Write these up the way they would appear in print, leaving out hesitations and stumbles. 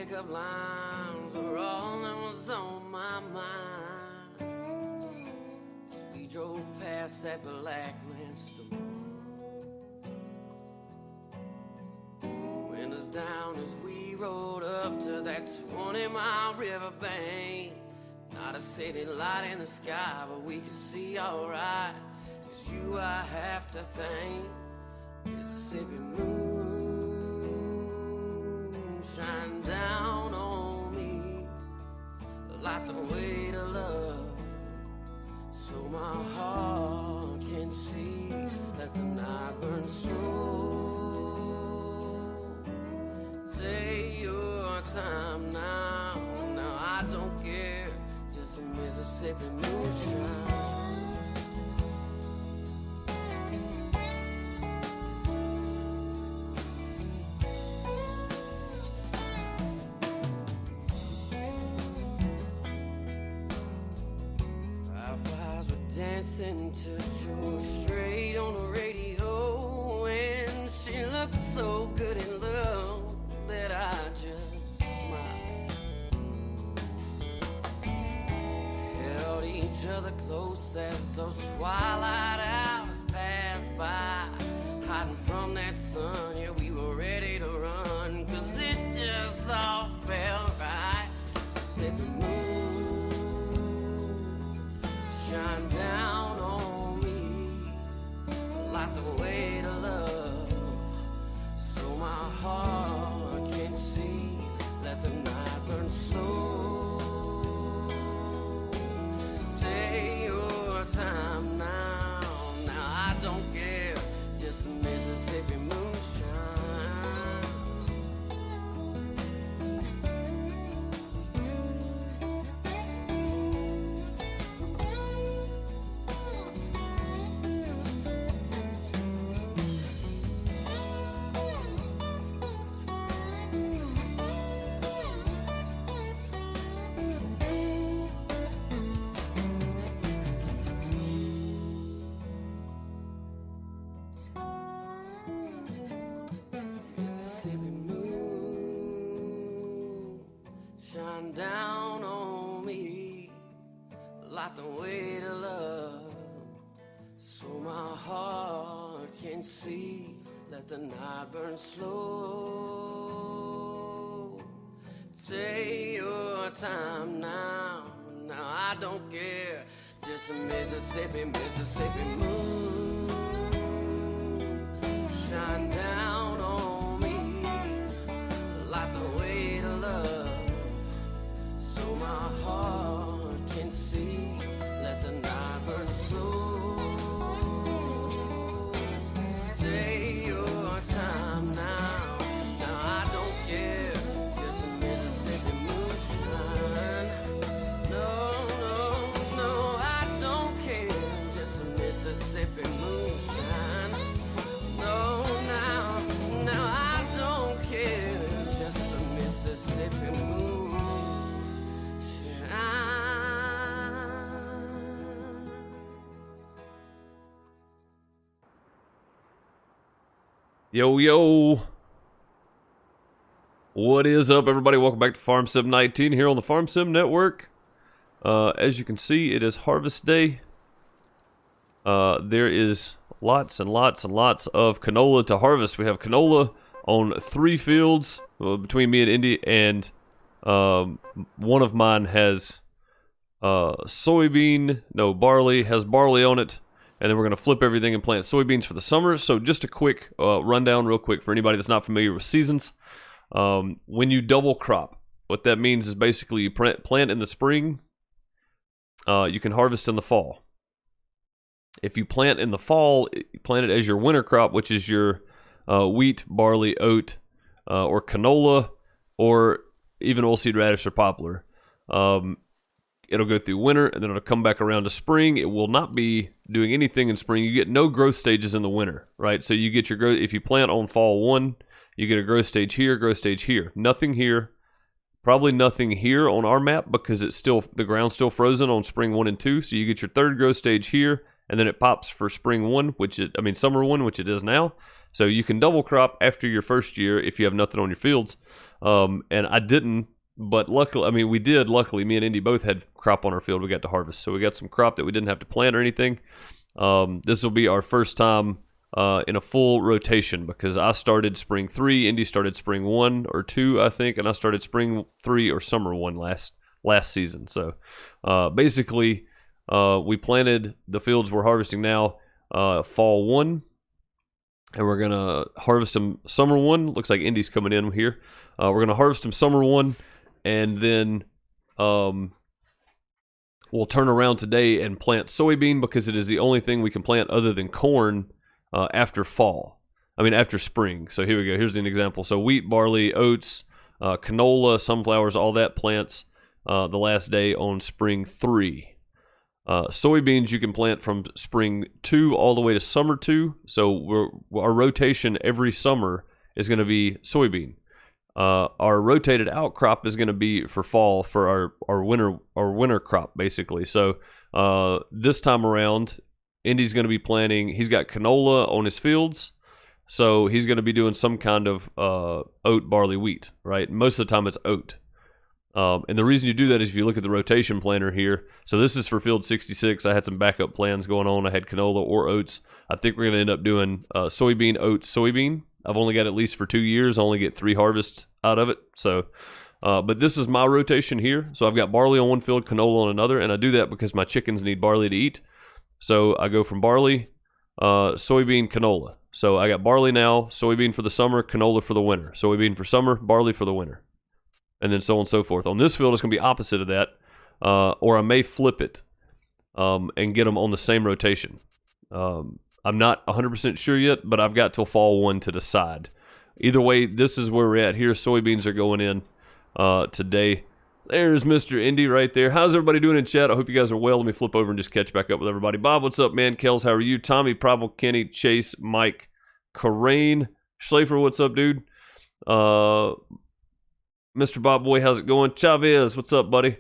pickup lines were all that was on my mind. We drove past that black store. Windows down as we rode up to that 20-mile riverbank. Not a city light in the sky, but we could see alright. It's you I have to thank. Mississippi moon shine down on me like the weight of love, so my heart can see. Let the night burn slow. Take your time now, I don't care. Just a Mississippi moonshine. 5 were dancing to George Strait on the radio, and she looked so good in love that I just smiled. Held each other close as those twilight hours passed by, hiding from that sun. Yeah, we were ready to run, 'cause it just all felt right. Mississippi moon shine down on me like the weight of love, so my heart can see. Let the night burn slow. Take your time now, I don't care. Just a Mississippi moonshine. Mississippi moon shine down on me like the weight of love, so my heart can see. Let the night burn slow. Take your time now, I don't care. Just a Mississippi moon shine down on me like the weight of love, so my heart can see. Let the night burn slow. Take your time now, I don't care. Just a Mississippi moonshine. No, I don't care. Just a Mississippi moonshine. No, now I don't care. Just a Mississippi moonshine. Yo, what is up, everybody? Welcome back to Farm Sim 19 here on the Farm Sim Network. As you can see, it is harvest day. There is lots and lots and lots of canola to harvest. We have canola on 3 fields between me and Indy, and one of mine has barley, has barley on it. And then we're going to flip everything and plant soybeans for the summer. So just a quick rundown real quick for anybody that's not familiar with seasons. When you double crop, what that means is basically you plant in the spring, you can harvest in the fall. If you plant in the fall, you plant it as your winter crop, which is your wheat, barley, oat, or canola, or even oilseed radish or poplar. It'll go through winter, and then it'll come back around to spring. It will not be doing anything in spring. You get no growth stages in the winter, right? So you get your growth. If you plant on fall 1, you get a growth stage here, growth stage here. Nothing here. Probably nothing here on our map because it's still, the ground's still frozen on spring 1 and 2. So you get your 3rd growth stage here, and then it pops for spring 1, summer 1, which it is now. So you can double crop after your first year if you have nothing on your fields. And I didn't, but luckily, I mean, we did. Luckily, me and Indy both had crop on our field we got to harvest. So we got some crop that we didn't have to plant or anything. This will be our first time in a full rotation because I started spring 3, Indy started spring 1 or 2, I think, and I started spring 3 or summer 1 last season. So basically, we planted the fields we're harvesting now fall 1, and we're going to harvest them summer 1. Looks like Indy's coming in here. We're going to harvest them summer 1, and then we'll turn around today and plant soybean because it is the only thing we can plant other than corn after spring. So here we go. Here's an example. So wheat, barley, oats, canola, sunflowers, all that plants the last day on spring 3. Soybeans you can plant from spring 2 all the way to summer 2. So our rotation every summer is going to be soybean. Our rotated outcrop is going to be for fall for our winter crop basically. So this time around, Indy's going to be planting. He's got canola on his fields, so he's going to be doing some kind of oat, barley, wheat. Right, most of the time it's oat. And the reason you do that is if you look at the rotation planner here. So this is for field 66. I had some backup plans going on. I had canola or oats. I think we're going to end up doing soybean, oats, soybean. I've only got at least for 2 years. I only get 3 harvests out of it. So, but this is my rotation here. So I've got barley on one field, canola on another, and I do that because my chickens need barley to eat. So I go from barley, soybean, canola. So I got barley now, soybean for the summer, canola for the winter. Soybean for summer, barley for the winter. And then so on and so forth. On this field, it's going to be opposite of that. Or I may flip it and get them on the same rotation. I'm not 100% sure yet, but I've got till fall 1 to decide. Either way, this is where we're at here. Soybeans are going in today. There's Mr. Indy right there. How's everybody doing in chat? I hope you guys are well. Let me flip over and just catch back up with everybody. Bob, what's up, man? Kels, how are you? Tommy, Probable, Kenny, Chase, Mike, Corrane, Schlafer, what's up, dude? Mr. Bob Boy, how's it going? Chavez, what's up, buddy?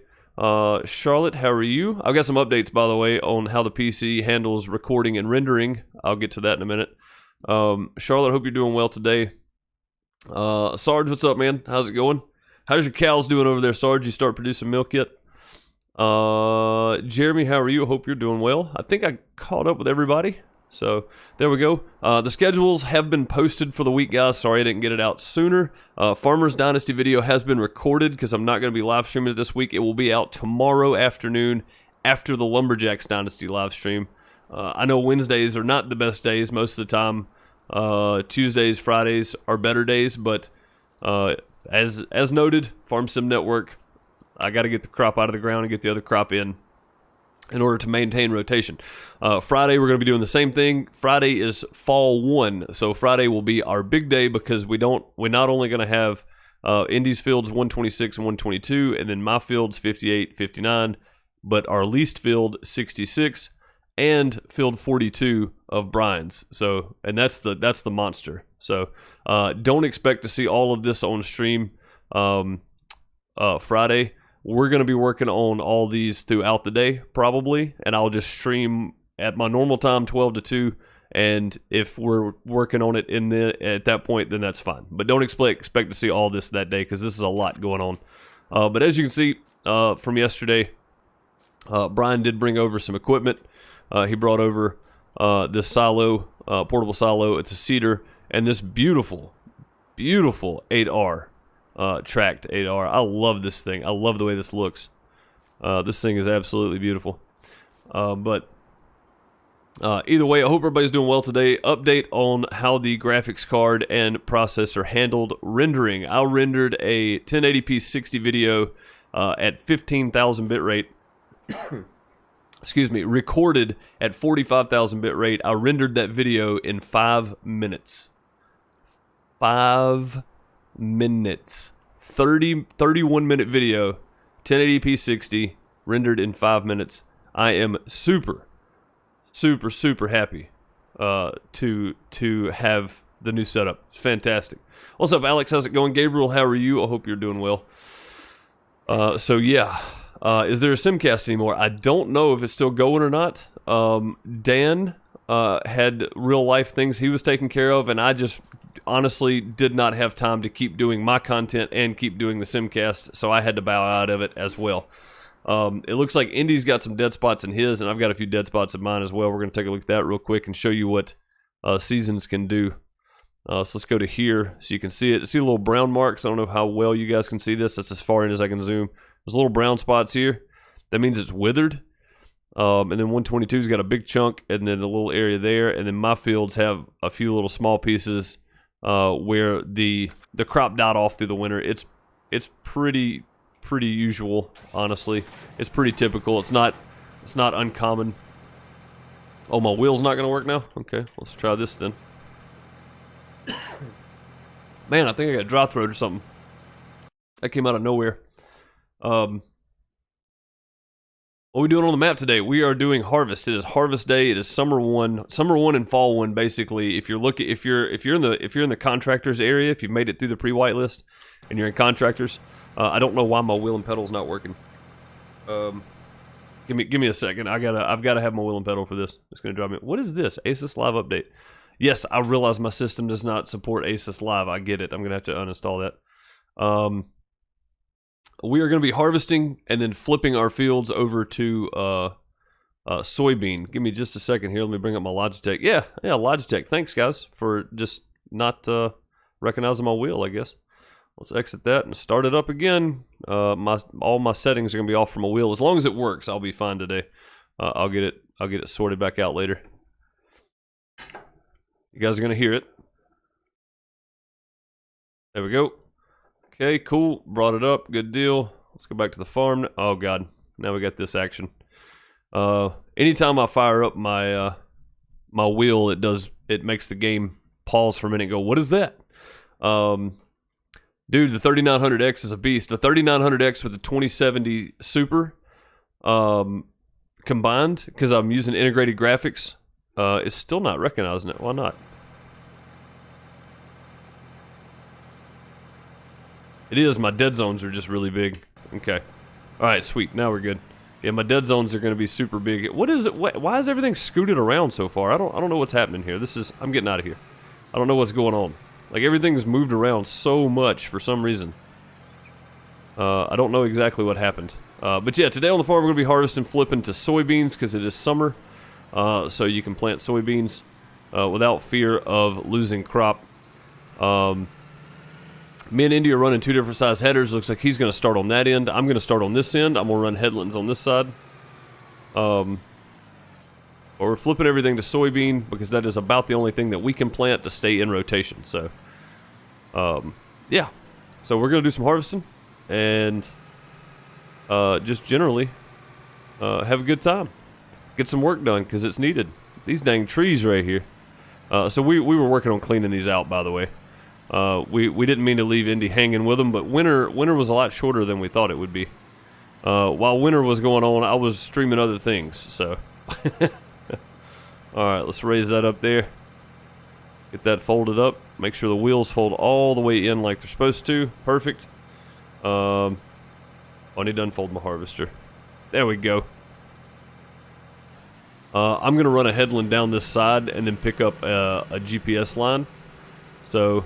Charlotte, how are you? I've got some updates, by the way, on how the PC handles recording and rendering. I'll get to that in a minute. Charlotte, hope you're doing well today. Sarge, what's up, man? How's it going? How's your cows doing over there, Sarge? You start producing milk yet? Jeremy, how are you? I hope you're doing well. I think I caught up with everybody. So there we go. The schedules have been posted for the week, guys. Sorry I didn't get it out sooner. Farmers Dynasty video has been recorded because I'm not going to be live streaming it this week. It will be out tomorrow afternoon after the Lumberjacks Dynasty live stream. I know Wednesdays are not the best days most of the time. Tuesdays, Fridays are better days, but as noted, Farm Sim Network, I got to get the crop out of the ground and get the other crop in order to maintain rotation. Friday, we're going to be doing the same thing. Friday is fall 1, so Friday will be our big day because we're not only going to have Indy's fields 126 and 122, and then my fields 58, 59, but our leased field 66 and field 42 of Brian's. So, and that's the monster. So, don't expect to see all of this on stream Friday. We're going to be working on all these throughout the day, probably, and I'll just stream at my normal time, 12 to 2, and if we're working on it at that point, then that's fine. But don't expect to see all this that day, because this is a lot going on. But as you can see from yesterday, Brian did bring over some equipment. He brought over this silo, portable silo. It's a cedar, and this beautiful 8R. Tracked 8R. I love this thing. I love the way this looks. This thing is absolutely beautiful. But either way, I hope everybody's doing well today. Update on how the graphics card and processor handled rendering. I rendered a 1080p 60 video at 15,000 bit rate. Excuse me, recorded at 45,000 bit rate. I rendered that video in 5 minutes. 5 minutes. 31 minute video, 1080p 60, rendered in 5 minutes. I am super happy to have the new setup. It's fantastic. What's up, Alex? How's it going? Gabriel, how are you? I hope you're doing well. So yeah, is there a Simcast anymore? I don't know if it's still going or not. Dan, had real life things he was taking care of, and I just honestly did not have time to keep doing my content and keep doing the simcast, so I had to bow out of it as well. It looks like Indy's got some dead spots in his, and I've got a few dead spots in mine as well. We're going to take a look at that real quick and show you what seasons can do. So let's go to here so you can see it. See the little brown marks? I don't know how well you guys can see this. That's as far in as I can zoom. There's little brown spots here. That means it's withered. And then 122's got a big chunk, and then a little area there. And then my fields have a few little small pieces where the crop died off through the winter. It's pretty usual, honestly. It's pretty typical. It's not uncommon. Oh, my wheel's not gonna work now? Okay, let's try this then. Man, I think I got dry throat or something. That came out of nowhere. What are we doing on the map today? We are doing harvest. It is harvest day. It is summer one and fall one. Basically, if you're in the contractors area, if you've made it through the pre-white list and you're in contractors, I don't know why my wheel and pedal's not working. Give me a second. I've got to have my wheel and pedal for this. It's gonna drive me. What is this? Asus Live update. Yes, I realize my system does not support Asus Live. I get it. I'm gonna have to uninstall that. We are going to be harvesting and then flipping our fields over to soybean. Give me just a second here. Let me bring up my Logitech. Yeah, Logitech. Thanks, guys, for just not recognizing my wheel, I guess. Let's exit that and start it up again. All my settings are going to be off from a wheel. As long as it works, I'll be fine today. I'll get it sorted back out later. You guys are going to hear it. There we go. Okay, cool. Brought it up. Good deal. Let's go back to the farm. Oh, God. Now we got this action. Anytime I fire up my my wheel, it makes the game pause for a minute and go, what is that? Dude, the 3900X is a beast. The 3900X with the 2070 Super combined, because I'm using integrated graphics, is still not recognizing it. Why not? It is. My dead zones are just really big. Okay. Alright, sweet. Now we're good. Yeah, my dead zones are going to be super big. What is it? Why is everything scooted around so far? I don't know what's happening here. I'm getting out of here. I don't know what's going on. Like, everything's moved around so much for some reason. I don't know exactly what happened. But yeah, today on the farm we're going to be harvesting, flipping to soybeans because it is summer. So you can plant soybeans without fear of losing crop. Me and Indy are running two different size headers. Looks like he's going to start on that end. I'm going to start on this end. I'm going to run headlands on this side. But we're flipping everything to soybean because that is about the only thing that we can plant to stay in rotation. So, yeah. So we're going to do some harvesting and just generally have a good time. Get some work done because it's needed. These dang trees right here. So we were working on cleaning these out, by the way. We didn't mean to leave Indy hanging with them, but winter was a lot shorter than we thought it would be. While winter was going on, I was streaming other things, so. Alright, let's raise that up there. Get that folded up. Make sure the wheels fold all the way in like they're supposed to. Perfect. I need to unfold my harvester. There we go. I'm going to run a headland down this side and then pick up a GPS line. So,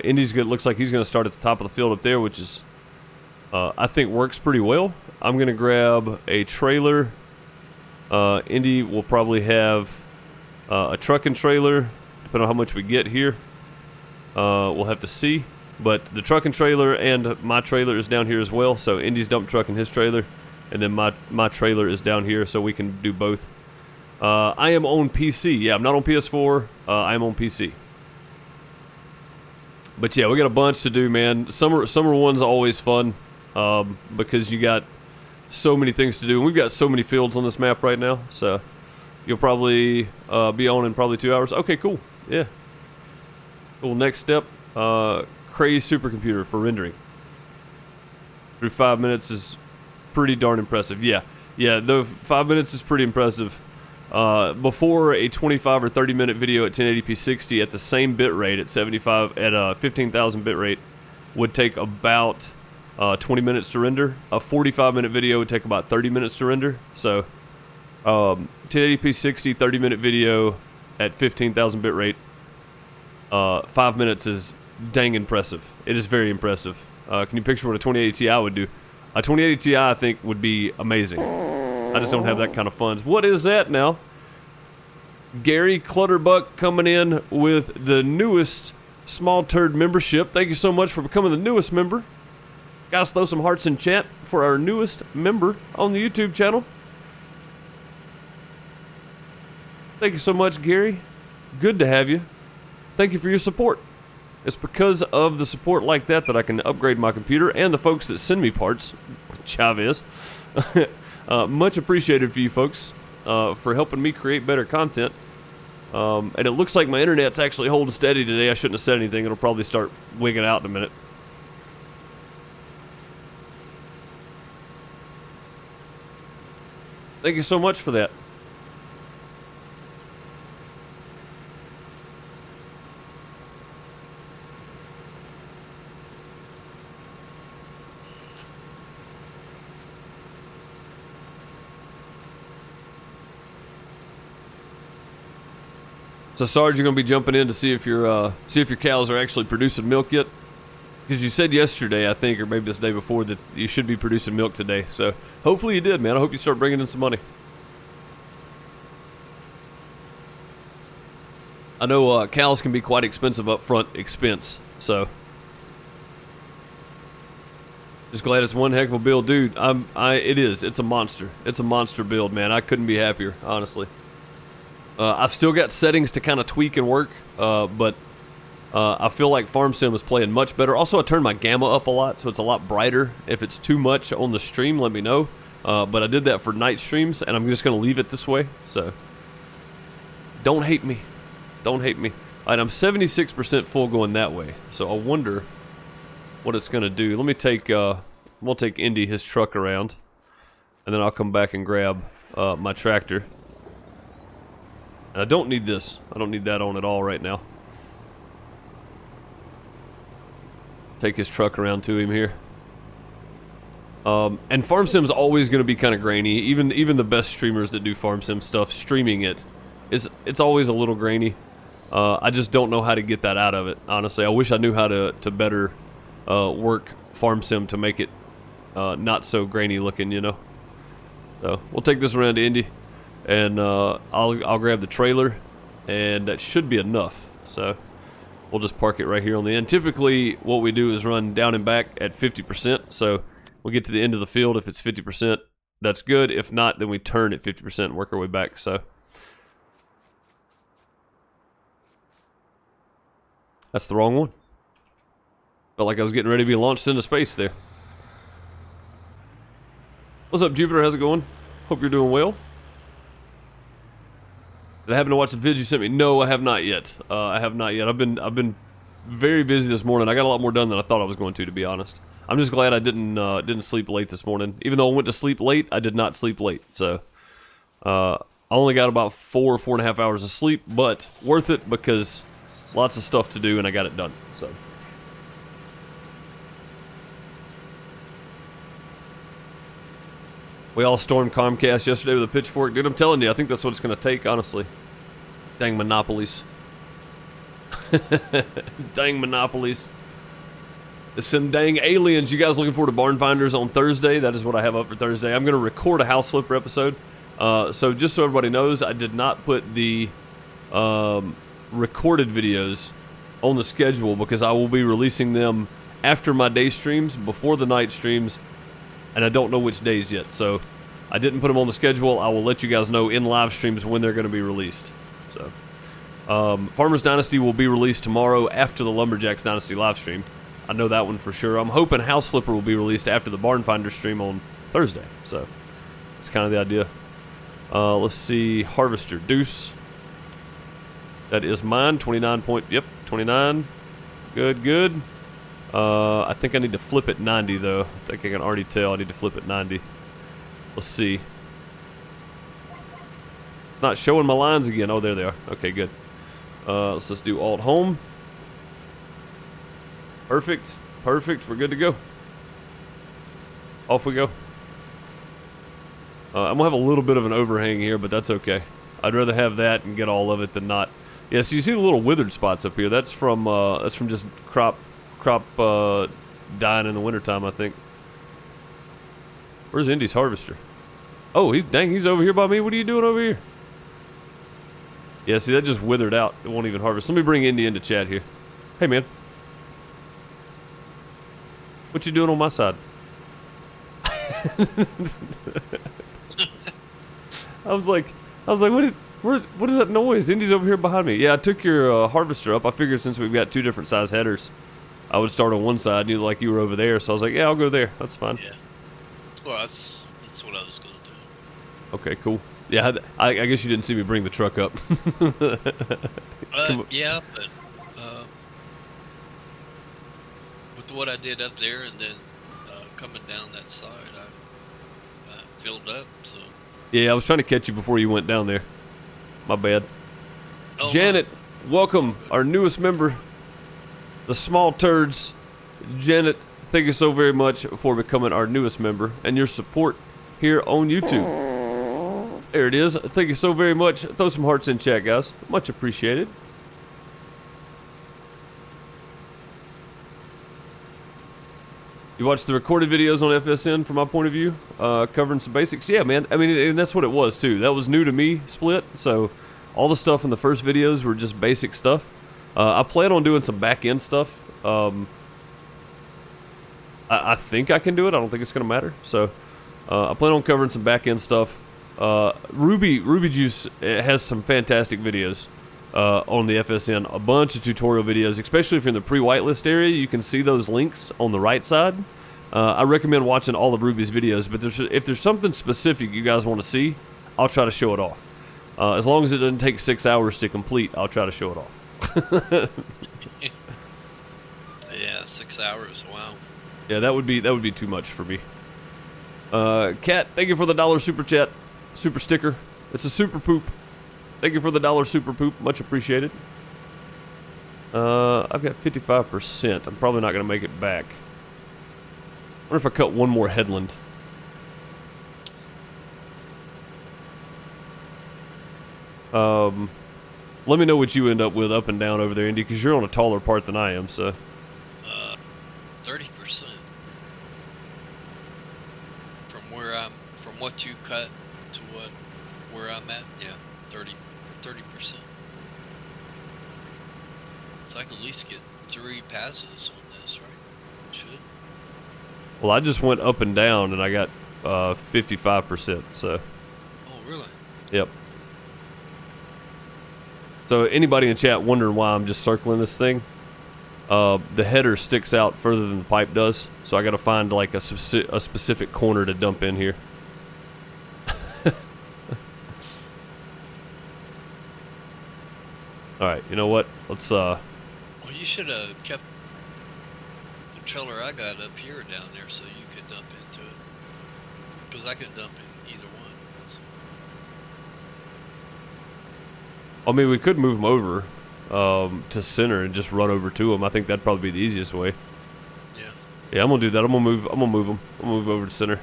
Indy's good. Looks like he's going to start at the top of the field up there, which is, I think, works pretty well. I'm going to grab a trailer. Indy will probably have a truck and trailer, depending on how much we get here. We'll have to see. But the truck and trailer and my trailer is down here as well. So Indy's dump truck and his trailer, and then my trailer is down here, so we can do both. I am on PC. Yeah, I'm not on PS4. I am on PC. But yeah, we got a bunch to do, man. Summer one's always fun because you got so many things to do. And we've got so many fields on this map right now, so you'll probably be on in probably 2 hours. Okay, cool. Yeah. Cool. Next step, Cray supercomputer for rendering. Through 5 minutes is pretty darn impressive. Yeah, the 5 minutes is pretty impressive. Before a 25 or 30 minute video at 1080p 60 at the same bit rate at 15,000 bit rate would take about 20 minutes to render. A 45 minute video would take about 30 minutes to render. So 1080p 60, 30-minute video at 15,000 bit rate. 5 minutes is dang impressive. It is very impressive. Can you picture what a 2080 Ti would do? A 2080 Ti, I think, would be amazing. I just don't have that kind of funds. What is that now? Gary Clutterbuck coming in with the newest Small Turd membership. Thank you so much for becoming the newest member. Guys, throw some hearts in chat for our newest member on the YouTube channel. Thank you so much, Gary. Good to have you. Thank you for your support. It's because of the support like that that I can upgrade my computer, and the folks that send me parts, Chavez. Much appreciated for you folks for helping me create better content. And it looks like my internet's actually holding steady today. I shouldn't have said anything. It'll probably start wigging out in a minute. Thank you so much for that. So Sarge, you're gonna be jumping in to see if your cows are actually producing milk yet? Because you said yesterday, I think, or maybe this day before, that you should be producing milk today. So hopefully you did, man. I hope you start bringing in some money. I know cows can be quite expensive upfront expense, so just glad it's one heck of a build, dude. It is. It's a monster. It's a monster build, man. I couldn't be happier, honestly. I've still got settings to kind of tweak and work, but I feel like Farm Sim is playing much better. Also, I turned my gamma up a lot, so it's a lot brighter. If it's too much on the stream, let me know. But I did that for night streams, and I'm just going to leave it this way. So, don't hate me. Don't hate me. All right, I'm 76% full going that way. So, I wonder what it's going to do. Let me take, we'll take Indy his truck around, and then I'll come back and grab my tractor. And I don't need this. I don't need that on at all right now. Take his truck around to him here. And Farm Sim's always going to be kind of grainy. Even the best streamers that do Farm Sim stuff, streaming it's always a little grainy. I just don't know how to get that out of it, honestly. I wish I knew how to better work Farm Sim to make it not so grainy looking, you know. So we'll take this around to Indy, and I'll grab the trailer, and that should be enough. So we'll just park it right here on the end. Typically, what we do is run down and back at 50%. So we'll get to the end of the field. If it's 50%, that's good. If not, then we turn at 50% and work our way back. So that's the wrong one. Felt like I was getting ready to be launched into space there. What's up, Jupiter? How's it going? Hope you're doing well. Did I happen to watch the vid you sent me? No, I have not yet. I have not yet. I've been very busy this morning. I got a lot more done than I thought I was going to be honest. I'm just glad I didn't sleep late this morning. Even though I went to sleep late, I did not sleep late. So I only got about 4.5 hours of sleep, but worth it because lots of stuff to do and I got it done. So we all stormed Comcast yesterday with a pitchfork. Dude, I'm telling you, I think that's what it's going to take, honestly. Dang monopolies. Dang monopolies. It's some dang aliens. You guys looking forward to Barn Finders on Thursday? That is what I have up for Thursday. I'm going to record a House Flipper episode. So just so everybody knows, I did not put the recorded videos on the schedule because I will be releasing them after my day streams, before the night streams, and I don't know which days yet, so I didn't put them on the schedule. I will let you guys know in live streams when they're going to be released. So, Farmers Dynasty will be released tomorrow after the Lumberjacks Dynasty live stream. I know that one for sure. I'm hoping House Flipper will be released after the Barn Finder stream on Thursday. So, that's kind of the idea. Let's see, Harvester Deuce. That is mine. 29 point. Yep, 29. Good, good. I think I need to flip at 90 though. I think I can already tell I need to flip at 90. Let's see. It's not showing my lines again. Oh, there they are. Okay, good. Let's just do Alt Home. Perfect. Perfect. We're good to go. Off we go. I'm gonna have a little bit of an overhang here, but that's okay. I'd rather have that and get all of it than not. Yeah, so you see the little withered spots up here. That's from just crop dying in the wintertime, I think. Where's Indy's harvester? Oh, he's over here by me. What are you doing over here? Yeah, see, that just withered out. It won't even harvest. Let me bring Indy into chat here. Hey, man. What you doing on my side? I was like, what is that noise? Indy's over here behind me. Yeah, I took your harvester up. I figured since we've got two different size headers, I would start on one side. You like you were over there, so I was like, yeah, I'll go there. That's fine. Yeah. Well, that's what I was gonna do. Okay, cool. Yeah, I guess you didn't see me bring the truck up. Yeah, but with what I did up there and then coming down that side, I filled up. So. Yeah, I was trying to catch you before you went down there. My bad. Oh, Janet, welcome, our newest member, the Small Turds. Janet, thank you so very much for becoming our newest member and your support here on YouTube. There it is. Thank you so very much. Throw some hearts in chat, guys. Much appreciated. You watch the recorded videos on FSN from my point of view, covering some basics. Yeah, man. I mean, and that's what it was, too. That was new to me, Split. So all the stuff in the first videos were just basic stuff. I plan on doing some back-end stuff. I think I can do it. I don't think it's going to matter. So I plan on covering some back-end stuff. Ruby Juice has some fantastic videos on the FSN. A bunch of tutorial videos, especially if you're in the pre-whitelist area. You can see those links on the right side. I recommend watching all of Ruby's videos, but if there's something specific you guys want to see, I'll try to show it off. As long as it doesn't take 6 hours to complete, I'll try to show it off. Yeah, 6 hours. Wow. Yeah, that would be too much for me. Kat, thank you for the $1 super chat. Super sticker. It's a super poop. Thank you for the $1 super poop. Much appreciated. I've got 55%. I'm probably not going to make it back. I wonder if I cut one more headland. Let me know what you end up with up and down over there, Indy, because you're on a taller part than I am, so. 30%. From what you cut to where I'm at, yeah, 30%. So I can at least get 3 passes on this, right? Should. Well, I just went up and down, and I got 55%, so. Oh, really? Yep. So anybody in chat wondering why I'm just circling this thing, the header sticks out further than the pipe does, so I got to find like a specific corner to dump in here. All right, you know what? Let's Well, you should have kept the trailer I got up here down there so you could dump into it, because I could dump in either one. I mean, we could move them over to center and just run over to them. I think that'd probably be the easiest way. Yeah. Yeah, I'm gonna do that. I'm gonna move them. I'm gonna move over to center.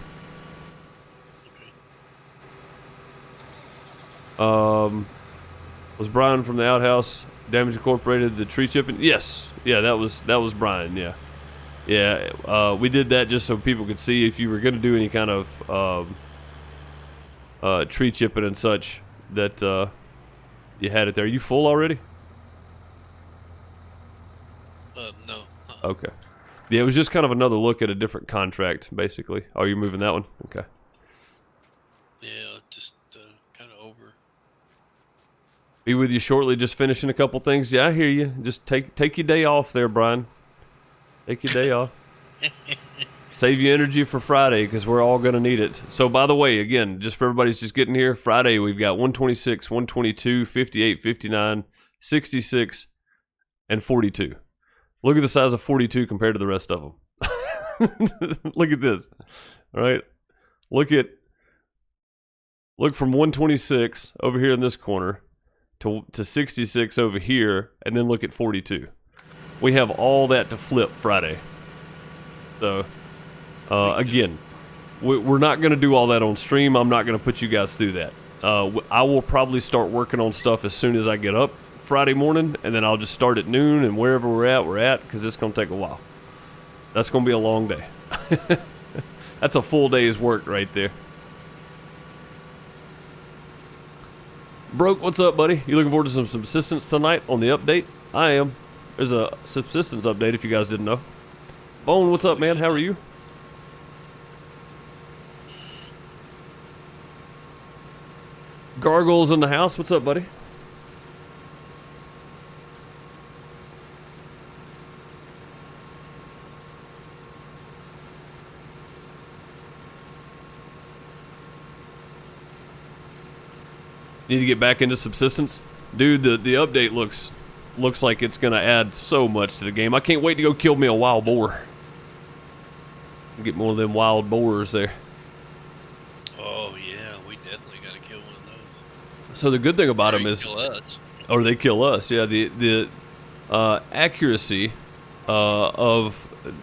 Okay. Was Brian from the Outhouse Damage Incorporated the tree chipping? Yes. Yeah, that was Brian. Yeah. Yeah. We did that just so people could see if you were gonna do any kind of tree chipping and such that you had it there. Are you full already? No. Okay. Yeah, it was just kind of another look at a different contract, basically. Oh, you're moving that one? Okay. Yeah, just kind of over. Be with you shortly, just finishing a couple things. Yeah, I hear you. Just take your day off there, Brian. Take your day off. Save your energy for Friday, because we're all going to need it. So, by the way, again, just for everybody's just getting here, Friday we've got 126, 122, 58, 59, 66, and 42. Look at the size of 42 compared to the rest of them. Look at this. All right. Look from 126 over here in this corner to 66 over here, and then look at 42. We have all that to flip Friday. So, again, we're not going to do all that on stream. I'm not going to put you guys through that. I will probably start working on stuff as soon as I get up Friday morning, and then I'll just start at noon, and wherever we're at, because it's going to take a while. That's going to be a long day. That's a full day's work right there. Broke, what's up, buddy? You looking forward to some subsistence tonight on the update? I am. There's a subsistence update if you guys didn't know. Bone, what's up, man? How are you? Gargoyles in the house. What's up, buddy? Need to get back into subsistence, dude. The update looks like it's gonna add so much to the game. I can't wait to go kill me a wild boar. Get one of them wild boars there. Oh yeah, we definitely gotta kill one of those. So the good thing about them is, kill us. or they kill us. Yeah, the accuracy of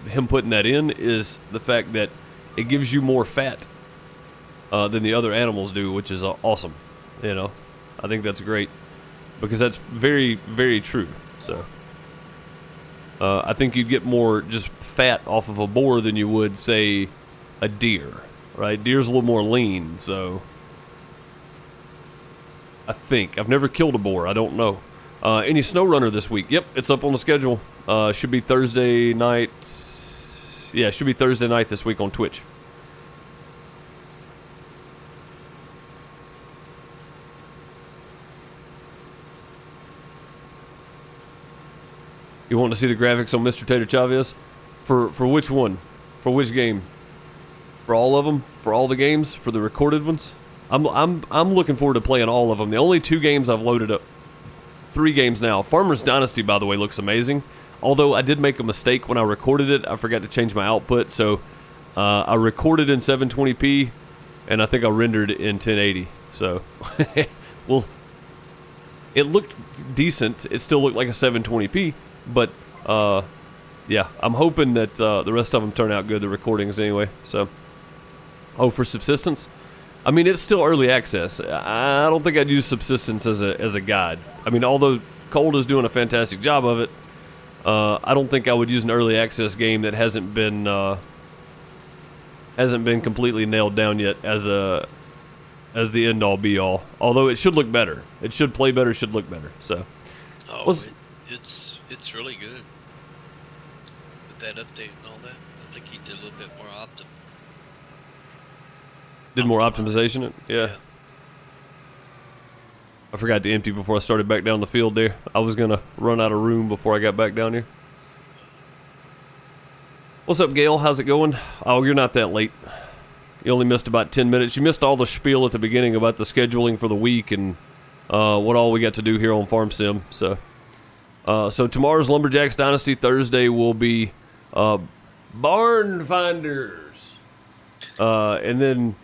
him putting that in is the fact that it gives you more fat than the other animals do, which is awesome. You know, I think that's great because that's very, very true. So I think you'd get more just fat off of a boar than you would, say, a deer, right? Deer's a little more lean, so I think. I've never killed a boar. I don't know. Any snow runner this week? Yep, it's up on the schedule. Should be Thursday night. Yeah, it should be Thursday night this week on Twitch. You want to see the graphics on Mr. Tater Chavez? For which one? For which game? For all of them? For all the games? For the recorded ones? I'm looking forward to playing all of them. The only 2 games I've loaded up. 3 games now. Farmer's Dynasty, by the way, looks amazing. Although I did make a mistake when I recorded it. I forgot to change my output. So I recorded in 720p, and I think I rendered in 1080. So, well, it looked decent. It still looked like a 720p. But, yeah, I'm hoping that the rest of them turn out good, the recordings anyway. So, oh, for subsistence? I mean, it's still early access. I don't think I'd use subsistence as a guide. I mean, although Cold is doing a fantastic job of it, I don't think I would use an early access game that hasn't been completely nailed down yet as the end all be all. Although it should look better. It should play better. Should look better. So, it's really good with that update and all that. I think he did a little bit more Did more optimization? Yeah. I forgot to empty before I started back down the field there. I was going to run out of room before I got back down here. What's up, Gail? How's it going? Oh, you're not that late. You only missed about 10 minutes. You missed all the spiel at the beginning about the scheduling for the week and what all we got to do here on Farm Sim. So tomorrow's Lumberjacks Dynasty. Thursday will be Barn Finders. And then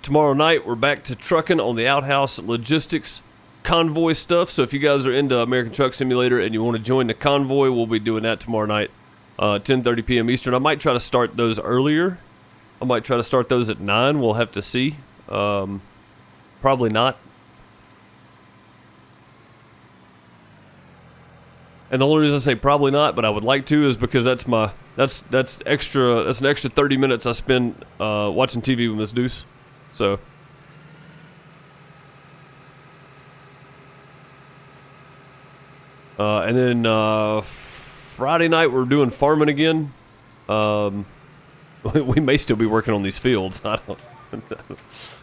tomorrow night we're back to trucking on the Outhouse Logistics convoy stuff. So if you guys are into American Truck Simulator and you want to join the convoy, we'll be doing that tomorrow night, 10:30 p.m. Eastern. I might try to start those earlier. I might try to start those at 9. We'll have to see. Probably not. And the only reason I say probably not, but I would like to, is because that's an extra 30 minutes I spend watching TV with Miss Deuce. So and then Friday night we're doing farming again. We may still be working on these fields. I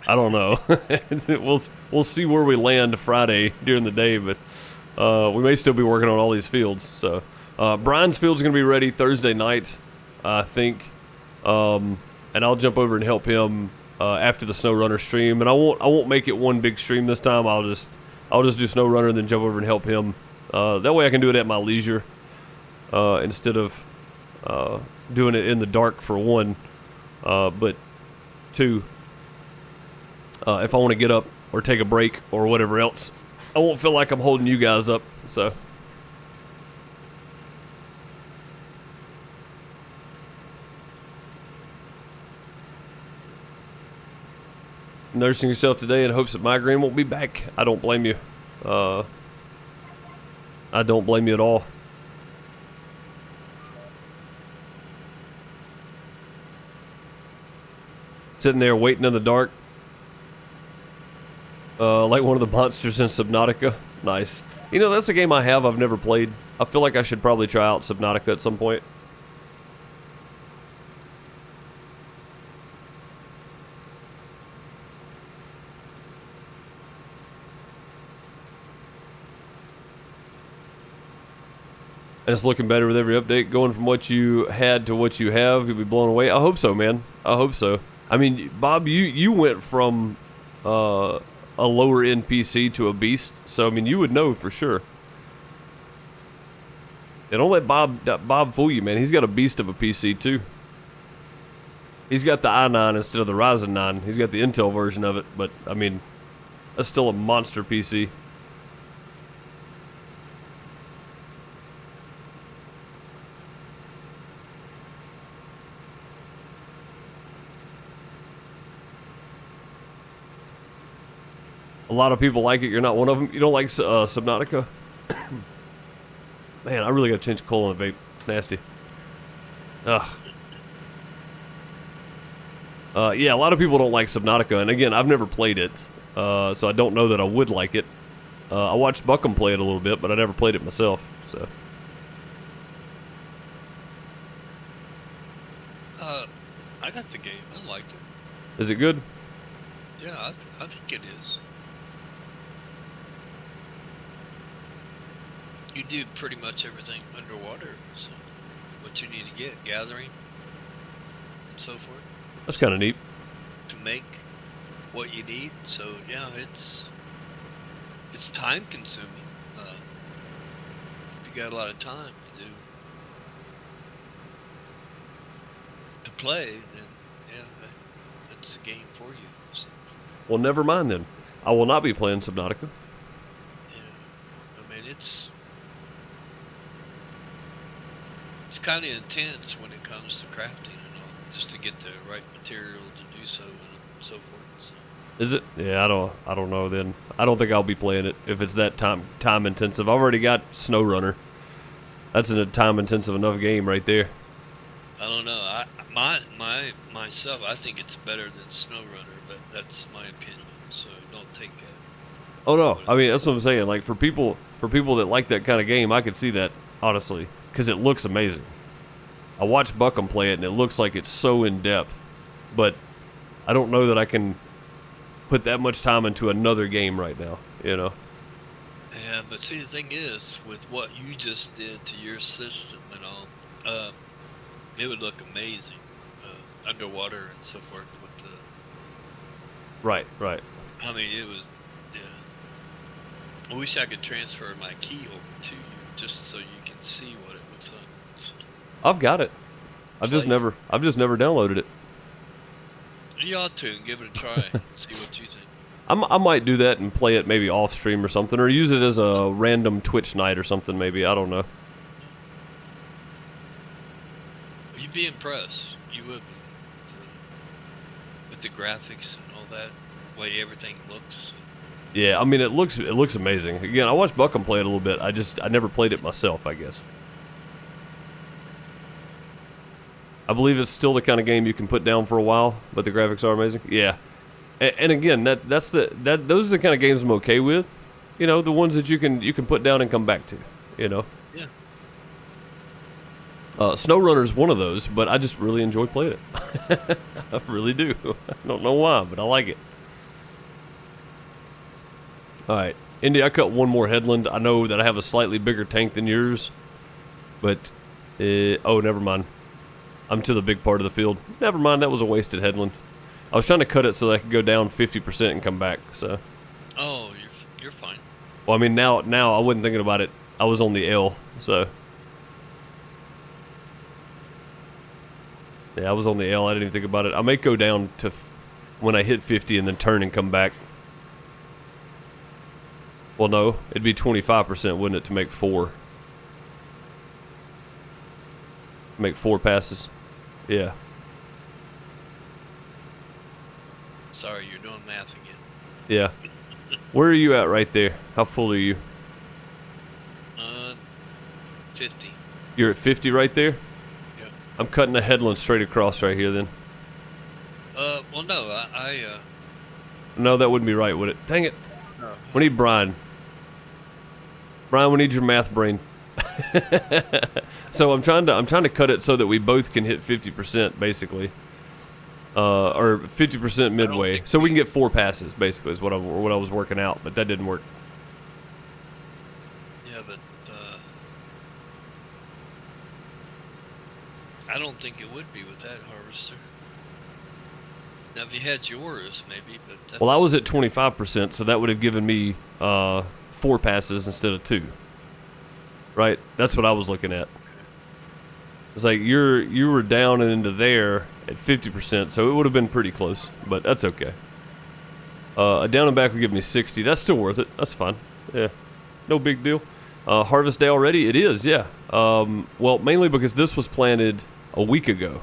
don't know. We'll see where we land Friday during the day, but we may still be working on all these fields. So Brian's field's going to be ready Thursday night, I think. And I'll jump over and help him after the Snow Runner stream. And I won't make it one big stream this time. I'll just do Snow Runner and then jump over and help him. That way I can do it at my leisure instead of doing it in the dark, for one. But two, if I want to get up or take a break or whatever else, I won't feel like I'm holding you guys up. So nursing yourself today in hopes that migraine won't be back. I don't blame you. I don't blame you at all. Sitting there waiting in the dark. Like one of the monsters in Subnautica. Nice. You know, that's a game I've never played. I feel like I should probably try out Subnautica at some point. And it's looking better with every update. Going from what you had to what you have, you'll be blown away. I hope so, man. I hope so. I mean, Bob, you went from a lower end PC to a beast, so I mean, you would know for sure. And don't let Bob fool you, man. He's got a beast of a PC too. He's got the i9 instead of the Ryzen 9. He's got the Intel version of it, but I mean, that's still a monster PC. A lot of people like it. You're not one of them. You don't like Subnautica? Man, I really got to change the coal on the vape. It's nasty. Ugh. Yeah, a lot of people don't like Subnautica. And again, I've never played it. So I don't know that I would like it. I watched Buckham play it a little bit, but I never played it myself. So. I got the game. I liked it. Is it good? Yeah, I think it is. You do pretty much everything underwater, so what you need to get, gathering, and so forth. That's kind of neat. To make what you need, so yeah, it's time consuming. If you got a lot of time to play, then yeah, that's the game for you. So. Well, never mind then. I will not be playing Subnautica. Yeah, I mean it's kind of intense when it comes to crafting and all, just to get the right material to do so and so forth. So. Is it? Yeah, I don't know then. I don't think I'll be playing it if it's that time intensive. I've already got SnowRunner. That's a time intensive enough game right there. I don't know. Myself, I think it's better than SnowRunner, but that's my opinion. So don't take that. Oh no, I mean that's what I'm saying. Like for people that like that kind of game, I could see that honestly, because it looks amazing. I watched Buckham play it, and it looks like it's so in depth, but I don't know that I can put that much time into another game right now. You know. Yeah, but see, the thing is, with what you just did to your system and all, it would look amazing underwater and so forth. With the Right. I mean, it was. Yeah. I wish I could transfer my key over to you just so you can see what it looks like. So, I've got it. I've just never downloaded it. you ought to and give it a try. And see what you think. I might do that and play it maybe off stream or something, or use it as a random Twitch night or something. Maybe I don't know. You'd be impressed. You would be. With the graphics and all that, way everything looks. Yeah, I mean it looks amazing. Again, I watched Buckham play it a little bit. I never played it myself, I guess. I believe it's still the kind of game you can put down for a while, but the graphics are amazing. Yeah. And again, those are the kind of games I'm okay with. You know, the ones that you can put down and come back to, you know. Yeah. SnowRunner is one of those, but I just really enjoy playing it. I really do. I don't know why, but I like it. All right, Indy, I cut one more headland. I know that I have a slightly bigger tank than yours, but oh, never mind. I'm to the big part of the field. Never mind, that was a wasted headland. I was trying to cut it so that I could go down 50% and come back. So. Oh, you're fine. Well, I mean now I wasn't thinking about it. I was on the L, so. Yeah, I was on the L. I didn't even think about it. I may go down to when I hit 50 and then turn and come back. Well, no, it'd be 25%, wouldn't it, to make 4? Make 4 passes. Yeah. Sorry, you're doing math again. Yeah. Where are you at right there? How full are you? 50. You're at 50 right there? Yeah. I'm cutting a headland straight across right here then. Well, no, No, that wouldn't be right, would it? Dang it. No. We need Brian. Brian, we need your math brain. So I'm trying to cut it so that we both can hit 50% basically. Or 50% midway. So we can get 4 passes basically is what I was working out, but that didn't work. Yeah, but I don't think it would be with that harvester. Now, if you had yours, maybe, but that's... Well, I was at 25%, so that would have given me 4 passes instead of 2. Right? That's what I was looking at. It's like you were down and into there at 50%, so it would have been pretty close, but that's okay. A down and back would give me 60. That's still worth it. That's fine. Yeah, no big deal. Harvest day already? It is, yeah. Well, mainly because this was planted a week ago.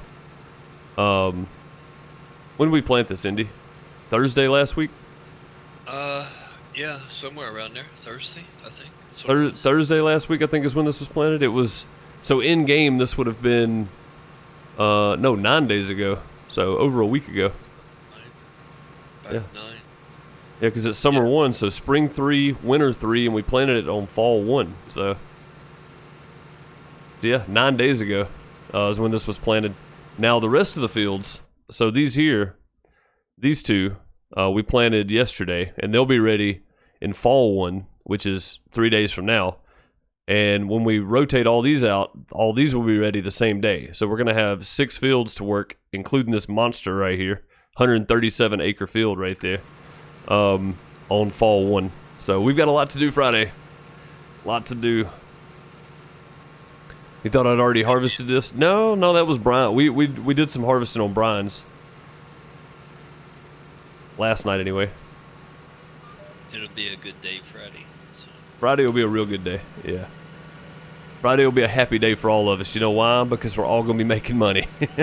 When did we plant this, Indy? Thursday last week? Yeah, somewhere around there. Thursday, I think. Thursday last week, I think, is when this was planted. It was, so in game, this would have been, 9 days ago. So over a week ago. 9. Yeah. 9. Yeah, because it's summer 1, so spring 3, winter 3, and we planted it on fall 1. So yeah, 9 days ago is when this was planted. Now the rest of the fields, so these here, these 2, we planted yesterday, and they'll be ready in fall 1, which is 3 days from now. And when we rotate all these out, all these will be ready the same day. So we're going to have 6 fields to work, including this monster right here, 137 acre field right there, on fall 1. So we've got a lot to do Friday. A lot to do. You thought I'd already harvested this? No, that was Brian. We did some harvesting on Brian's. Last night anyway. It'll be a good day Friday. So. Friday will be a real good day, yeah. Friday will be a happy day for all of us. You know why? Because we're all going to be making money. And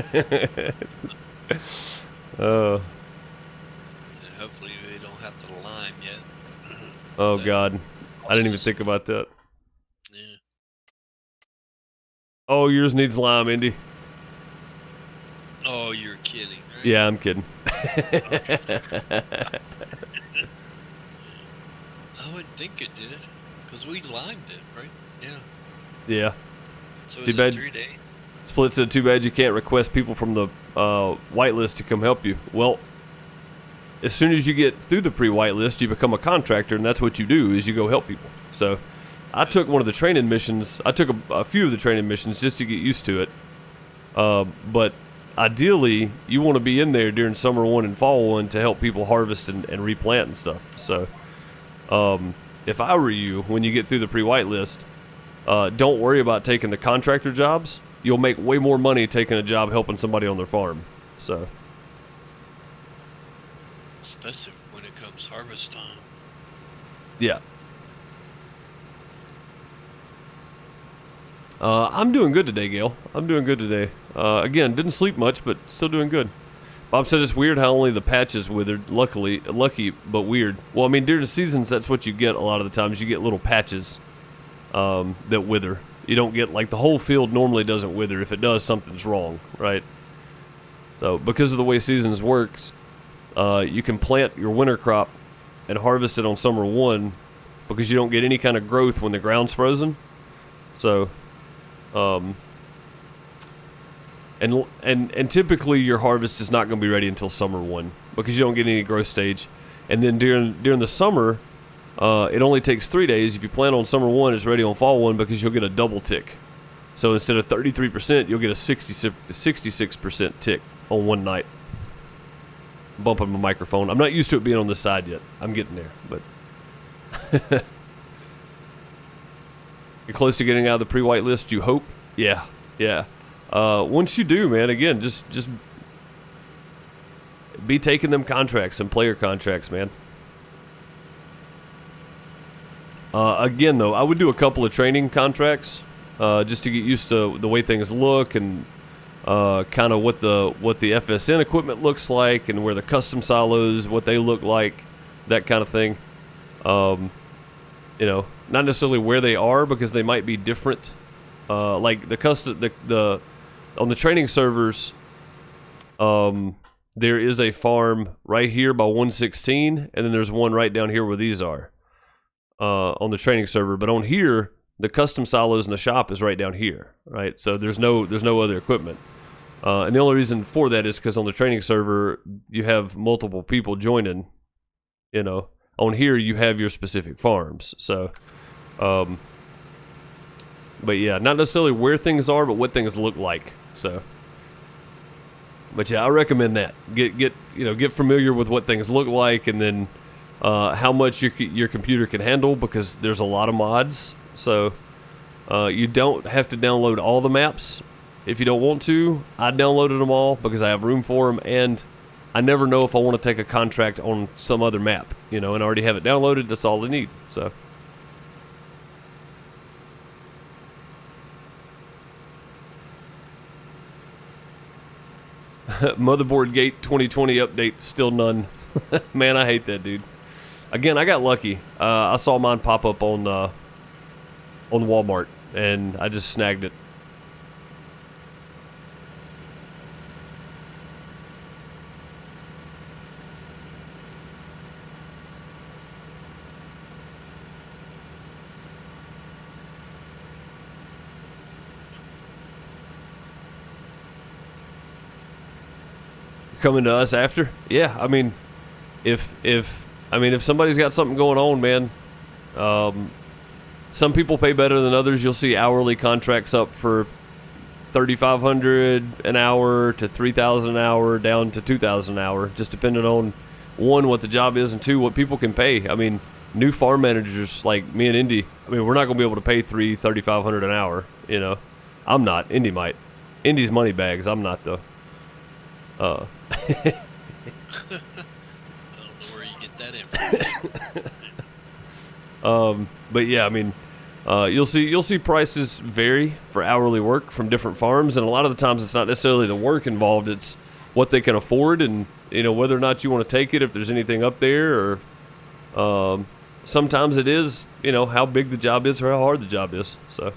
hopefully we don't have to lime yet. Oh, God. I didn't even think about that. Yeah. Oh, yours needs lime, Indy. Oh, you're kidding, right? Yeah, I'm kidding. I wouldn't think it did, because we limed it, right? Yeah. Yeah. So Too is bad. it 3 days? Split said, too bad you can't request people from the whitelist to come help you. Well, as soon as you get through the pre-whitelist, you become a contractor, and that's what you do, is you go help people. So I took one of the training missions. I took a few of the training missions just to get used to it. But ideally, you want to be in there during summer 1 and fall 1 to help people harvest and replant and stuff. So if I were you, when you get through the pre-whitelist, don't worry about taking the contractor jobs. You'll make way more money taking a job helping somebody on their farm. So, Especially when it comes harvest time. yeah. I'm doing good today, Gail. I'm doing good today. Again, didn't sleep much, but still doing good. Bob said it's weird how only the patches withered. Lucky, but weird. Well, I mean, during the seasons, that's what you get a lot of the times. You get little patches that wither. You don't get, like, the whole field normally doesn't wither. If it does, something's wrong, right? So, because of the way seasons works, you can plant your winter crop and harvest it on summer 1 because you don't get any kind of growth when the ground's frozen. So, and typically your harvest is not going to be ready until summer 1 because you don't get any growth stage. And then during the summer, it only takes 3 days. If you plant on summer 1, it's ready on fall 1 because you'll get a double tick. So instead of 33%, you'll get a 66% tick on one night. Bumping my microphone. I'm not used to it being on this side yet. I'm getting there, but you're close to getting out of the pre-white list, you hope? Yeah. Once you do, man, again, just be taking them contracts and player contracts, man. Again, though, I would do a couple of training contracts just to get used to the way things look and kind of what the FSN equipment looks like and where the custom silos, what they look like, that kind of thing. You know, not necessarily where they are because they might be different. Like the on the training servers, there is a farm right here by 116, and then there's one right down here where these are on the training server. But on here, the custom silos in the shop is right down here, right? So there's no other equipment. And the only reason for that is because on the training server, you have multiple people joining. You know, on here you have your specific farms. So, but yeah, not necessarily where things are, but what things look like. So, but yeah, I recommend that. Get familiar with what things look like, and then how much your computer can handle, because there's a lot of mods. So you don't have to download all the maps if you don't want to. I downloaded them all because I have room for them, and I never know if I want to take a contract on some other map, and I already have it downloaded. That's all I need. So. Motherboard Gate 2020 update, still none. Man, I hate that, dude. Again, I got lucky. I saw mine pop up on Walmart, and I just snagged it. Coming to us after? Yeah, I mean, if somebody's got something going on, man, some people pay better than others. You'll see hourly contracts up for $3,500 an hour to $3,000 an hour, down to $2,000 an hour, just depending on, one, what the job is, and two, what people can pay. I mean, new farm managers like me and Indy, we're not going to be able to pay $3,500 an hour. I'm not. Indy might. Indy's money bags. I'm not, though. I don't know where you get that information. But yeah, you'll see prices vary for hourly work from different farms, and a lot of the times it's not necessarily the work involved; it's what they can afford, and whether or not you want to take it, if there's anything up there, or sometimes it is how big the job is or how hard the job is. So.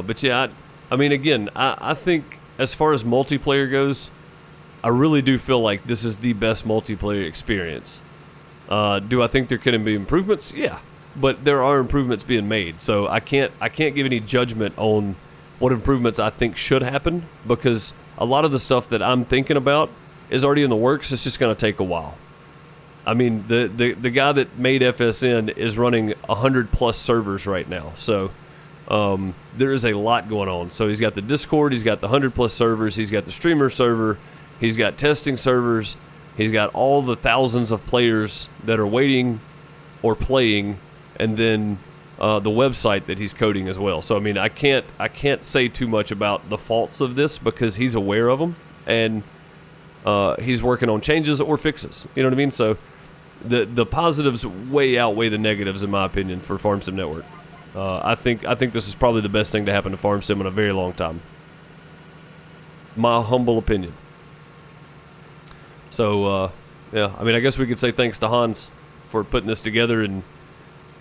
But yeah, I think as far as multiplayer goes, I really do feel like this is the best multiplayer experience. Do I think there can be improvements? Yeah, but there are improvements being made. So I can't give any judgment on what improvements I think should happen, because a lot of the stuff that I'm thinking about is already in the works. It's just going to take a while. The guy that made FSN is running 100+ servers right now. So. There is a lot going on. So he's got the Discord, he's got the 100+ servers, he's got the streamer server, he's got testing servers, he's got all the thousands of players that are waiting or playing, and then the website that he's coding as well. So I can't say too much about the faults of this, because he's aware of them, and he's working on changes or fixes. You know what I mean? So the positives way outweigh the negatives, in my opinion, for FarmSim Network. I think this is probably the best thing to happen to FarmSim in a very long time. My humble opinion. So, yeah, I guess we could say thanks to Hans for putting this together, and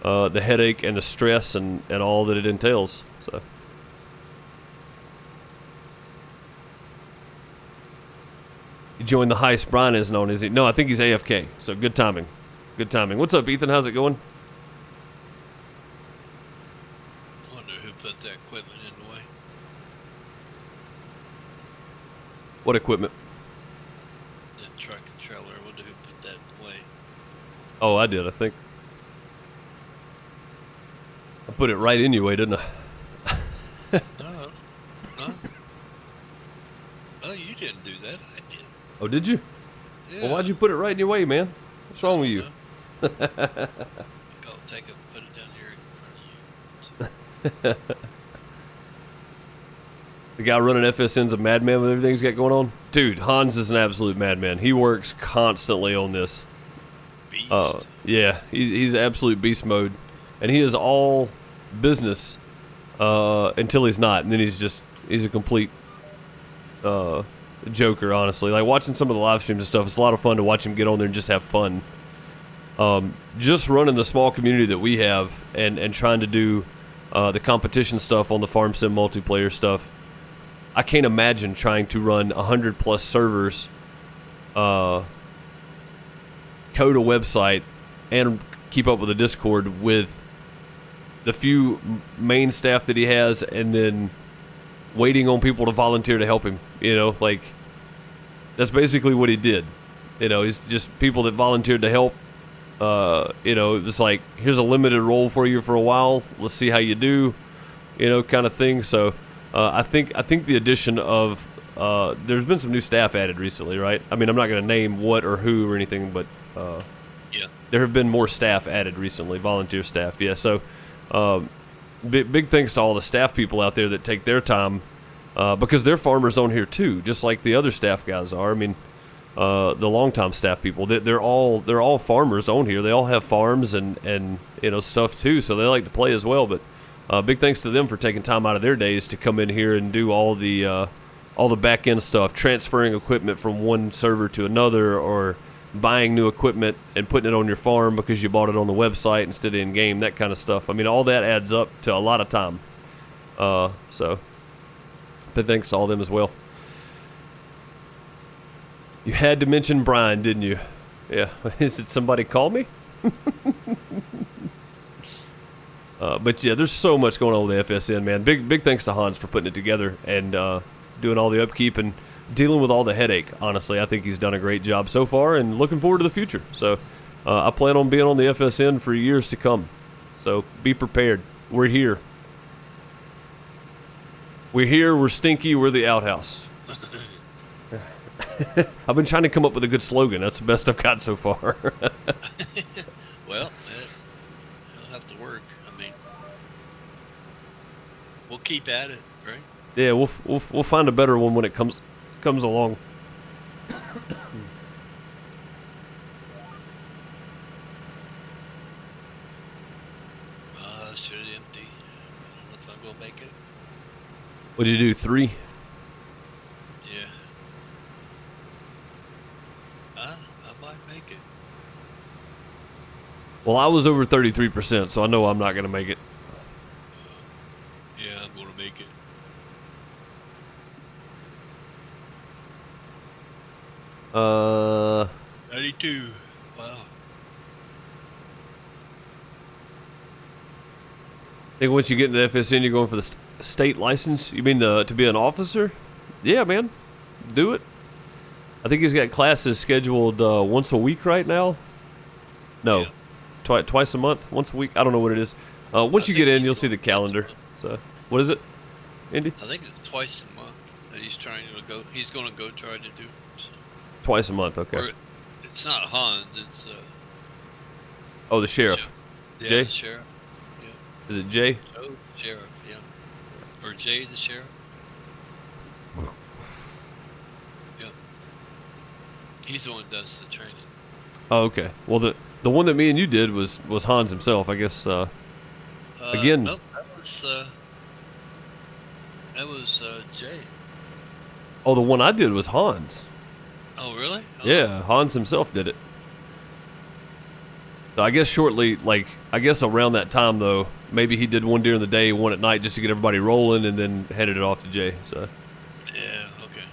the headache and the stress and all that it entails. So. You joined the heist. Brian isn't on, is he? No, I think he's AFK. So good timing. Good timing. What's up, Ethan? How's it going? Put that equipment in the way. What equipment? That truck and trailer. I wonder who put that in the way. Oh, I did, I think. I put it right in your way, didn't I? No. Oh, you didn't do that. I did. Oh, did you? Yeah. Well, why'd you put it right in your way, man? What's wrong with you? Go take it, put it down here in front of you. So. The guy running FSN's a madman with everything he's got going on. Dude, Hans is an absolute madman. He works constantly on this. Beast. Yeah, he's absolute beast mode, and he is all business until he's not, and then he's a complete joker. Honestly, like watching some of the live streams and stuff, it's a lot of fun to watch him get on there and just have fun. Just running the small community that we have and trying to do the competition stuff on the farm sim multiplayer stuff. I can't imagine trying to run 100+ servers, code a website, and keep up with a Discord with the few main staff that he has, and then waiting on people to volunteer to help him. You know, like, that's basically what he did. You know, he's just people that volunteered to help. You know, it's like, here's a limited role for you for a while. Let's see how you do, you know, kind of thing. So I think the addition of there's been some new staff added recently, right? I mean, I'm not going to name what or who or anything, but yeah, there have been more staff added recently, volunteer staff. Yeah, so big thanks to all the staff people out there that take their time because they're farmers on here too, just like the other staff guys are. I mean, the longtime staff people, they're all farmers on here. They all have farms and you know, stuff too, so they like to play as well. But big thanks to them for taking time out of their days to come in here and do all the back end stuff, transferring equipment from one server to another, or buying new equipment and putting it on your farm because you bought it on the website instead of in game, that kind of stuff. I mean, all that adds up to a lot of time. So big thanks to all them as well. You had to mention Brian, didn't you? Yeah. Is it somebody call me? But yeah, there's so much going on with the FSN, man. Big thanks to Hans for putting it together and doing all the upkeep and dealing with all the headache. Honestly, I think he's done a great job so far, and looking forward to the future. So I plan on being on the FSN for years to come. So be prepared. We're here. We're here. We're stinky. We're the outhouse. I've been trying to come up with a good slogan. That's the best I've got so far. Well, it'll have to work. I mean, we'll keep at it, right? Yeah, we'll find a better one when it comes along. Should it empty? I don't know if I'm gonna make it. What'd you do? 3? Yeah. I might make it. Well, I was over 33%, so I know I'm not gonna make it. Yeah, I'm gonna make it. Uh, 92. Wow. I think once you get into the FSN, you're going for the state license. You mean to be an officer? Yeah, man, do it. I think he's got classes scheduled once a week right now. No, Yeah. twice a month, once a week. I don't know what it is. Once you get in, you'll see the calendar. So, what is it, Indy? I think it's twice a month that he's trying to go. He's gonna go try to do. So. Twice a month, okay. Or it's not Hans. It's Oh, the sheriff. Yeah, Jay? the sheriff. Is it Jay? Oh, sheriff. Yeah. Or Jay the sheriff. Yep. He's the one that does the training. Oh, okay. Well, the one that me and you did was Hans himself, I guess. Again. Nope, that was Jay. Oh, the one I did was Hans. Oh, really? Oh. Yeah, Hans himself did it. So I guess shortly, like, I guess around that time, though, maybe he did one during the day, one at night, just to get everybody rolling, and then handed it off to Jay. So. Yeah. Okay.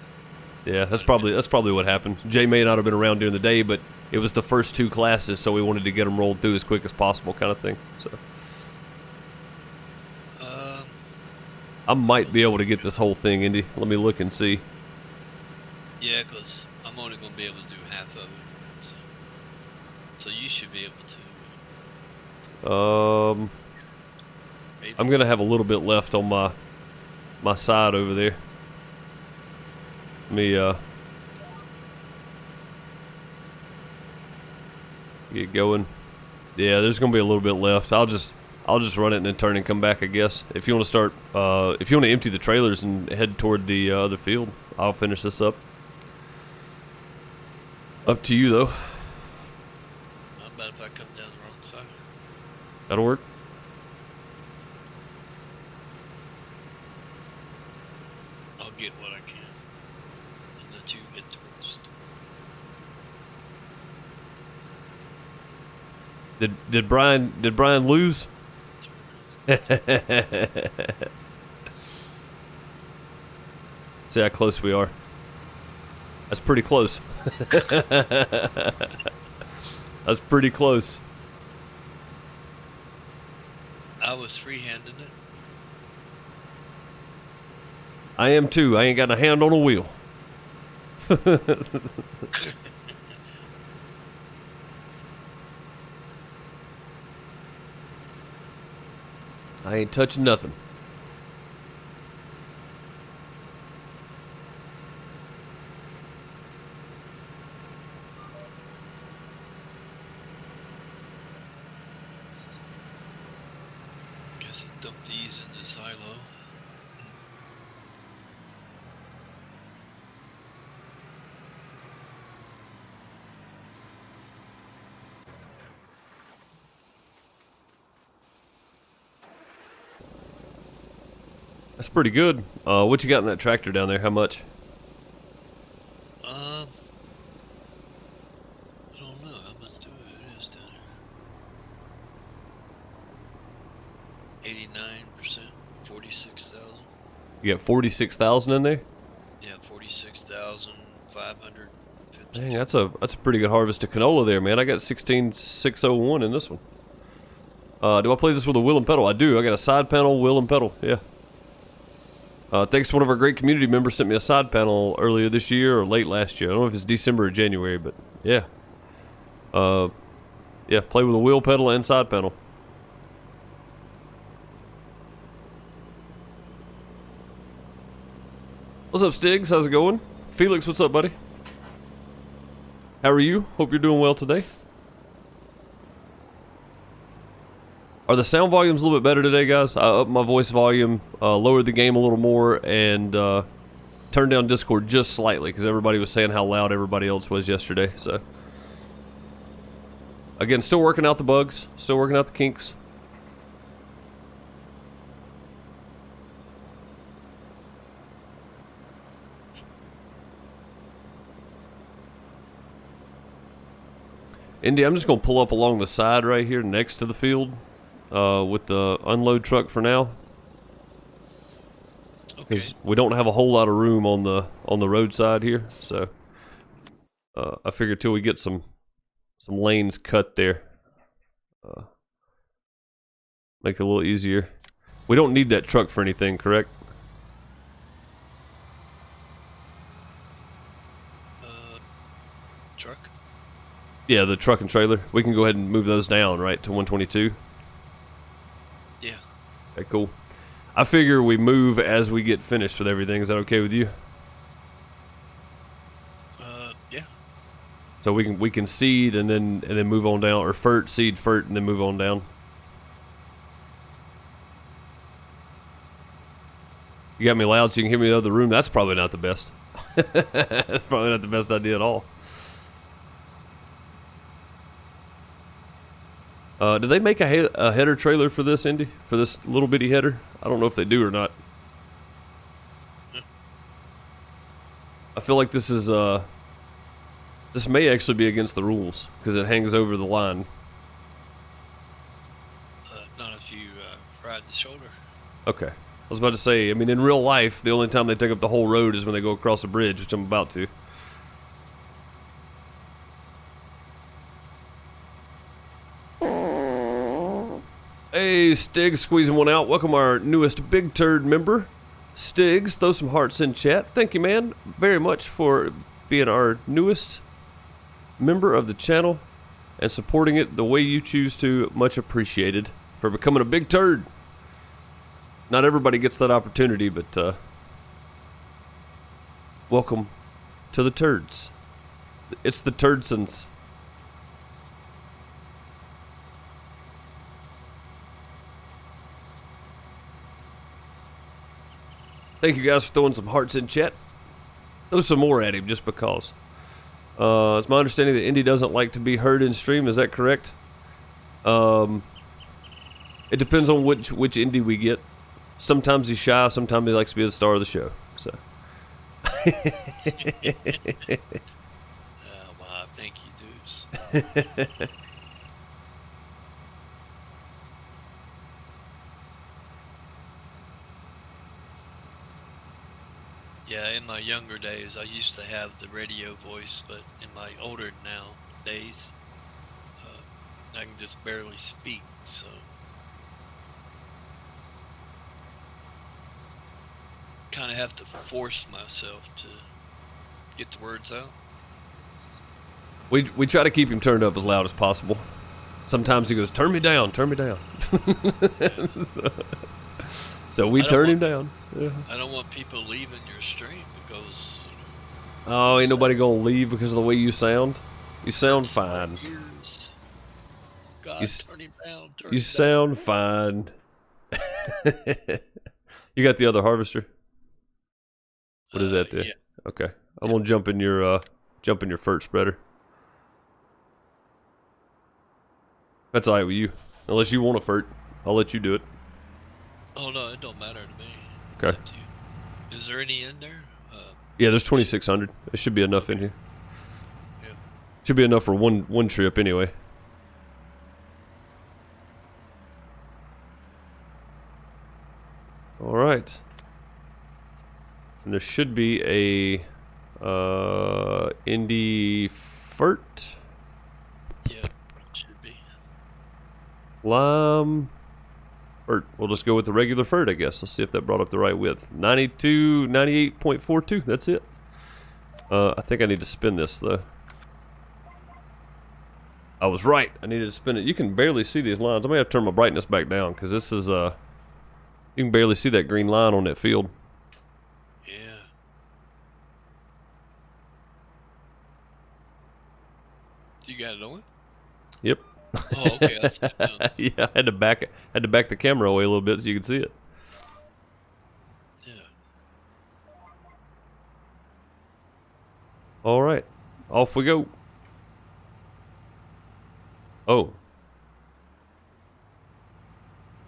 Yeah, that's probably what happened. Jay may not have been around during the day, but it was the first 2 classes, so we wanted to get them rolled through as quick as possible, kind of thing. So. I might be able to get this whole thing, Indy. Let me look and see. Yeah, because I'm only going to be able to do half of it. So you should be able to. Maybe. I'm gonna have a little bit left on my side over there. Let me get going. Yeah, there's gonna be a little bit left. I'll I'll just run it and then turn and come back, I guess. If you want to start, if you want to empty the trailers and head toward the other field, I'll finish this up. Up to you, though. Not bad if I come down the wrong side. That'll work. I'll get what I can. And let you get the rest. Did Brian lose? See how close we are. That's pretty close. That's pretty close. I was free-handing it. I am too. I ain't got a hand on a wheel. I ain't touching nothing. Guess I dumped these in the silo. That's pretty good. What you got in that tractor down there? How much? I don't know how much to it is down here. 89%, 46,000. You got 46,000 in there? Yeah, 46,550. Dang, that's a pretty good harvest of canola there, man. I got 16,601 in this one. Do I play this with a wheel and pedal? I do. I got a side panel, wheel and pedal. Yeah. Thanks to one of our great community members sent me a side panel earlier this year or late last year. I don't know if it's December or January, but yeah. Yeah, play with a wheel pedal and side panel. What's up, Stiggs? How's it going? Felix, what's up, buddy? How are you? Hope you're doing well today. Are the sound volumes a little bit better today, guys? I upped my voice volume, lowered the game a little more, and turned down Discord just slightly because everybody was saying how loud everybody else was yesterday. So, again, still working out the bugs, still working out the kinks. Indy, I'm just going to pull up along the side right here next to the field. With the unload truck for now, because we don't have a whole lot of room on the roadside here, so I figured till we get some lanes cut there, make it a little easier. We don't need that truck for anything, correct? Truck? Yeah, the truck and trailer. We can go ahead and move those down, right, to 122. Yeah. Okay, cool. I figure we move as we get finished with everything. Is that okay with you? Yeah. So we can seed and then move on down, or fert, seed, fert, and then move on down. You got me loud so you can hear me in the other room. That's probably not the best. That's probably not the best idea at all. Do they make a header trailer for this, Indy? For this little bitty header? I don't know if they do or not. I feel like this is this may actually be against the rules because it hangs over the line. Not if you ride the shoulder. Okay. I was about to say, I mean, in real life, the only time they take up the whole road is when they go across a bridge, which I'm about to. Hey, Stiggs, squeezing one out. Welcome our newest Big Turd member. Stiggs, throw some hearts in chat. Thank you, man, very much for being our newest member of the channel and supporting it the way you choose to. Much appreciated for becoming a Big Turd. Not everybody gets that opportunity, but welcome to the Turds. It's the Turdsons. Thank you guys for throwing some hearts in chat. Throw some more at him just because. It's my understanding that Indy doesn't like to be heard in stream. Is that correct? It depends on which Indy we get. Sometimes he's shy. Sometimes he likes to be the star of the show. So. Well, I think he does. Yeah, in my younger days, I used to have the radio voice, but in my older now days, I can just barely speak, so. Kind of have to force myself to get the words out. We try to keep him turned up as loud as possible. Sometimes he goes, "Turn me down, turn me down." so we turn him down. Yeah. I don't want people leaving your stream because. Oh, ain't nobody gonna leave because of the way you sound. You sound fine. God, turn him down. You sound fine. You got the other harvester. What is that there? Yeah. Okay, I'm gonna jump in your fert spreader. That's alright with you. Unless you want a fert, I'll let you do it. Oh no, it don't matter to me. Okay. It's up to you. Is there any in there? Yeah, there's 2,600. There should be enough in here. Yeah. Should be enough for one trip anyway. All right. And there should be a Indy fert. Yeah, should be. Lime fert. We'll just go with the regular fert, I guess. Let's see if that brought up the right width. 98.42. That's it. I think I need to spin this though. I was right. I needed to spin it. You can barely see these lines. I may have to turn my brightness back down because this is you can barely see that green line on that field. Yeah. You got it on? Yep. Oh, okay. I see it now. Yeah, I had to back the camera away a little bit so you could see it. Yeah. All right, off we go. Oh.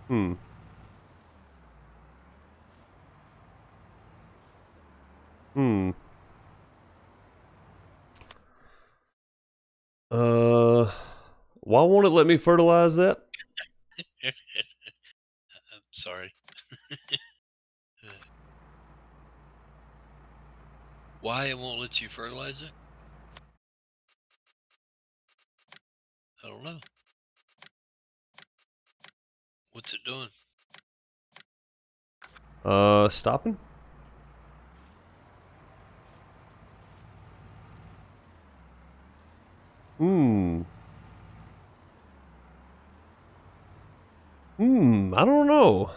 Hmm. Hmm. Why won't it let me fertilize that? I'm sorry. Why it won't let you fertilize it? I don't know. What's it doing? Stopping? I don't know.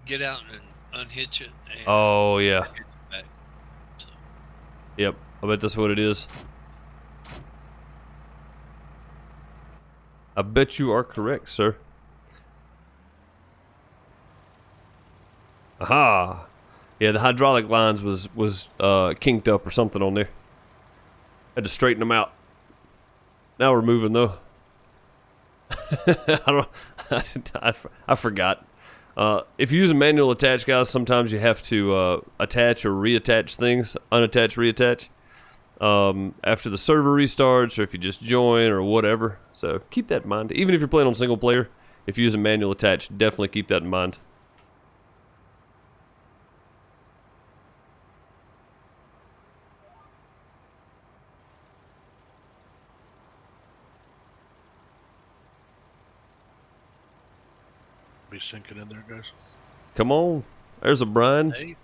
Get out and unhitch it. And Oh, yeah. hitch it back. So, Yep. I bet that's what it is. I bet you are correct, sir. Aha. Yeah, the hydraulic lines was kinked up or something on there. Had to straighten them out. Now we're moving though. I forgot. If you use a manual attach, guys, sometimes you have to attach or reattach things, unattach, reattach, after the server restarts or if you just join or whatever. So keep that in mind. Even if you're playing on single player, if you use a manual attach, definitely keep that in mind. Be sinking in there, guys. Come on. There's a Brian. hey,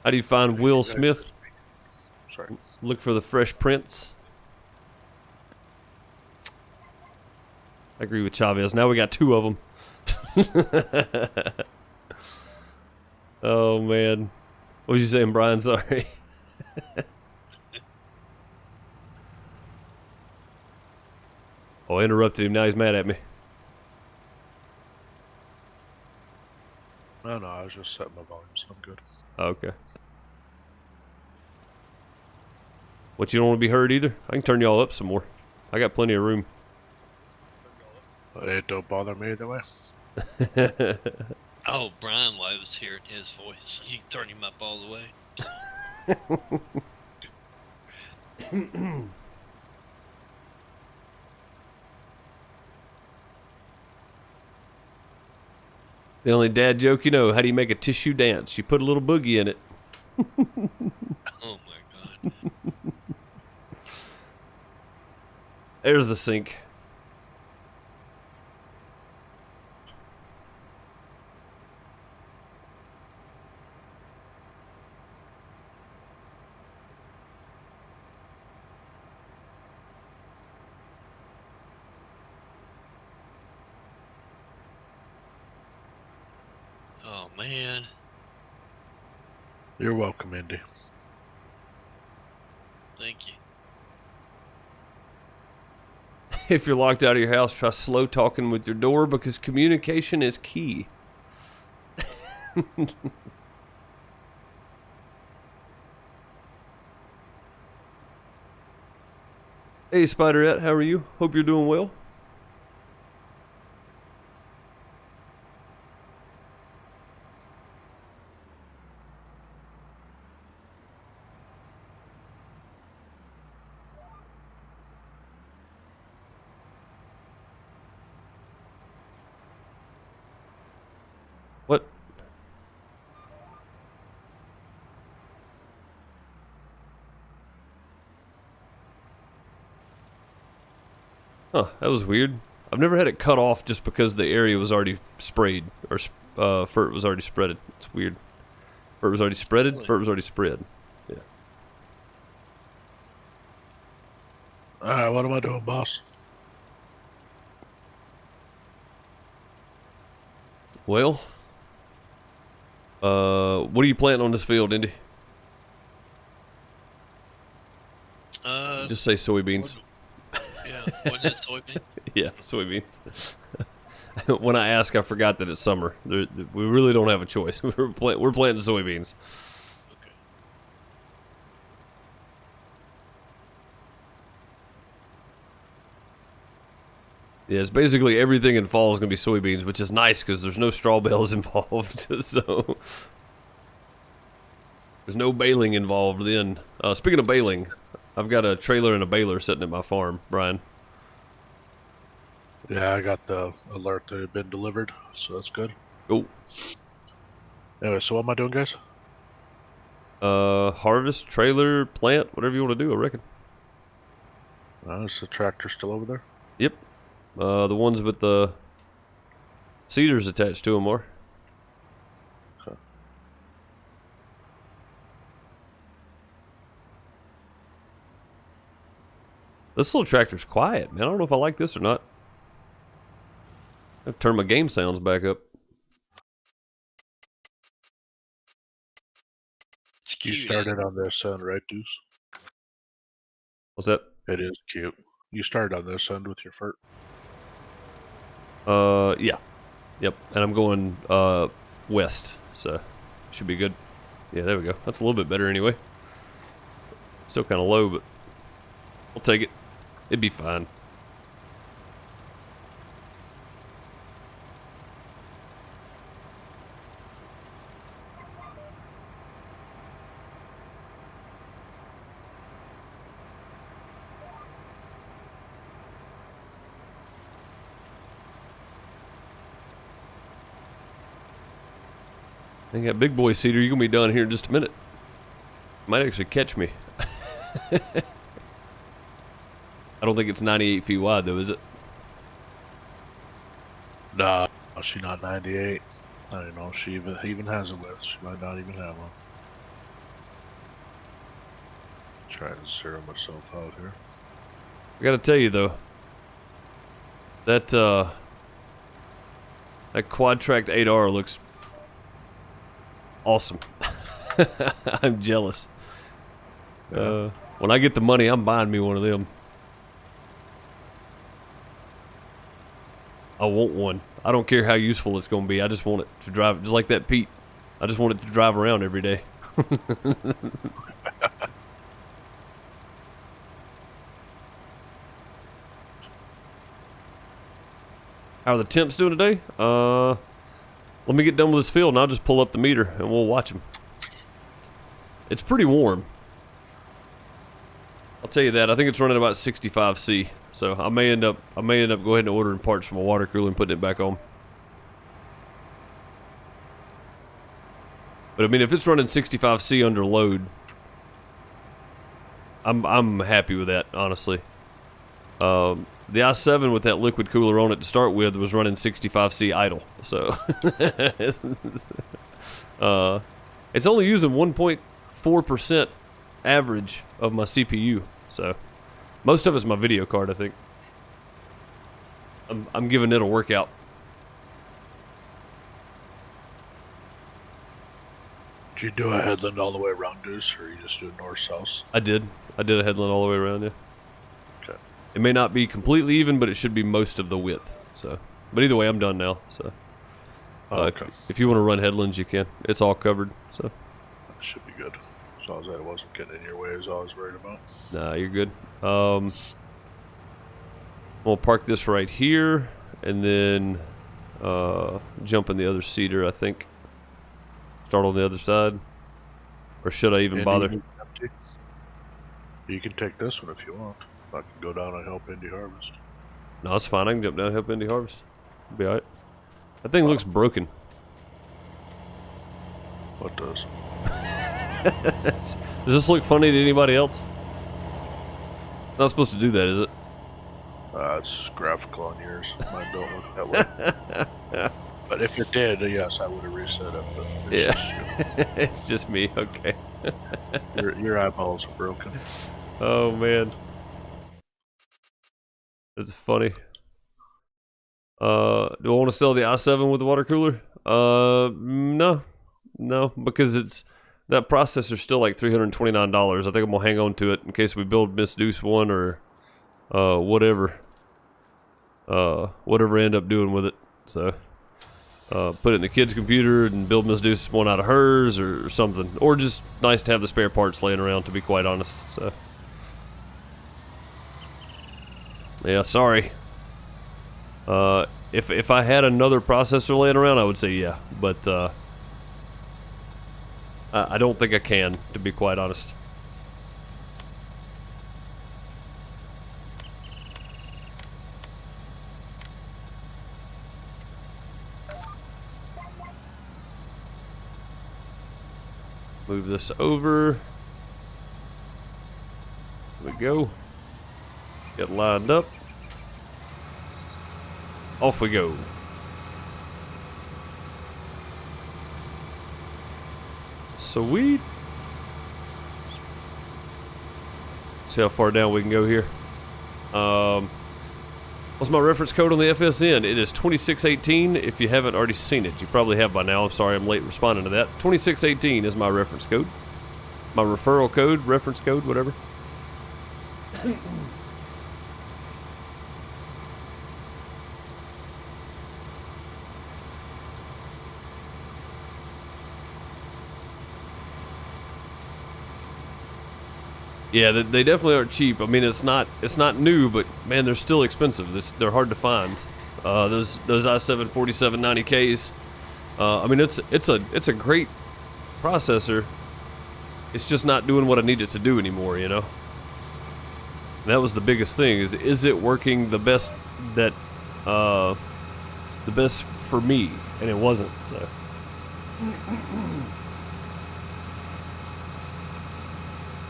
How do you find Will Smith? Sorry. Look for the Fresh Prince. I agree with Chavez. Now we got two of them. Oh, man. What was you saying, Brian? Sorry. Oh, I interrupted him. Now he's mad at me. No, I was just setting my volumes. I'm good. Okay. What, you don't want to be heard either? I can turn y'all up some more. I got plenty of room. It don't bother me either way. Oh, Brian loves hearing his voice. You can turn him up all the way. The only dad joke you know, how do you make a tissue dance? You put a little boogie in it. Oh my god. There's the sink. Oh man. You're welcome, Indy. Thank you. If you're locked out of your house, try slow talking with your door because communication is key. Hey, Spiderette, how are you? Hope you're doing well. What? Huh, that was weird. I've never had it cut off just because the area was already sprayed, or fur was already spreaded. It's weird. Fur was already spreaded, fur was already spread. Yeah. Alright, what am I doing, boss? Well, what are you planting on this field, Indy? Just say soybeans. Yeah, wasn't it soybeans? Yeah, soybeans. When I ask, I forgot that it's summer. We really don't have a choice. We're planting soybeans. Okay. Yeah, it's basically everything in fall is going to be soybeans, which is nice because there's no straw bales involved. So there's no baling involved then. Speaking of baling, I've got a trailer and a baler sitting at my farm, Brian. Yeah, I got the alert that it had been delivered, so that's good. Oh. Anyway, so what am I doing, guys? Harvest, trailer, plant, whatever you want to do, I reckon. Is the tractor still over there? Yep. The ones with the cedars attached to them are. Okay. This little tractor's quiet, man. I don't know if I like this or not. I've turned my game sounds back up. It's You cute. started on this end, right, Deuce? What's that? It is cute. You started on this end with your furt. Yeah. Yep. And I'm going, west, so should be good. Yeah, there we go. That's a little bit better anyway. Still kind of low, but I'll take it. It'd be fine. I think that big boy cedar, you're going to be done here in just a minute. Might actually catch me. I don't think it's 98 feet wide, though, is it? Nah, she's not 98. I don't know if she even has a width. She might not even have one. Trying to zero myself out here. I gotta tell you, though, that quad-tracked 8R looks awesome. I'm jealous. When I get the money, I'm buying me one of them. I want one. I don't care how useful it's going to be. I just want it to drive, just like that Pete. I just want it to drive around every day. How are the temps doing today? Let me get done with this field and I'll just pull up the meter and we'll watch them. It's pretty warm. I'll tell you that. I think it's running about 65 C. So I may end up go ahead and ordering parts from a water cooler and putting it back on. But I mean, if it's running 65 C under load, I'm happy with that, honestly. The i7 with that liquid cooler on it to start with was running 65 C idle, so it's only using 1.4% average of my CPU. So most of it's my video card, I think. I'm giving it a workout. Did you do a headland all the way around Deuce, or you just do north-south? I did a headland all the way around, yeah. Okay. It may not be completely even, but it should be most of the width. So, but either way, I'm done now. So, Okay. if you want to run headlands, you can. It's all covered. So, That should be good. As long as that wasn't getting in your way, as I was worried about. nah, you're good. We'll park this right here, and then jump in the other seater. I think. Start on the other side, or should I even bother? You can take this one if you want. I can go down and help Indy Harvest. No, it's fine. I can jump down and help Indy Harvest. It'll be alright. That thing looks broken. What does? Does this look funny to anybody else? Not supposed to do that, is it? It's graphical on yours. Mine don't look that way. But if it did, yes, I would have reset it. But it's Yeah. just you. It's just me. Okay. Your eyeballs are broken. Oh man, that's funny. Do I want to sell the i7 with the water cooler? No, because that processor's still like $329. I think I'm gonna hang on to it in case we build Miss Deuce one or whatever I end up doing with it. So put it in the kid's computer and build Miss Deuce one out of hers or something, or just nice to have the spare parts laying around, to be quite honest. So yeah, sorry. If I had another processor laying around, I would say yeah, but I don't think I can, to be quite honest. Move this over. There we go. Get lined up. Off we go. Sweet. See how far down we can go here. What's my reference code on the FSN? It is 2618. If you haven't already seen it, you probably have by now. I'm sorry I'm late responding to that. 2618 is my reference code. My referral code, reference code, whatever. Yeah, they definitely aren't cheap. I mean, it's not new, but man, they're still expensive. They're hard to find. Those i7 4790Ks. I mean, it's a great processor. It's just not doing what I need it to do anymore, you know. And that was the biggest thing: is it working the best the best for me? And it wasn't. So.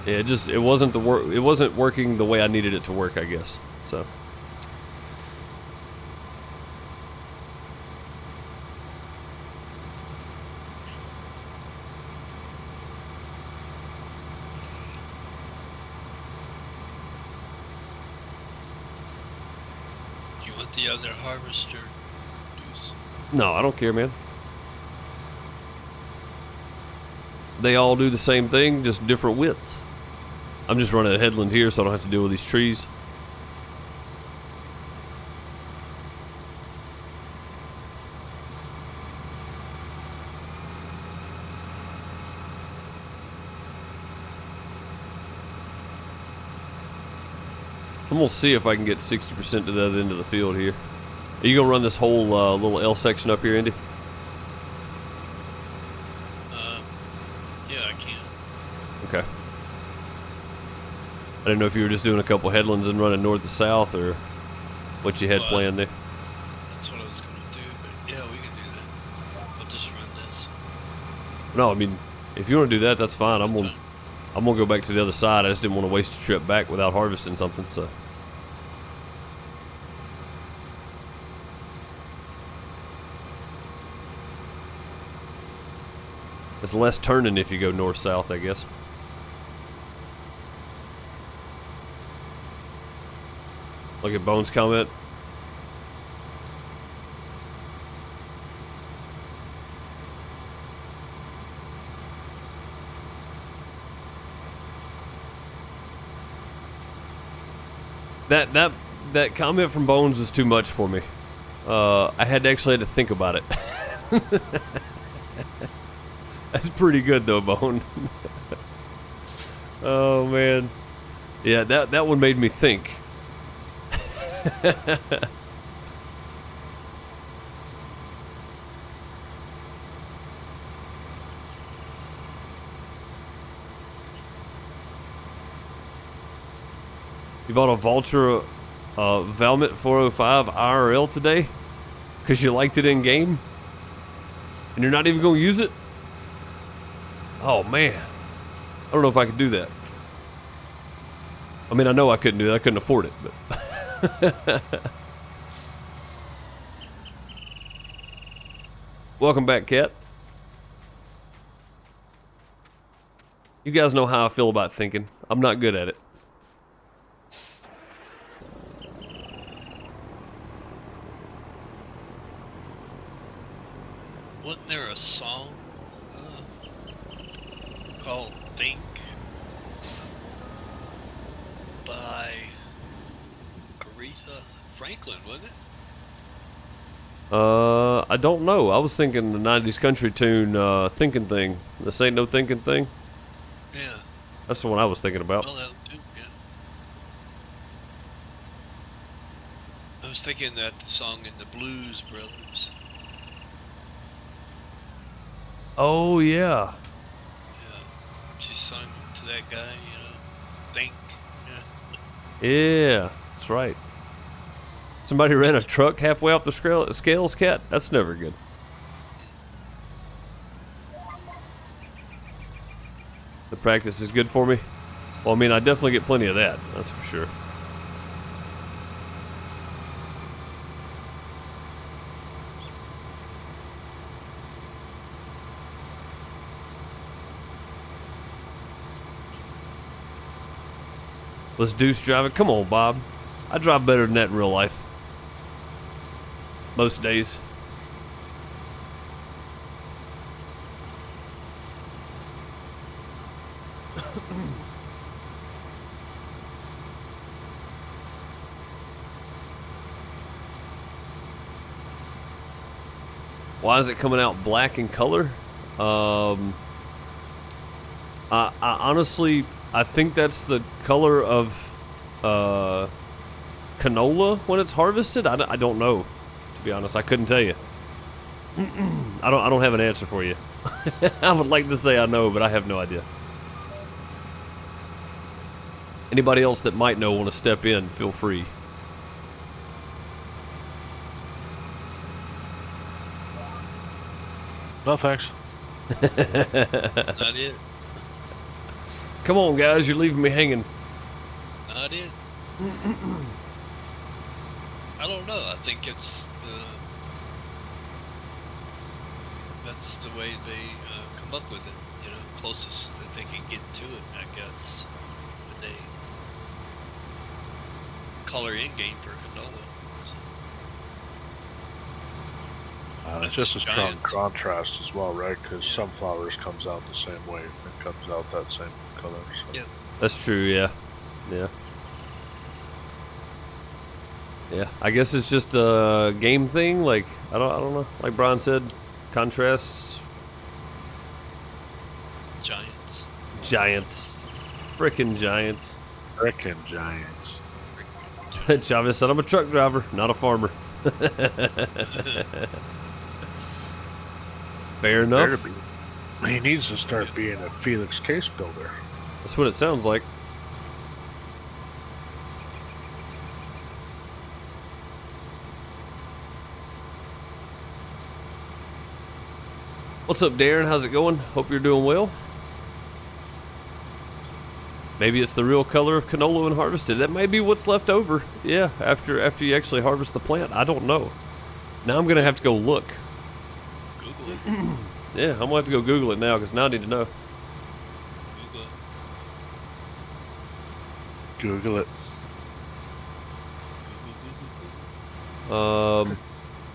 Yeah, it wasn't it wasn't working the way I needed it to work, I guess. So. You want the other harvester? Deuce? No, I don't care, man. They all do the same thing, just different widths. I'm just running a headland here so I don't have to deal with these trees. I'm gonna see if I can get 60% to the other end of the field here. Are you gonna run this whole little L section up here, Indy? Yeah, I can. Okay. I didn't know if you were just doing a couple headlands and running north to south, or what you had planned there. That's what I was gonna do, but yeah, we can do that. I'll just run this. No, I mean, if you want to do that, that's fine. I'm gonna go back to the other side. I just didn't want to waste a trip back without harvesting something. So. It's less turning if you go north-south, I guess. Look at Bones' comment. That comment from Bones was too much for me. I had to think about it. That's pretty good though, Bone. Oh man, yeah, that one made me think. You bought a Vulture Valmet 405 IRL today because you liked it in game, and you're not even going to use it? Oh man, I don't know if I could do that. I mean, I know I couldn't do that. I couldn't afford it, but. Welcome back, Kat. You guys know how I feel about thinking. I'm not good at it. Wasn't there a song called Think by Aretha Franklin, wasn't it? I don't know. I was thinking the 90s country tune, Thinking Thing. This Ain't No Thinking Thing? Yeah. That's the one I was thinking about. Well, that too, yeah. I was thinking that the song in the Blues Brothers. Oh, yeah. Yeah. She sung to that guy, you know, Think. Yeah. Yeah, that's right. Somebody ran a truck halfway off the scales, Cat? That's never good. The practice is good for me? Well, I mean, I definitely get plenty of that. That's for sure. Let's deuce drive it. Come on, Bob. I drive better than that in real life. Most days. Why is it coming out black in color? I honestly, I think that's the color of canola when it's harvested. I don't know, to be honest. I couldn't tell you. I don't have an answer for you. I would like to say I know, but I have no idea. Anybody else that might know want to step in, feel free. No thanks. Not it. Come on, guys, you're leaving me hanging. Not it. I don't know. I think that's the way they come up with it. You know, closest that they can get to it, I guess. When they color in game for canola. It's just a strong giant. contrast as well, right? Because sunflowers comes out the same way. It comes out that same color. So. Yeah. That's true, yeah. Yeah. Yeah, I guess it's just a game thing. Like, I don't know. Like Brian said, contrasts. Giants. Giants. Frickin' giants. Frickin' giants. Chavez said, I'm a truck driver, not a farmer. Fair enough. Better be. He needs to start being a Felix case builder. That's what it sounds like. What's up, Darren? How's it going? Hope you're doing well. Maybe it's the real color of canola when harvested. That may be what's left over. Yeah, after you actually harvest the plant. I don't know. Now I'm going to have to go look. Google it. Yeah, I'm going to have to go Google it now because now I need to know. Google Google it. it.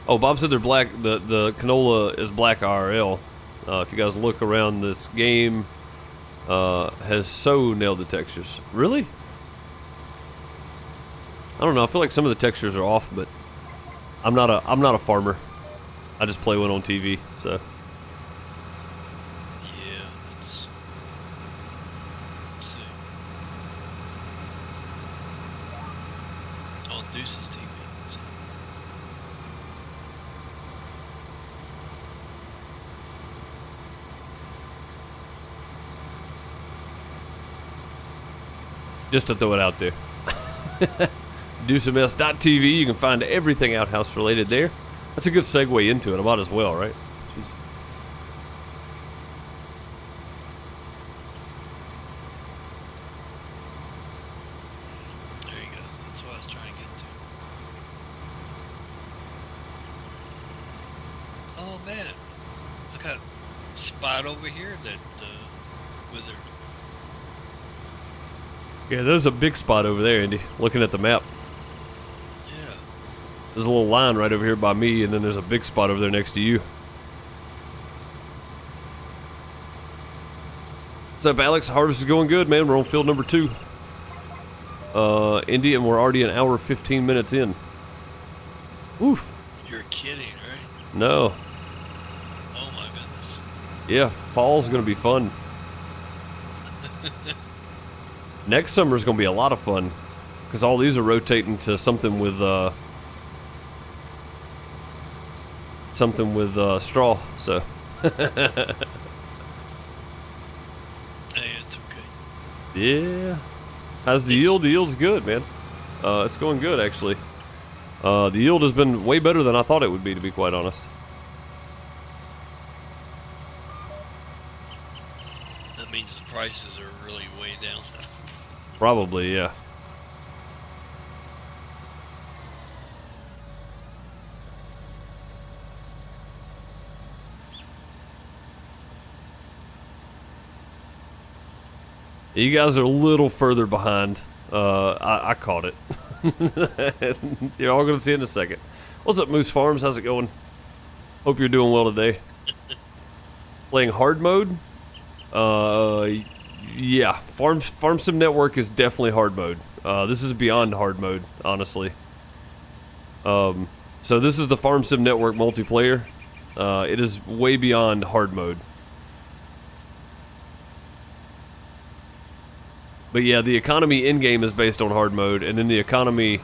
Oh, Bob said they're black. The canola is black IRL. If you guys look around, this game has so nailed the textures. Really? I don't know. I feel like some of the textures are off, but I'm not a farmer. I just play one on TV. So Yeah, let's see. On Deuce's TV. just to throw it out there. DeuceMS.tv. You can find everything outhouse related there. That's a good segue into it. I might as well, right? Jeez. There you go. That's what I was trying to get to. Oh man, I got a spot over here that withered. Yeah, there's a big spot over there, Andy. Looking at the map. Yeah. There's a little line right over here by me, and then there's a big spot over there next to you. What's up, Alex? Harvest is going good, man. We're on field number 2. Indy, and we're already an hour 15 minutes in. Oof. You're kidding, right? No. Oh my goodness. Yeah, fall's gonna be fun. Next summer is gonna be a lot of fun, because all these are rotating to something with straw. So. Hey, it's okay. Yeah. How's the yield? The yield's good, man. It's going good, actually. The yield has been way better than I thought it would be, to be quite honest. That means the prices are really way down. Probably, yeah. You guys are a little further behind. I caught it. You're all going to see it in a second. What's up, Moose Farms? How's it going? Hope you're doing well today. Playing hard mode? Yeah. Farm Sim Network is definitely hard mode. This is beyond hard mode, honestly. So this is the Farm Sim Network multiplayer. It is way beyond hard mode. But yeah, the economy in-game is based on hard mode, and then the economy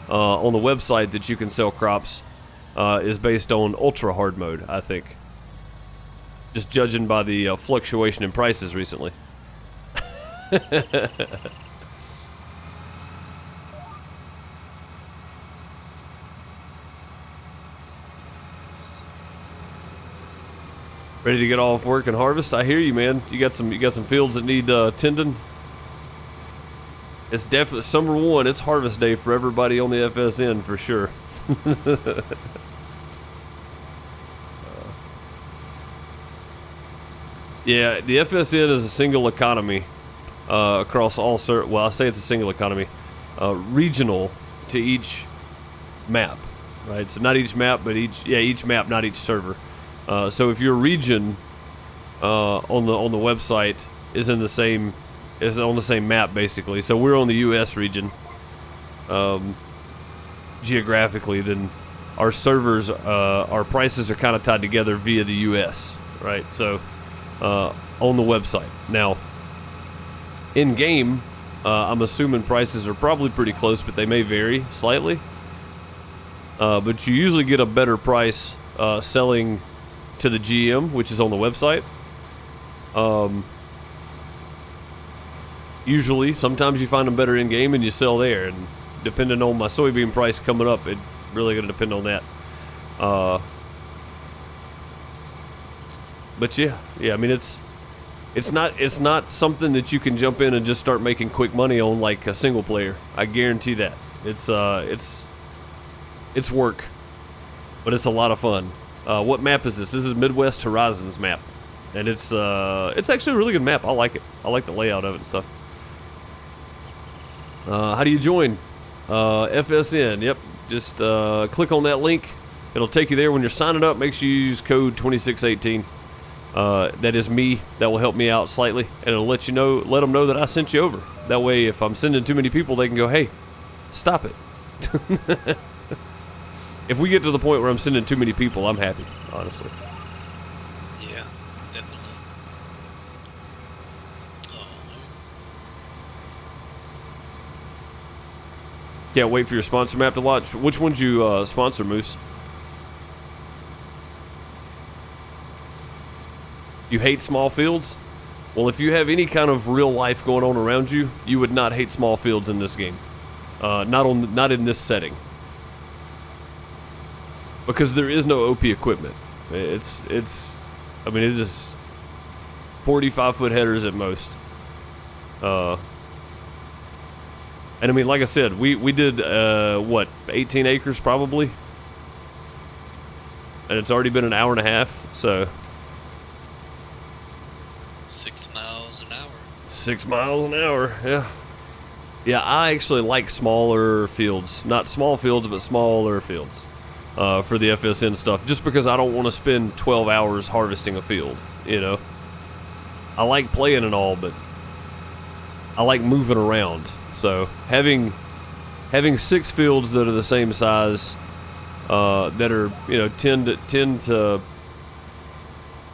on the website that you can sell crops is based on ultra hard mode, I think. Just judging by the fluctuation in prices recently. Ready to get off work and harvest? I hear you, man. You got some fields that need tending. It's definitely summer 1. It's harvest day for everybody on the FSN for sure. Yeah, the FSN is a single economy across all. Well, I say it's a single economy, regional to each map, right? So not each map, but each map, not each server. So if your region on the website is on the same map, basically. So we're on the U.S. region geographically. Then our servers, our prices are kind of tied together via the U.S. Right? So on the website now, in game, I'm assuming prices are probably pretty close, but they may vary slightly. But you usually get a better price selling to the GM, which is on the website. Usually, sometimes you find them better in game and you sell there. And depending on my soybean price coming up, it really going to depend on that. But yeah. I mean, it's not something that you can jump in and just start making quick money on like a single player. I guarantee that. It's work, but it's a lot of fun. What map is this? This is Midwest Horizons map, and it's actually a really good map. I like it. I like the layout of it and stuff. How do you join? FSN. Yep. Just click on that link. It'll take you there. When you're signing up, make sure you use code 2618. That is me. That will help me out slightly, and it'll let them know that I sent you over. That way, if I'm sending too many people, they can go, "Hey, stop it." If we get to the point where I'm sending too many people, I'm happy, honestly. Yeah, definitely. Can't wait for your sponsor map to launch. Which one'd you sponsor, Moose? You hate small fields? Well, if you have any kind of real life going on around you, you would not hate small fields in this game. Not in this setting. Because there is no OP equipment. It is 45-foot headers at most. And I mean, like I said, we did 18 acres probably, and it's already been an hour and a half. So 6 miles an hour. 6 miles an hour, yeah. Yeah, I actually like smaller fields, not small fields, but smaller fields. For the FSN stuff, just because I don't want to spend 12 hours harvesting a field, you know. I like playing and all, but I like moving around. So having 6 fields that are the same size, that are 10 to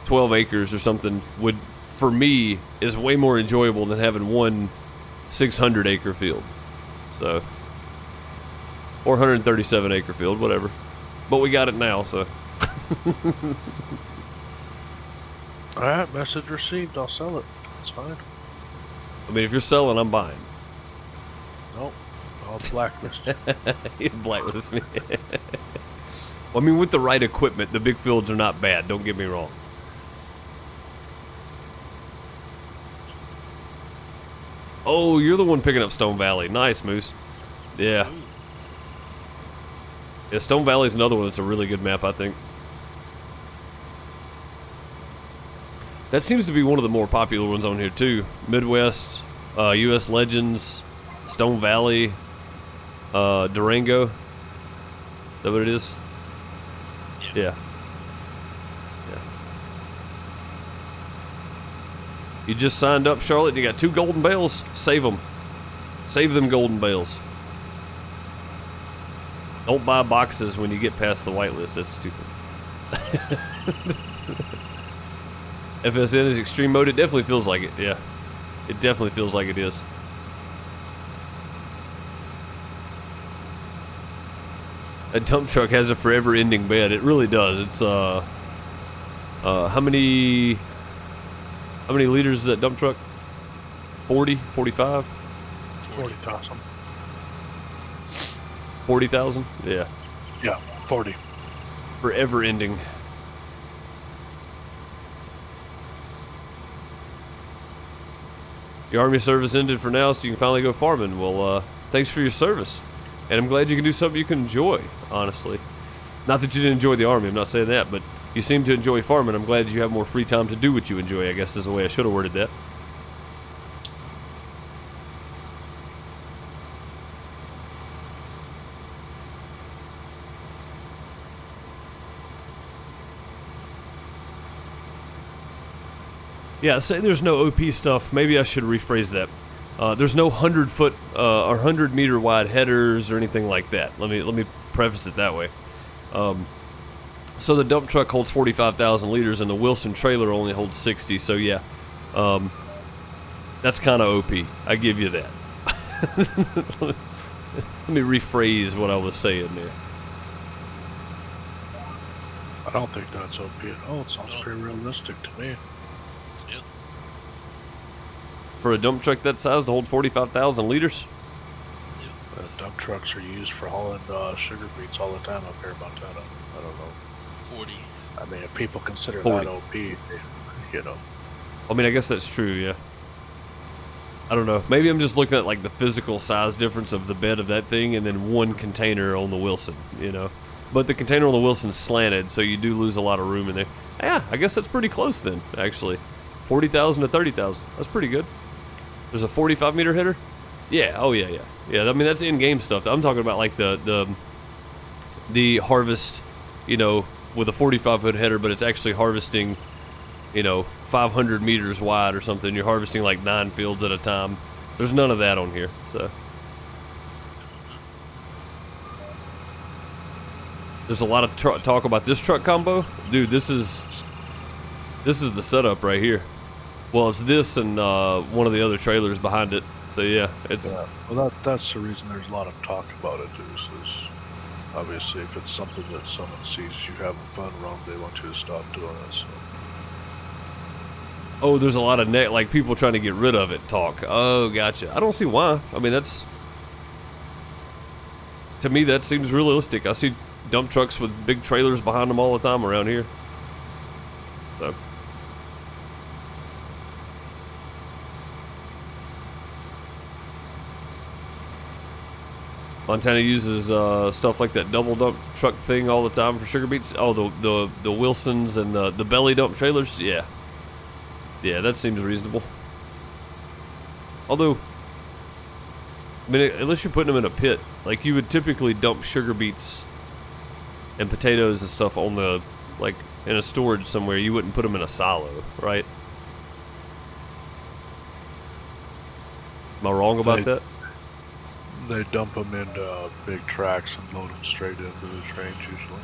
12 acres or something, would, for me, is way more enjoyable than having one 600 acre field. So, or 137 acre field, whatever. But we got it now, so. Alright, message received. I'll sell it. It's fine. I mean, if you're selling, I'm buying. Nope. I'll blacklist. You blacklist me. Well, I mean, with the right equipment, the big fields are not bad. Don't get me wrong. Oh, you're the one picking up Stone Valley. Nice, Moose. Yeah. Yeah, Stone Valley is another one that's a really good map, I think. That seems to be one of the more popular ones on here, too. Midwest, U.S. Legends, Stone Valley, Durango. Is that what it is? Yeah. You just signed up, Charlotte, and you got 2 golden bales. Save them. Save them golden bales. Don't buy boxes when you get past the whitelist. That's stupid. FSN is extreme mode. It definitely feels like it. Yeah. It definitely feels like it is. A dump truck has a forever ending bed. It really does. It's how many liters is that dump truck? 40, 45? 40,000. 40,000? Yeah. Yeah, 40. Forever ending. Your Army service ended for now, so you can finally go farming. Well, thanks for your service. And I'm glad you can do something you can enjoy, honestly. Not that you didn't enjoy the Army, I'm not saying that, but you seem to enjoy farming. I'm glad you have more free time to do what you enjoy, I guess is the way I should have worded that. Yeah, say there's no OP stuff. Maybe I should rephrase that. There's no 100-foot or 100-meter wide headers or anything like that. Let me preface it that way. So the dump truck holds 45,000 liters, and the Wilson trailer only holds 60. So yeah, that's kind of OP. I give you that. Let me rephrase what I was saying there. I don't think that's OP at all. It sounds pretty realistic to me. Yep. For a dump truck that size to hold 45,000 liters? Dump trucks are used for hauling sugar beets all the time up here in Montana. I don't know. 40. I mean, if people consider 40. that OP, you know. I mean, I guess that's true, yeah. I don't know. Maybe I'm just looking at like the physical size difference of the bed of that thing and then one container on the Wilson, you know. But the container on the Wilson's slanted, so you do lose a lot of room in there. Yeah, I guess that's pretty close then, actually. 40,000 to 30,000. That's pretty good. There's a 45-meter header? Yeah, oh yeah, yeah. Yeah, I mean, that's in-game stuff. I'm talking about like the harvest, you know, with a 45-foot header, but it's actually harvesting, you know, 500 meters wide or something. You're harvesting like 9 fields at a time. There's none of that on here, so. There's a lot of talk about this truck combo. Dude, this is the setup right here. Well, it's this and one of the other trailers behind it. So yeah, it's... Yeah. Well, that's the reason there's a lot of talk about it, is obviously if it's something that someone sees you having fun wrong, they want you to stop doing it, so. Oh, there's a lot of like people trying to get rid of it talk. Oh, gotcha. I don't see why. I mean, that's... To me, that seems realistic. I see dump trucks with big trailers behind them all the time around here. So... Montana uses stuff like that double dump truck thing all the time for sugar beets. Oh, the Wilsons and the belly dump trailers. Yeah, yeah, that seems reasonable. Although, I mean, unless you're putting them in a pit, like you would typically dump sugar beets and potatoes and stuff on the like in a storage somewhere. You wouldn't put them in a silo, right? Am I wrong about that? They dump them into big tracks and load them straight into the trains usually.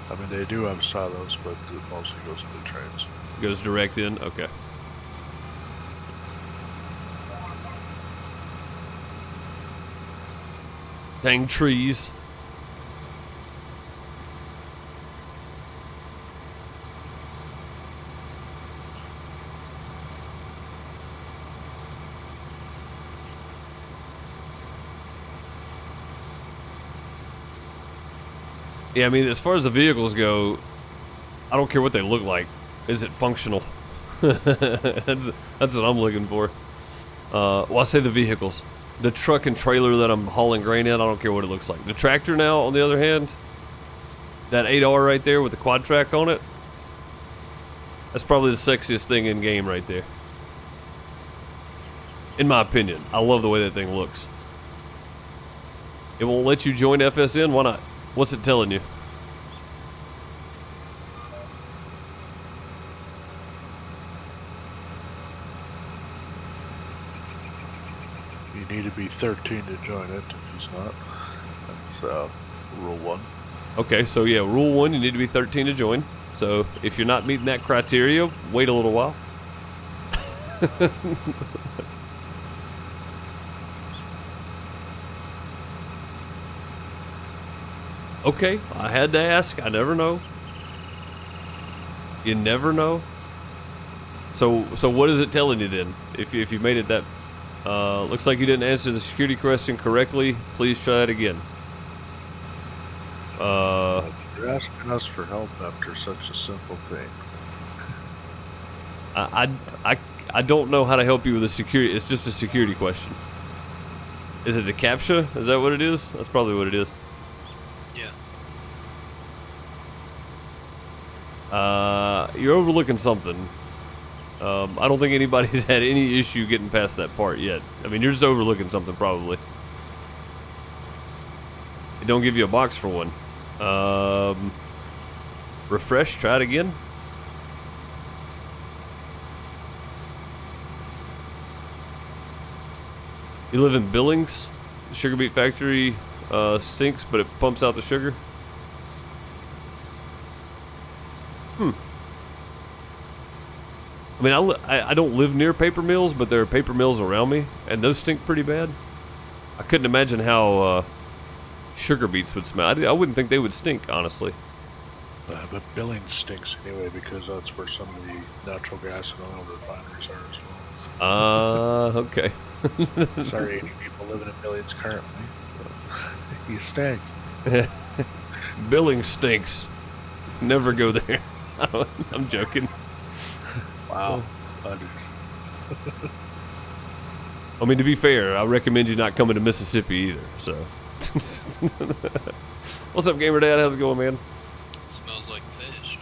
I mean, they do have silos, but it mostly goes into trains. Goes direct in? Okay. Dang trees. Yeah, I mean, as far as the vehicles go, I don't care what they look like. Is it functional? that's what I'm looking for. Well, I say the vehicles. The truck and trailer that I'm hauling grain in, I don't care what it looks like. The tractor now, on the other hand, that 8R right there with the quad track on it, that's probably the sexiest thing in game right there. In my opinion. I love the way that thing looks. It won't let you join FSN? Why not? What's it telling you? You need to be 13 to join it if he's not. That's rule 1. Okay, so yeah, rule 1, you need to be 13 to join. So if you're not meeting that criteria, wait a little while. Okay, I had to ask. I never know. You never know. So what is it telling you then? If you made it that, looks like you didn't answer the security question correctly. Please try it again. You're asking us for help after such a simple thing. I don't know how to help you with the security. It's just a security question. Is it a CAPTCHA? Is that what it is? That's probably what it is. You're overlooking something. I don't think anybody's had any issue getting past that part yet. I mean, you're just overlooking something probably. It don't give you a box for one. Refresh, try it again. You live in Billings? The sugar beet factory stinks, but it pumps out the sugar. I mean, I don't live near paper mills, but there are paper mills around me, and those stink pretty bad. I couldn't imagine how sugar beets would smell. I wouldn't think they would stink, honestly. But Billings stinks anyway because that's where some of the natural gas and oil refineries are as well. Okay. Sorry, any people living in Billings currently. You stink. Billings stinks. Never go there. I'm joking. Wow. I mean, to be fair, I recommend you not coming to Mississippi either, so. What's up, Gamer Dad? How's it going, man? Smells like fish.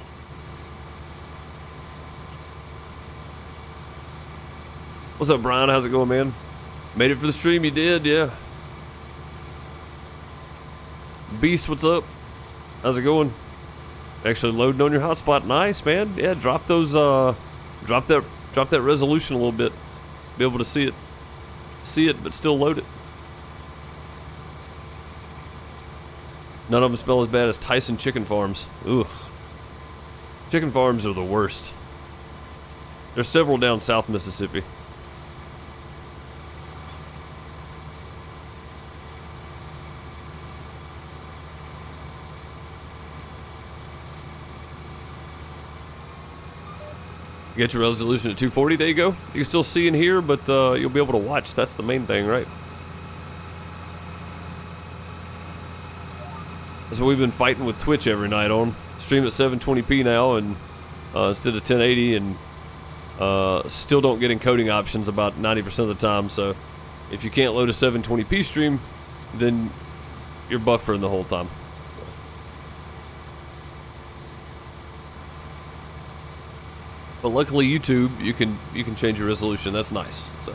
What's up, Brian? How's it going, man? Made it for the stream, you did, yeah. Beast, what's up? How's it going? Actually loading on your hotspot. Nice, man. Yeah, drop those, drop that resolution a little bit. Be able to see it. See it, but still load it. None of them smell as bad as Tyson chicken farms. Ooh. Chicken farms are the worst. There's several down South Mississippi. You get your resolution at 240, there you go. You can still see and hear, but you'll be able to watch. That's the main thing, right? That's what we've been fighting with Twitch every night on. Stream at 720p now, and instead of 1080, and still don't get encoding options about 90% of the time, so if you can't load a 720p stream, then you're buffering the whole time. But luckily YouTube, you can change your resolution. That's nice. So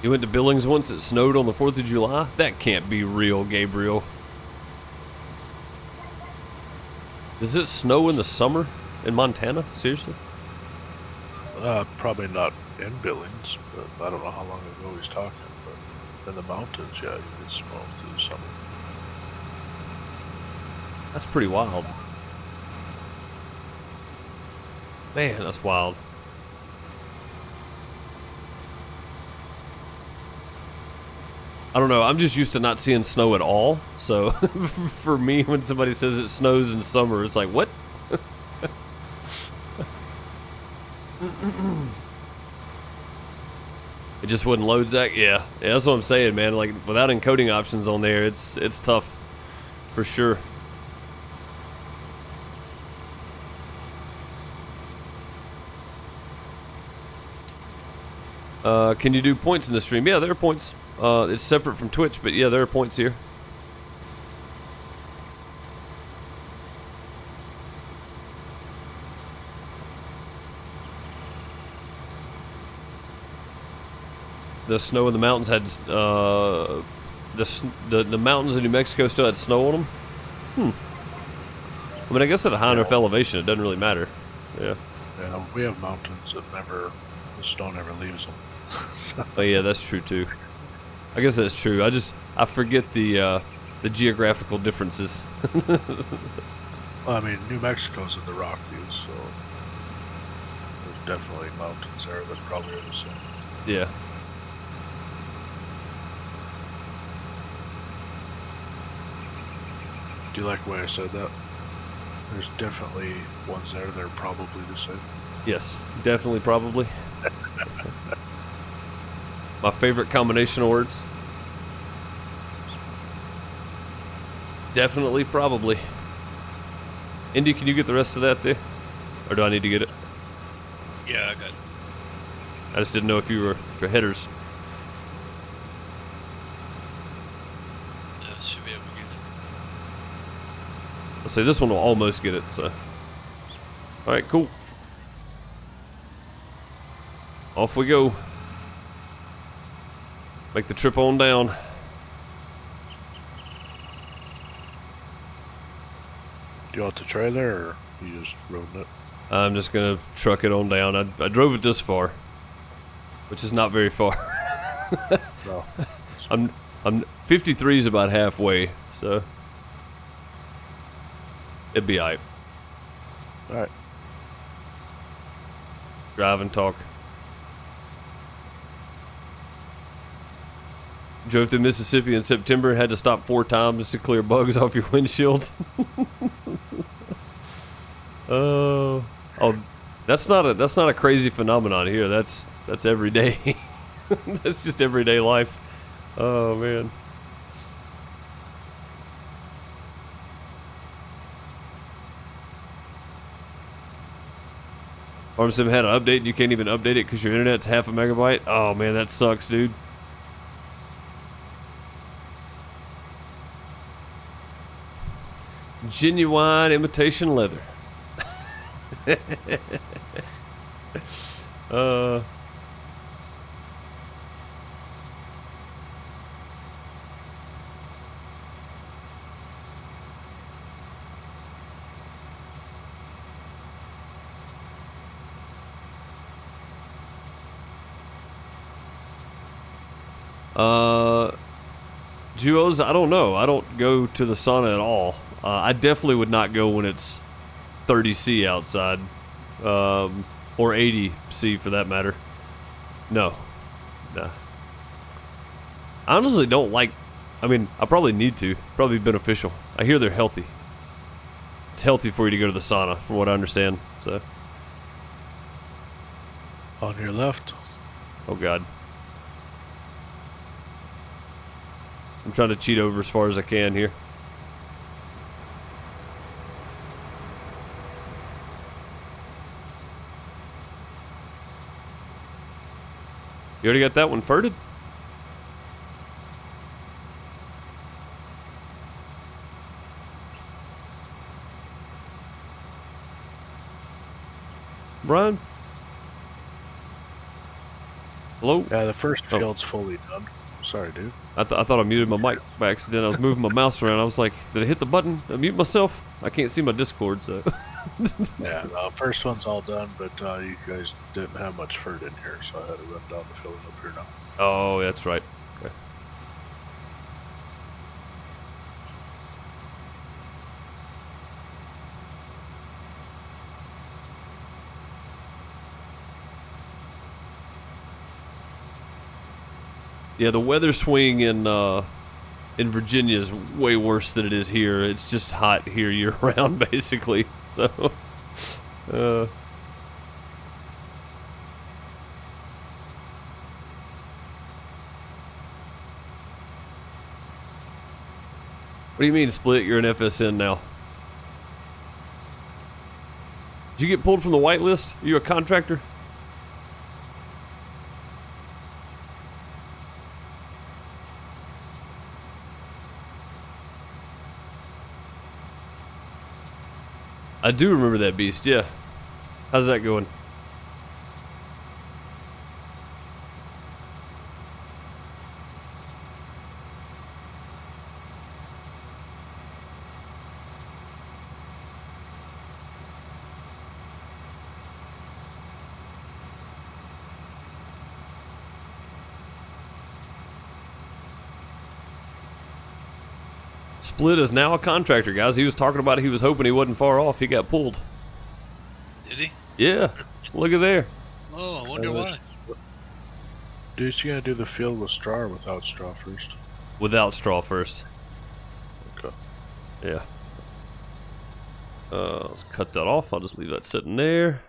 you went to Billings once, it snowed on the 4th of July? That can't be real, Gabriel. Does it snow in the summer in Montana? Seriously? Probably not in Billings, but I don't know how long ago he's talking. But in the mountains, yeah, you can snow through the summer. That's pretty wild. Man, that's wild. I don't know, I'm just used to not seeing snow at all, so for me, when somebody says it snows in summer, it's like, what? It just wouldn't load, Zach? Yeah, that's what I'm saying, man. Like, without encoding options on there, it's tough, for sure. Can you do points in the stream? Yeah, there are points. It's separate from Twitch, but yeah, there are points here. The snow in the mountains had the mountains in New Mexico still had snow on them. I mean, I guess at a high enough elevation, it doesn't really matter. Yeah. Yeah, we have mountains that the snow never leaves them. So. Oh yeah, that's true too. I guess that's true. I forget the geographical differences. Well, I mean, New Mexico's in the Rockies, so there's definitely mountains there that probably are the same. Yeah. Do you like the way I said that? There's definitely ones there that are probably the same. Yes, definitely, probably. My favorite combination of words. Definitely, probably. Indy, can you get the rest of that there? Or do I need to get it? Yeah, I got it. I just didn't know if you were for headers. Yeah, should be able to get it. I'll say this one will almost get it, so. Alright, cool. Off we go. Make the trip on down. Do you want the trailer, or you just ruined it? I'm just gonna truck it on down. I drove it this far, which is not very far. No. I'm 53 is about halfway, so it'd be alright. Alright. Drive and talk. Drove through Mississippi in September and had to stop 4 times to clear bugs off your windshield. Oh, that's not a crazy phenomenon here. That's every day. That's just everyday life. Oh man. ArmSim had an update and you can't even update it because your internet's half a megabyte. Oh man, that sucks, dude. Genuine imitation leather. Duos, I don't know. I don't go to the sauna at all. I definitely would not go when it's 30°C outside, or 80°C for that matter. No. Nah. I honestly don't like, I mean, I probably need to. Probably beneficial. I hear they're healthy. It's healthy for you to go to the sauna, from what I understand. So. On your left. Oh God. I'm trying to cheat over as far as I can here. You already got that one furted? Brian? Hello? Yeah, the first field's fully done. Sorry, dude. I thought I muted my mic by accident. I was moving my mouse around. I was like, did I hit the button? I mute myself? I can't see my Discord, so. Yeah, the first one's all done, but you guys didn't have much furt in here, so I had to run down the field up here now. Oh, that's right. Okay. Yeah, the weather swing in Virginia is way worse than it is here. It's just hot here year round, basically. So, what do you mean, Split? You're an FSN now. Did you get pulled from the whitelist? Are you a contractor? I do remember that beast, yeah. How's that going? Split is now a contractor, guys. He was talking about it. He was hoping he wasn't far off. He got pulled. Did he? Yeah. Look at there. Oh, I wonder why. Dude, you gotta do the field with straw or without straw first? Without straw first. Okay. Yeah. Let's cut that off. I'll just leave that sitting there.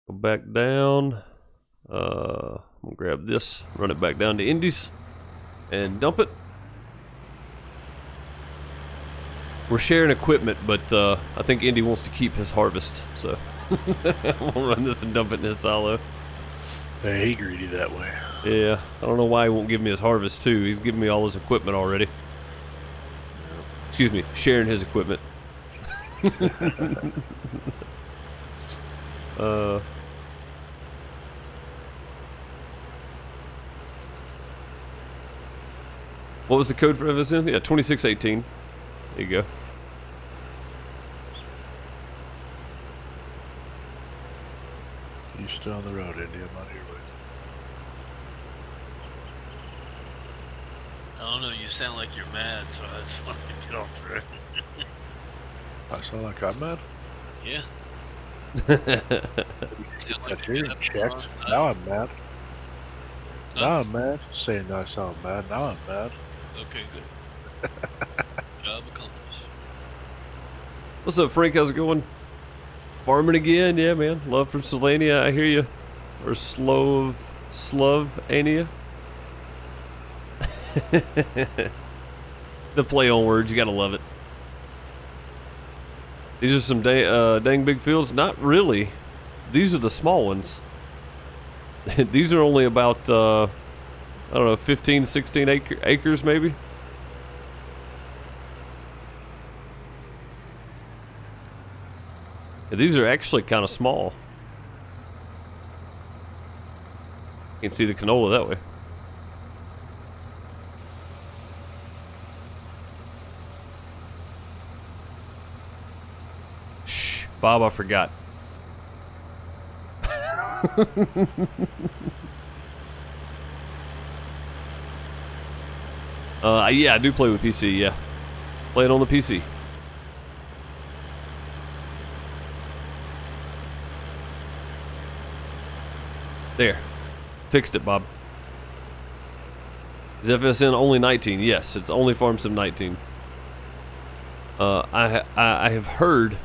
Go back down. I'm gonna grab this, run it back down to Indy's, and dump it. We're sharing equipment, but I think Indy wants to keep his harvest, so we'll run this and dump it in his silo. Hey, he greedy that way. Yeah, I don't know why he won't give me his harvest too. He's giving me all his equipment already. Excuse me, sharing his equipment. What was the code for FSN? Yeah, 2618. There you go. You still on the road, Indy? I'm on your way. I don't know, you sound like you're mad, so I just want to get off the road. I sound like I'm mad? Yeah. Sound I like hear you're you mad. checked. Now I'm mad. Huh? Now I'm mad. Saying I sound mad. Now I'm mad. Okay, good. Job accomplished. What's up, Frank? How's it going? Farming again? Yeah, man. Love from Slovenia. I hear you. Or Slovenia. The play on words, you gotta love it. These are some dang big fields. Not really. These are the small ones. These are only about I don't know, 15, 16 acres maybe. Yeah, these are actually kind of small. You can see the canola that way. Shh, Bob, I forgot. Yeah, I do play with PC, yeah. Play it on the PC. There. Fixed it, Bob. Is FSN only 19? Yes, it's only Farm Sim 19. I have heard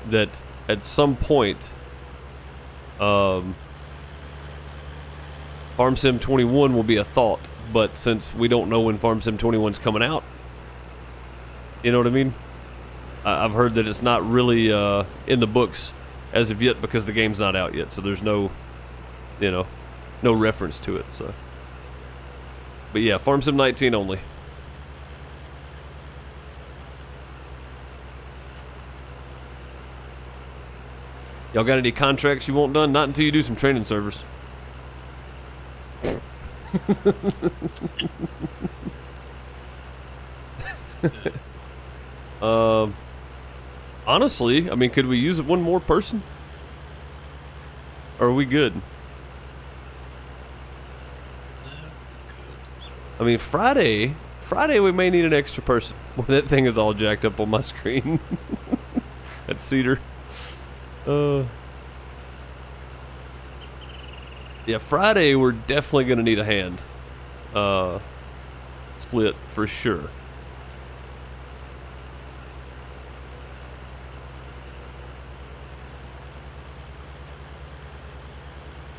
that at some point, Farm Sim 21 will be a thought, but since we don't know when Farm Sim 21's coming out, you know what I mean? I've heard that it's not really in the books as of yet because the game's not out yet, so there's no, you know, no reference to it. So, but yeah, Farm Sim 19 only. Y'all got any contracts you want done? Not until you do some training servers. Honestly, I mean, could we use one more person? Or are we good? I mean, Friday we may need an extra person. Boy, that thing is all jacked up on my screen. That's Cedar. Yeah, Friday we're definitely gonna need a hand. Split for sure.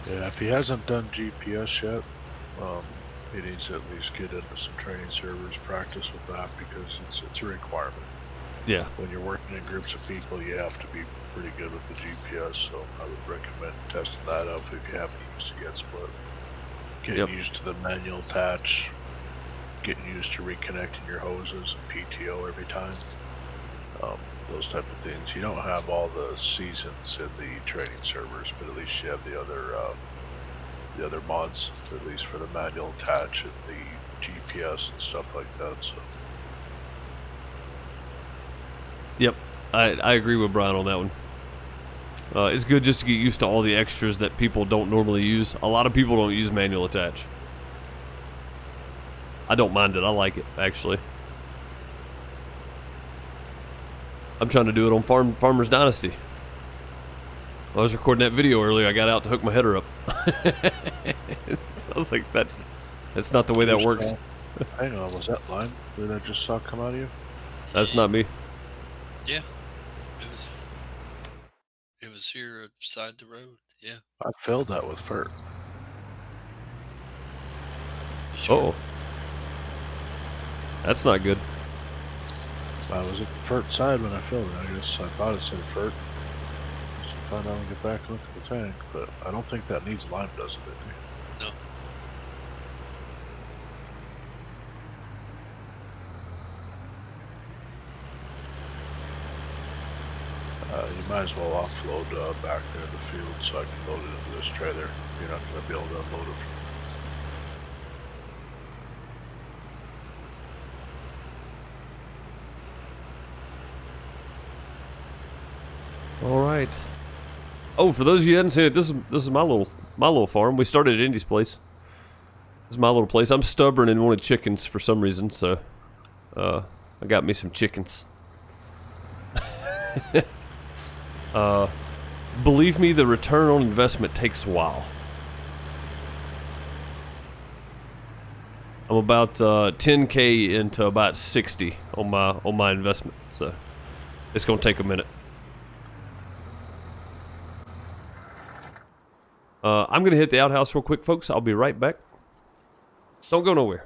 Yeah, if he hasn't done GPS yet, he needs to at least get into some training servers, practice with that, because it's a requirement. Yeah. When you're working in groups of people, you have to be pretty good with the GPS, so I would recommend testing that out if you haven't used it yet, Split. Getting used to the manual attach, getting used to reconnecting your hoses and PTO every time. Those type of things. You don't have all the seasons in the training servers, but at least you have the other mods, at least for the manual attach and the GPS and stuff like that. So. Yep, I agree with Brian on that one. It's good just to get used to all the extras that people don't normally use. A lot of people don't use manual attach. I don't mind it. I like it, actually. I'm trying to do it on Farmer's Dynasty. I was recording that video earlier. I got out to hook my header up. I was like, that's not the way that works. Hang on, was that line that I just saw come out of you? That's not me. Yeah, it was here beside the road. Yeah. I filled that with fur. Sure. Oh, that's not good. I was at the FERT side when I filled it. I guess I thought it said FERT. So find out and get back and look at the tank, but I don't think that needs lime, does it? No. You might as well offload back there in the field so I can load it into this trailer. You're not going to be able to unload it from. All right. Oh, for those of you who hadn't seen it, this is my little farm. We started at Indy's place. This is my little place. I'm stubborn and wanted chickens for some reason, so I got me some chickens. Believe me, the return on investment takes a while. I'm about 10K into about 60 on my investment, so it's gonna take a minute. I'm gonna hit the outhouse real quick, folks. I'll be right back. Don't go nowhere.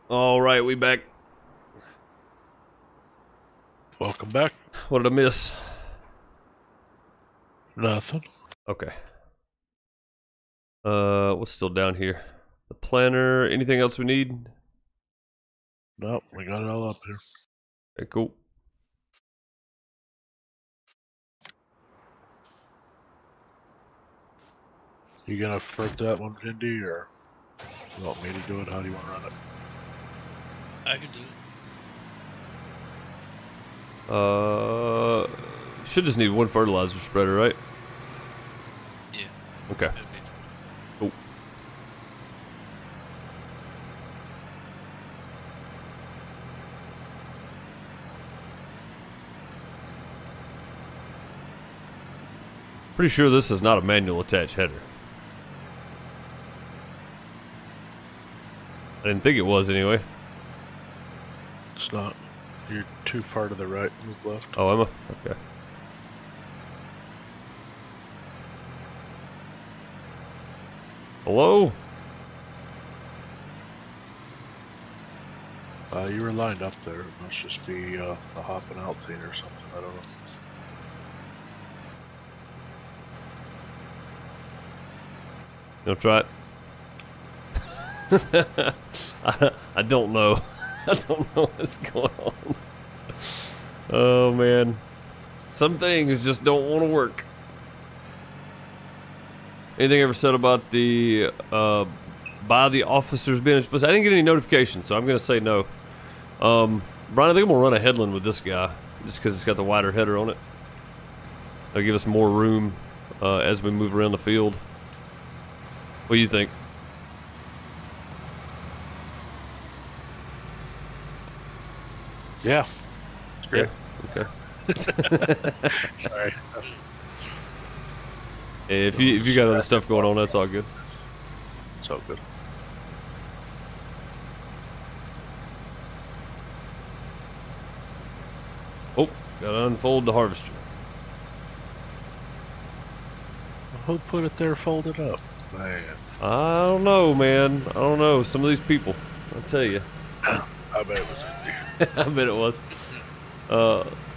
All right, we back. Welcome back. What did I miss? Nothing. Okay. What's still down here? The planner. Anything else we need? Nope, we got it all up here. Okay, cool. You gonna flirt that one, Indy, or you want me to do it? How do you want to run it? I can do it. Should just need one fertilizer spreader, right? Yeah. Okay. that'd be- Cool. Pretty sure this is not a manual attach header. I didn't think it was anyway. It's not. You're too far to the right. Move left. Oh, am I? Okay. Hello? You were lined up there. It must just be the hopping out thing or something. I don't know. You wanna try it? I don't know. I don't know what's going on. Oh man. Some things just don't want to work. Anything ever said about the by the officer's bench? But I didn't get any notifications, so I'm gonna say no. Brian, I think I'm gonna run a headland with this guy just because it's got the wider header on it. It'll give us more room as we move around the field. What do you think? Yeah. It's great. Yeah. Okay. Sorry. If you got other stuff going on, that's all good. It's all good. Oh, gotta unfold the harvester. Who put it there folded up? Man. I don't know, man. I don't know. Some of these people, I'll tell you. I bet it was I bet it was.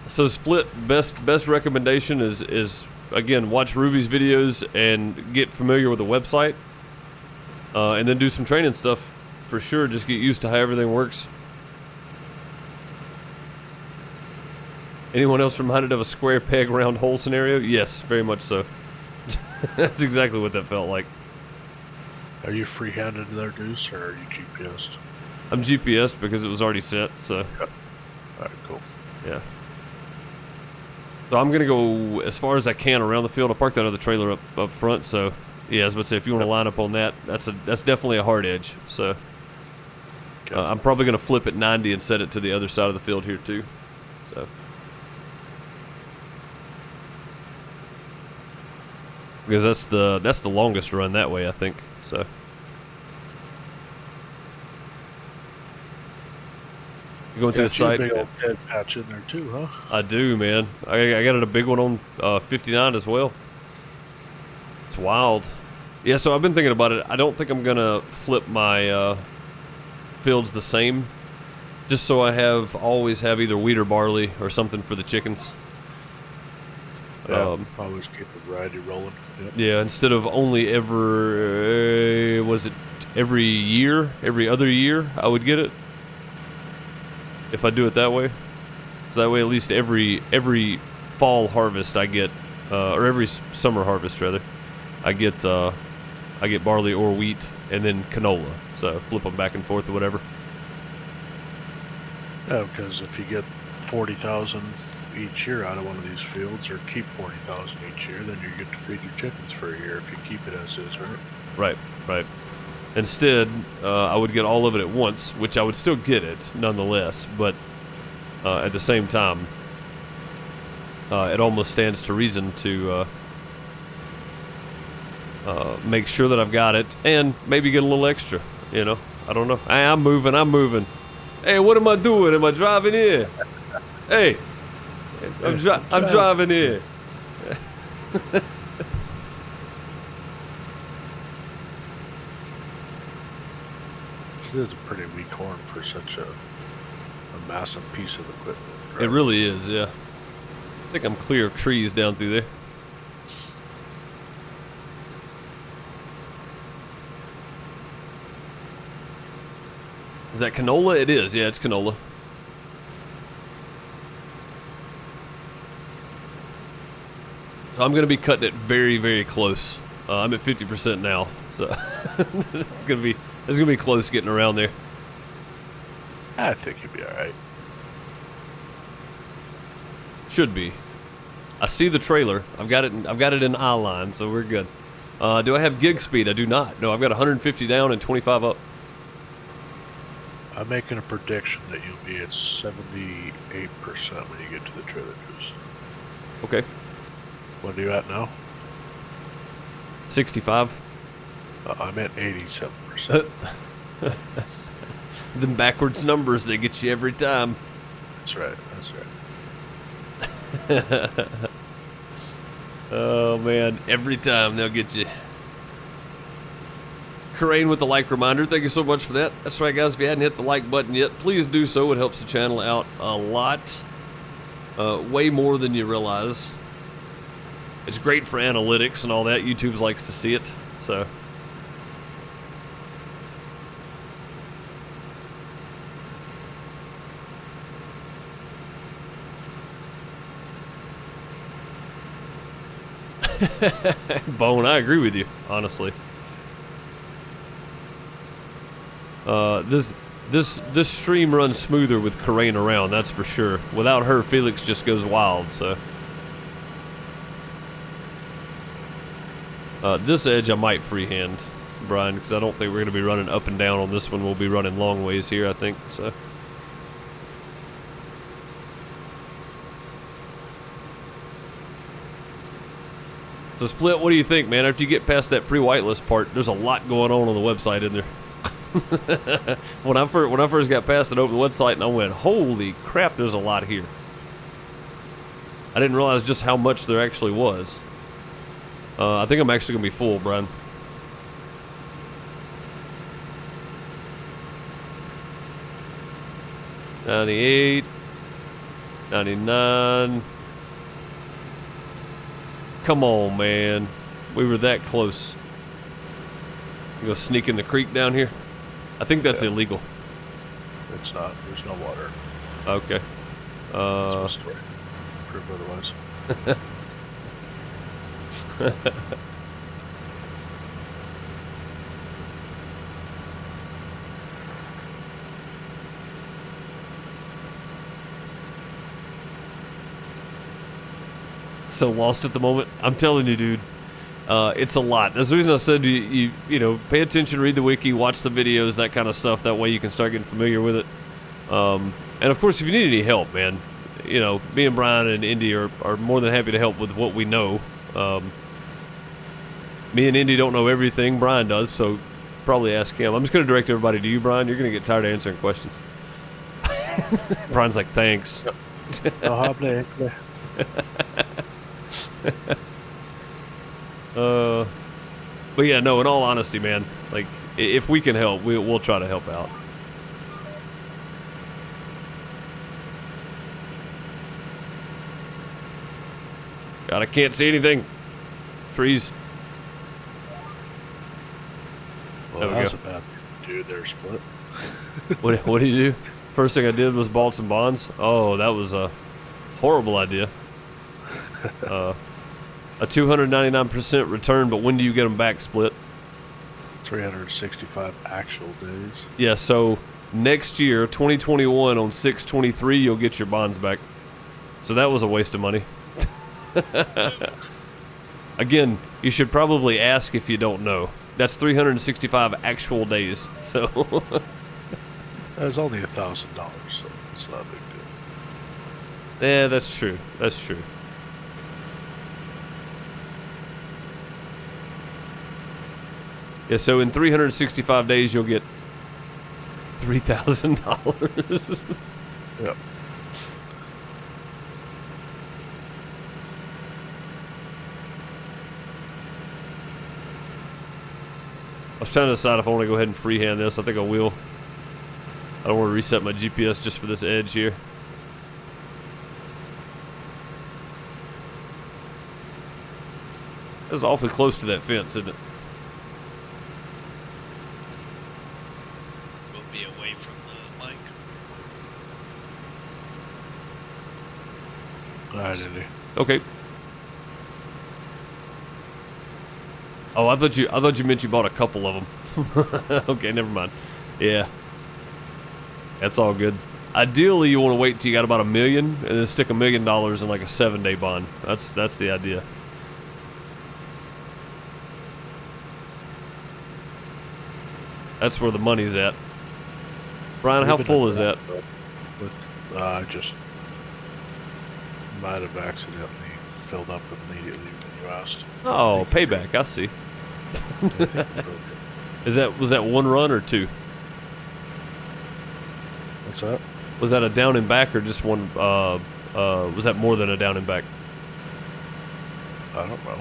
So split best recommendation is again, watch Ruby's videos and get familiar with the website, and then do some training stuff for sure. Just get used to how everything works. Anyone else reminded of a square peg round hole scenario? Yes, very much so. That's exactly what that felt like. Are you free-handed there, Deuce, or are you GPS'd? I'm GPS'd because it was already set, so. Yep. Alright, cool. Yeah. So I'm going to go as far as I can around the field. I parked that other trailer up front, so yeah, I was about to say, if you want to line up on that, that's definitely a hard edge. So I'm probably going to flip at 90 and set it to the other side of the field here too. So. Because that's the longest run that way, I think. So. You going through the site? Big old dead patch in there too, huh? I do, man. I got it a big one on 59 as well. It's wild. Yeah, so I've been thinking about it. I don't think I'm gonna flip my fields the same, just so I always have either wheat or barley or something for the chickens. Yeah, always keep the variety rolling. Yep. Yeah, instead of only every other year, I would get it. If I do it that way, so that way at least every fall harvest I get, or every summer harvest rather, I get barley or wheat and then canola. So flip them back and forth or whatever. Yeah, because if you get 40,000 each year out of one of these fields, or keep 40,000 each year, then you get to feed your chickens for a year if you keep it as is, right? Right. Instead, I would get all of it at once, which I would still get it nonetheless, but at the same time, it almost stands to reason to make sure that I've got it and maybe get a little extra, you know? I don't know. Hey, I'm moving. Hey, what am I doing? Am I driving here? Hey, I'm driving here. This is a pretty weak horn for such a massive piece of equipment. Right? It really is, yeah. I think I'm clear of trees down through there. Is that canola? It is, yeah, it's canola. So I'm going to be cutting it very, very close. I'm at 50% now, so it's going to be close getting around there. I think you'll be all right. Should be. I see the trailer. I've got it in eye line, so we're good. Do I have gig speed? I do not. No, I've got 150 down and 25 up. I'm making a prediction that you'll be at 78% when you get to the trailer juice. Okay. What are you at now? 65. I'm at 87%. Them backwards numbers, they get you every time. That's right. Oh man, every time they'll get you. Corain with the like reminder, thank you so much for that. That's right guys, if you hadn't hit the like button yet, please do so. It helps the channel out a lot. Way more than you realize. It's great for analytics and all that. YouTube likes to see it, so. Bone, I agree with you, honestly. This stream runs smoother with Corain around, that's for sure. Without her, Felix just goes wild, so. This edge I might freehand, Brian, because I don't think we're going to be running up and down on this one. We'll be running long ways here, I think, so. So Split, what do you think, man? After you get past that pre-whitelist part, there's a lot going on the website, isn't there? when I first got past it, opened the website, and I went, holy crap, there's a lot here. I didn't realize just how much there actually was. I think I'm actually going to be full, Brian. $98, $99. Come on, man. We were that close. You go sneak in the creek down here? I think that's illegal. It's not. There's no water. Okay. Prove otherwise. So lost at the moment. I'm telling you, dude. It's a lot. That's the reason I said you know, pay attention, read the wiki, watch the videos, that kind of stuff. That way you can start getting familiar with it. And of course, if you need any help, man, you know, me and Brian and Indy are more than happy to help with what we know. Me and Indy don't know everything. Brian does, so probably ask him. I'm just going to direct everybody to you, Brian. You're going to get tired of answering questions. Brian's like, thanks. But yeah, no, in all honesty, man, like, if we can help, we'll try to help out. God, I can't see anything. Trees. Well, There we that was go. a bad dude there, Split. What did you do? First thing I did was bought some bonds. Oh, that was a horrible idea. A 299% return, but when do you get them back, Split? 365 actual days. Yeah, so next year, 2021, on 6/23, you'll get your bonds back. So that was a waste of money. Again, you should probably ask if you don't know. That's 365 actual days. So It was only $1,000, so it's not a big deal. yeah, that's true. That's true. Yeah, so in 365 days, you'll get $3,000. Yep. I was trying to decide if I want to go ahead and freehand this. I think I will. I don't want to reset my GPS just for this edge here. That's awfully close to that fence, isn't it? We'll be away from the mic. Alright, Indy. Okay. Oh, I thought you meant you bought a couple of them. Okay, never mind. Yeah. That's all good. Ideally, you want to wait till you got about $1 million and then stick $1 million in like a 7-day bond. That's the idea. That's where the money's at. Brian, how full is that? With I just might have accidentally filled up immediately when you asked. Oh, payback. I see. I think we broke it. Was that one run or two? What's that? Was that a down and back or just one? Was that more than a down and back? I don't know.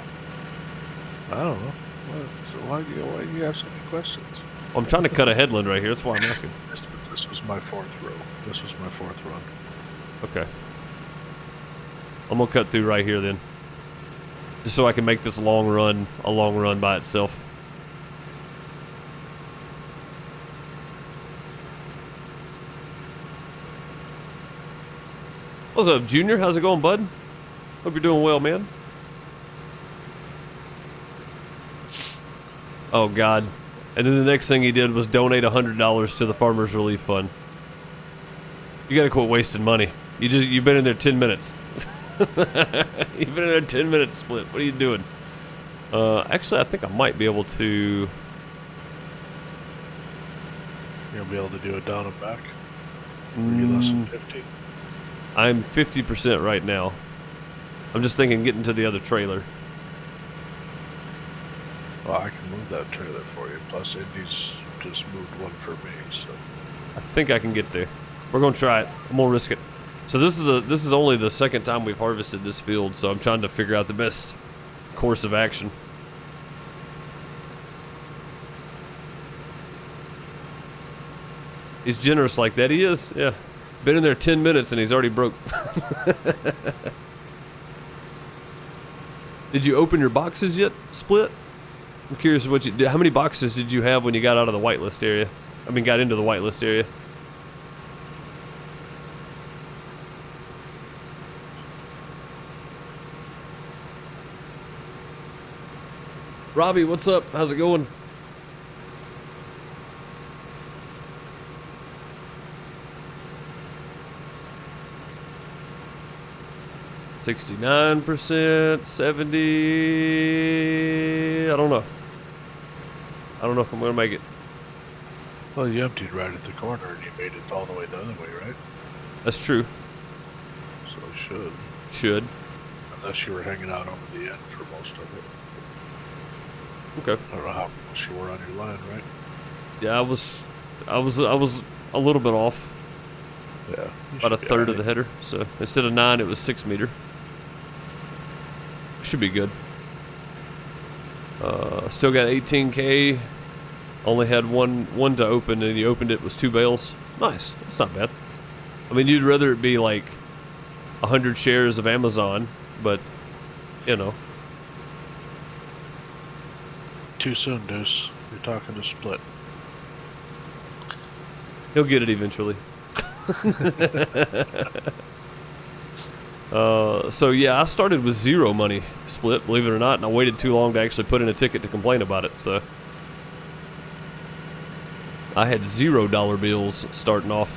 Why do you have so many questions? I'm trying to cut a headland right here. That's why I'm asking. This was my fourth row. This was my fourth run. Okay. I'm gonna cut through right here then, just so I can make this long run a long run by itself. What's up, Junior? How's it going, bud? Hope you're doing well, man. Oh God. And then the next thing he did was donate $100 to the Farmers Relief Fund. You gotta quit wasting money. You've been in there 10 minutes. You've been in there 10 minutes, Split. What are you doing? Actually, I think I might be able to. You're gonna be able to do it down and back. Are you less than 50? I'm 50% right now. I'm just thinking getting to the other trailer. Well, I can move that trailer for you. Plus, Indy's just moved one for me, so. I think I can get there. We're gonna try it. I'm gonna risk it. So this is only the second time we've harvested this field, so I'm trying to figure out the best course of action. He's generous like that. He is. Yeah. Been in there 10 minutes and he's already broke. Did you open your boxes yet, Split? I'm curious what you did. How many boxes did you have when you got out of the whitelist area? I mean, got into the whitelist area. Robbie, what's up? How's it going? %, 70. I don't know. I don't know if I'm gonna make it. Well, you emptied right at the corner and you made it all the way the other way, right? That's true. So you should. Should. Unless you were hanging out over the end for most of it. Okay. I don't know how close you were on your line, right? Yeah, I was a little bit off. Yeah. About a third of the header. So instead of 9, it was 6 meter. Should be good. Still got 18K. Only had one to open, and you opened it was 2 bales. Nice. That's not bad. I mean, you'd rather it be like 100 shares of Amazon, but you know. Too soon, Deuce. You're talking to Split. He'll get it eventually. So yeah, I started with 0 money, Split, believe it or not, and I waited too long to actually put in a ticket to complain about it, so I had $0 bills starting off.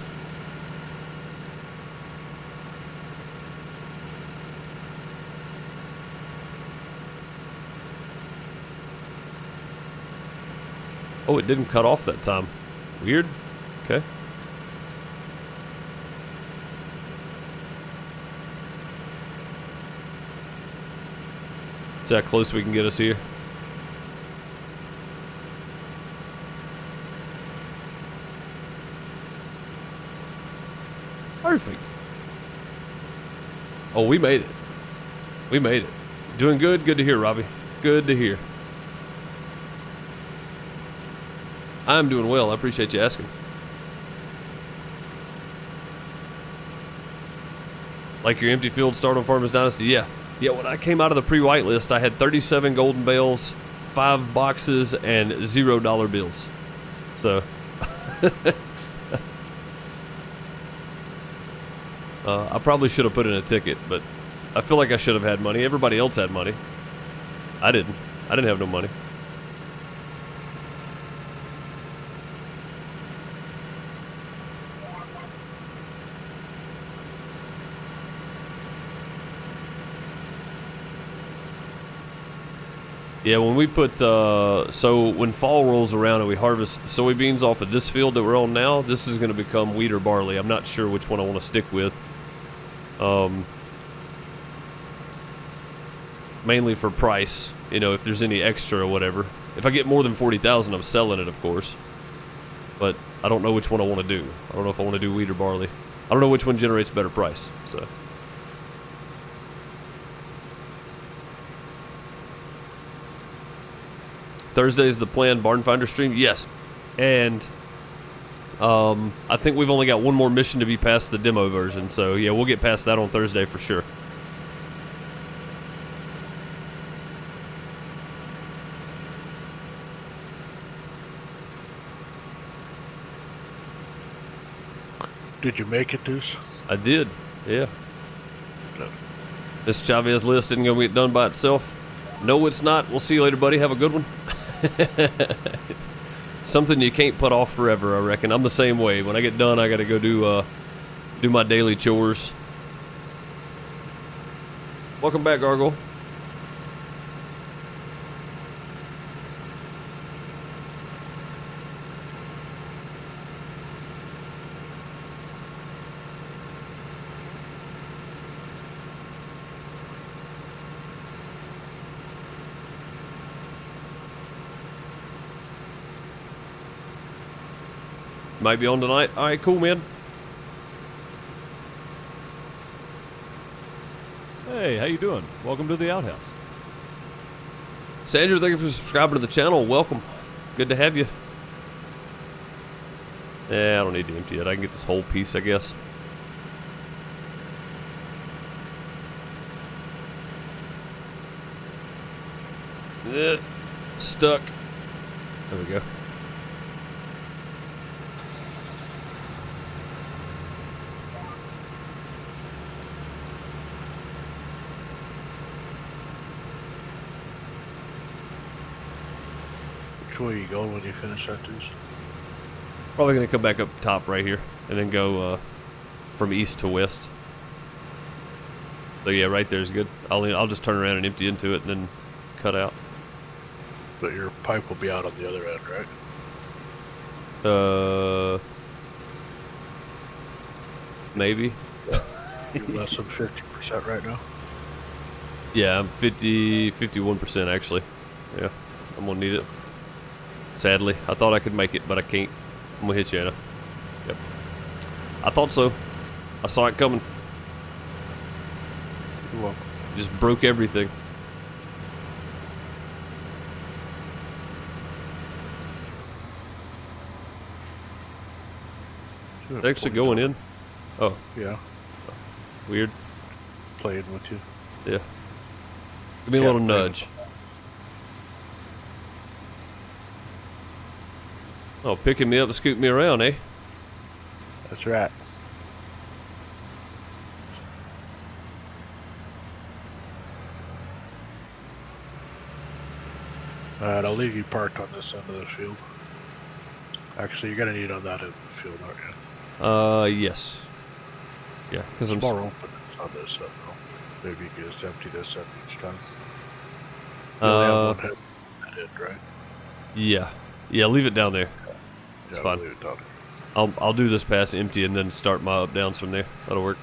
Oh, it didn't cut off that time. Weird. Okay. See how close we can get us here. Perfect. Oh, we made it. We made it. Doing good. Good to hear, Robbie. Good to hear. I'm doing well. I appreciate you asking. Like your empty field start on Farmers Dynasty? Yeah. Yeah, when I came out of the pre-white list, I had 37 golden bales, 5 boxes, and $0 bills. So, I probably should have put in a ticket, but I feel like I should have had money. Everybody else had money. I didn't. I didn't have no money. Yeah, when we put, so when fall rolls around and we harvest the soybeans off of this field that we're on now, this is going to become wheat or barley. I'm not sure which one I want to stick with. Mainly for price, you know, if there's any extra or whatever. If I get more than 40,000, I'm selling it, of course. But I don't know which one I want to do. I don't know if I want to do wheat or barley. I don't know which one generates a better price, so. Thursday's the planned Barn Finder stream? Yes. And I think we've only got one more mission to be past the demo version. So, yeah, we'll get past that on Thursday for sure. Did you make it, Deuce? I did, yeah. No. This Chavez list isn't going to get done by itself. No, it's not. We'll see you later, buddy. Have a good one. Something you can't put off forever, I reckon. I'm the same way. When I get done, I got to go do my daily chores. Welcome back, Gargoyle. Might be on tonight. All right, cool, man. Hey, how you doing? Welcome to the outhouse. Sandra, thank you for subscribing to the channel. Welcome. Good to have you. Yeah, I don't need to empty it. I can get this whole piece, I guess. Stuck. There we go. Which way you going when you finish that juice? Probably gonna come back up top right here and then go from east to west. So yeah, right there's good. I'll just turn around and empty into it and then cut out. But your pipe will be out on the other end, right? Maybe. You less than 50% right now? Yeah, I'm 51% actually. Yeah, I'm gonna need it. Sadly, I thought I could make it, but I can't. I'm gonna hit you, Anna. Yep. I thought so. I saw it coming. You're welcome. Just broke everything. It's actually going in. Oh, Yeah, weird. playing with you. Yeah. Give me a little nudge. Oh, picking me up and scooting me around, eh? That's right. Alright, I'll leave you parked on this end of the field. Actually, you're gonna need on that end of the field, aren't you? Yes. Yeah, because I'm... It's more open on this end, though. Maybe you can just empty this end each time. You only have one head on that end, right? Yeah. Yeah, leave it down there. It's Yeah, fine. Leave it down here. I'll do this pass empty and then start my up downs from there. That'll work.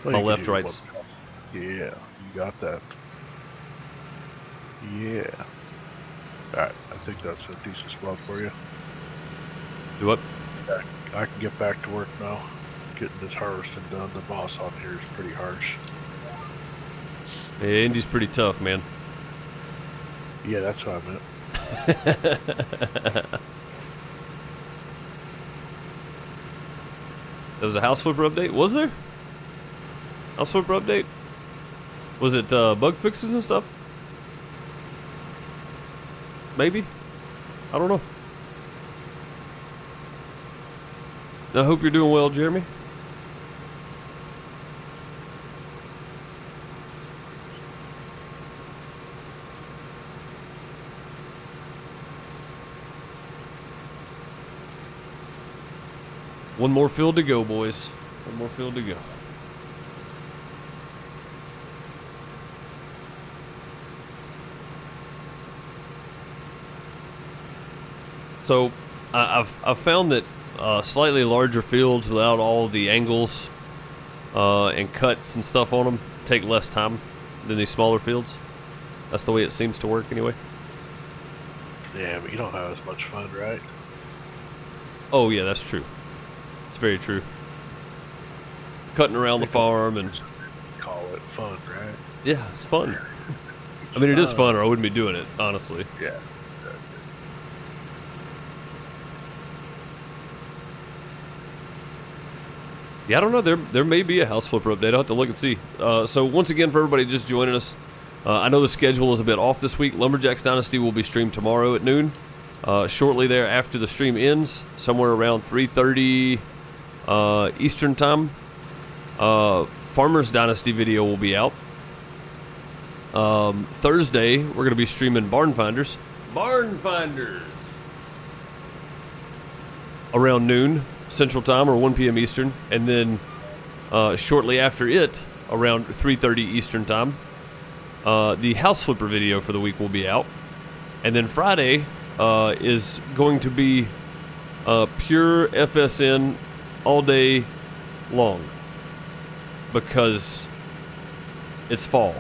Well, My you can left, do rights. one. Yeah, you got that. Yeah. Alright, I think that's a decent spot for you. Do what? I can get back to work now. Getting this harvesting done. The boss on here is pretty harsh. Yeah, Indy's pretty tough, man. Yeah, that's what I meant. There was a house flipper update? Was there? House flipper update? Was it bug fixes and stuff? Maybe? I don't know. I hope you're doing well, Jeremy. One more field to go, boys. One more field to go. So, I've found that slightly larger fields without all the angles and cuts and stuff on them take less time than these smaller fields. That's the way it seems to work anyway. Yeah, but you don't have as much fun, right? Oh yeah, that's true. It's very true. Cutting around the farm and... Call it fun, right? Yeah, it's fun. I mean, it is fun or I wouldn't be doing it, honestly. Yeah. Yeah, I don't know. There may be a house flipper update. I'll have to look and see. So once again, for everybody just joining us, I know the schedule is a bit off this week. Lumberjacks Dynasty will be streamed tomorrow at noon. Shortly there after the stream ends, somewhere around 3:30 Eastern time, Farmers Dynasty video will be out. Thursday, we're going to be streaming Barn Finders. Barn Finders! Around noon Central Time or 1 p.m. Eastern. And then shortly after it, around 3:30 Eastern Time, the House Flipper video for the week will be out. And then Friday is going to be pure FSN all day long because it's fall,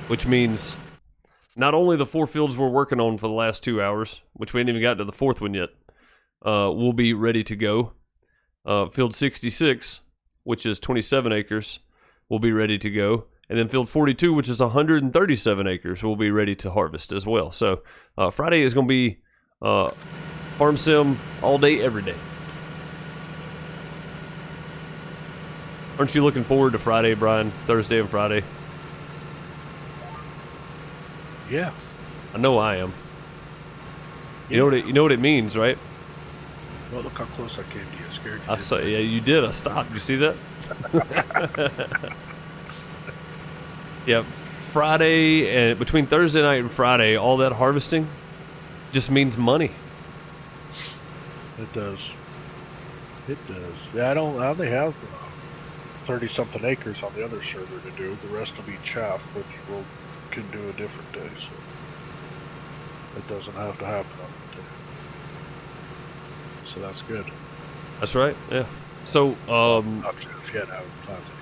which means not only the 4 fields we're working on for the last 2 hours, which we ain't even got to the 4th one yet, will be ready to go. Field 66, which is 27 acres, will be ready to go. And then field 42, which is 137 acres, will be ready to harvest as well. So Friday is going to be farm sim all day, every day. Aren't you looking forward to Friday, Brian? Thursday and Friday? Yeah. I know I am. You know what it means, right? Well, look how close I came to you. Scared you. I saw. Yeah, you did. I stopped. Did you see that? Yeah, Friday and between Thursday night and Friday, all that harvesting just means money. It does. It does. Yeah, I only have 30-something acres on the other server to do. The rest will be chaff, which can do a different day. So it doesn't have to happen on the day. So that's good. That's right. Yeah. So not chaff yet. I haven't planted it.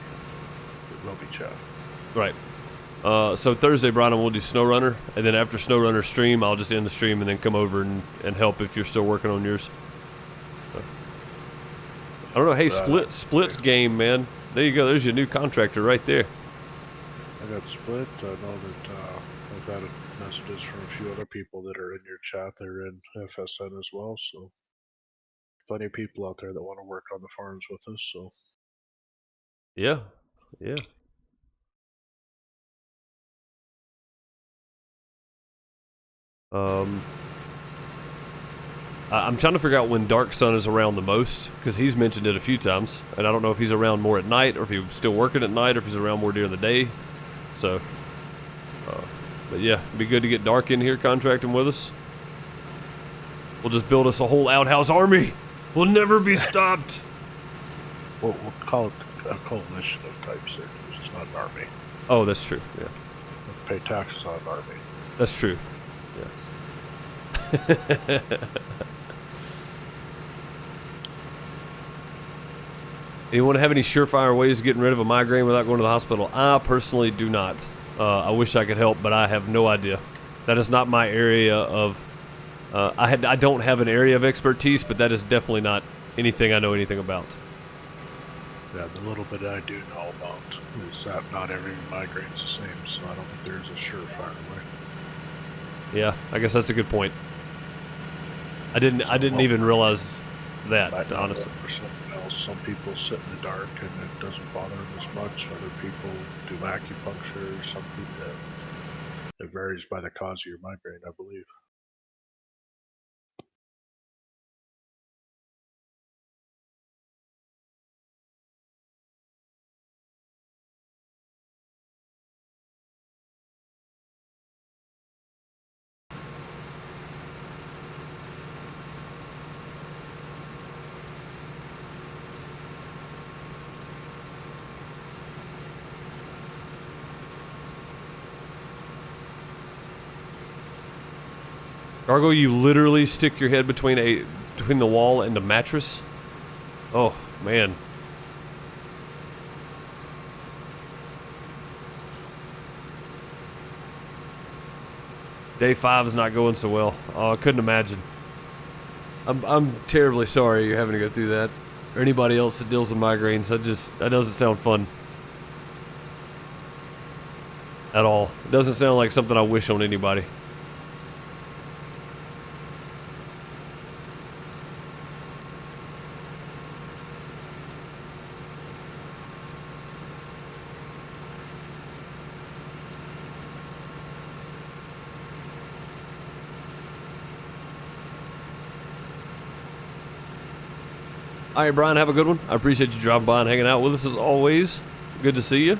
It will be chaff. Right. So Thursday, Brian, we'll do SnowRunner, and then after SnowRunner stream, I'll just end the stream and then come over and help if you're still working on yours. So, I don't know. Hey, Split's game, man. There you go. There's your new contractor right there. I got Split. I know that I've had messages from a few other people that are in your chat. They're in FSN as well, so plenty of people out there that want to work on the farms with us. So yeah. I'm trying to figure out when Dark Sun is around the most, because he's mentioned it a few times, and I don't know if he's around more at night, or if he's still working at night, or if he's around more during the day. So, but yeah, it'd be good to get Dark in here contracting with us. We'll just build us a whole outhouse army. We'll never be stopped. we'll call it a coalition of type sectors. It's not an army. Oh, that's true. Yeah, We'll pay taxes on an army. that's true. Yeah. Anyone have any surefire ways of getting rid of a migraine without going to the hospital? I personally do not. I wish I could help, but I have no idea. That is not my area of. I don't have an area of expertise, but that is definitely not anything I know anything about. Yeah, the little bit I do know about is that not every migraine's the same, so I don't think there's a surefire way. Yeah, I guess that's a good point. I didn't even realize that, honestly. For something else, some people sit in the dark and it doesn't bother them as much. Other people do acupuncture. Some people, it varies by the cause of your migraine, I believe. Gargo, you literally stick your head between the wall and the mattress? Oh, man. Day 5 is not going so well. Oh, I couldn't imagine. I'm terribly sorry you're having to go through that. Or anybody else that deals with migraines. That doesn't sound fun. At all. It doesn't sound like something I wish on anybody. All right, Brian, have a good one. I appreciate you dropping by and hanging out with us as always. Good to see you.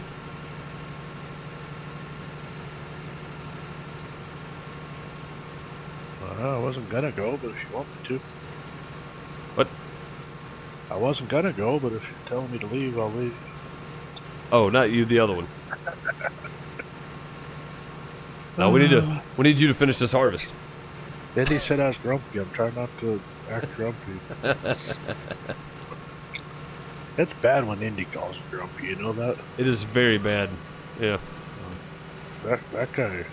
I wasn't gonna go, but if you want me to. What? I wasn't gonna go, but if you're telling me to leave, I'll leave. Oh, not you, the other one. No, we need you to finish this harvest. Then he said I was grumpy. I'm trying not to act grumpy. It's bad when Indy calls me grumpy, you know that? It is very bad. Yeah. That guy,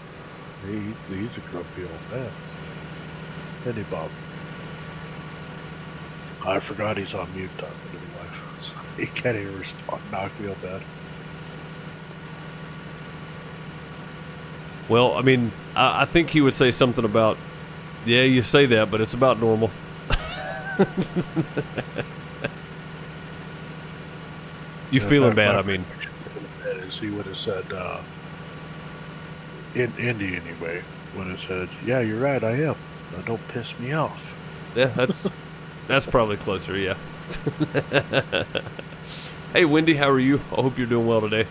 He's a grumpy old man. Any Bob. I forgot he's on mute talking to the wife. So he can't even respond. Now I feel bad. Well, I mean, I think he would say something about, yeah, you say that, but it's about normal. You feeling bad, I mean. Is he would have said, in Indy anyway, would have said, yeah, you're right, I am. Now don't piss me off. Yeah, that's probably closer, yeah. Hey, Wendy, how are you? I hope you're doing well today.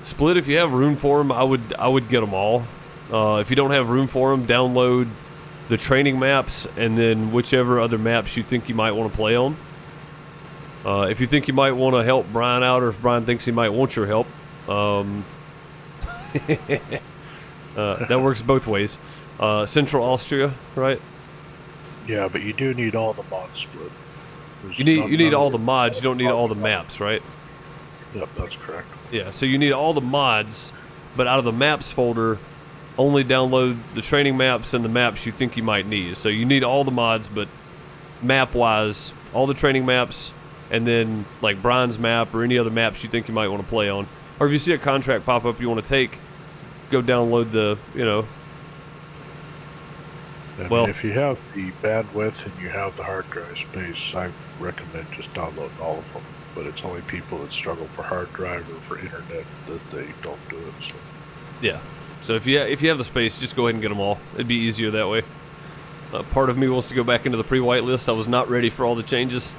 Split, if you have room for them, I would get them all. If you don't have room for them, download the training maps and then whichever other maps you think you might want to play on. If you think you might want to help Brian out, or if Brian thinks he might want your help, that works both ways. Central Austria, right? Yeah, but you do need all the mods split. You need all the mods. You don't need all the maps, right? Yep, that's correct. Yeah, so you need all the mods, but out of the maps folder, only download the training maps and the maps you think you might need. So you need all the mods, but map-wise, all the training maps, and then like Brian's map or any other maps you think you might want to play on. Or if you see a contract pop up you want to take, go download the, I mean, if you have the bandwidth and you have the hard drive space, I recommend just downloading all of them. But it's only people that struggle for hard drive or for internet that they don't do it. So. Yeah. So if you have the space, just go ahead and get them all. It'd be easier that way. Part of me wants to go back into the pre-white list. I was not ready for all the changes.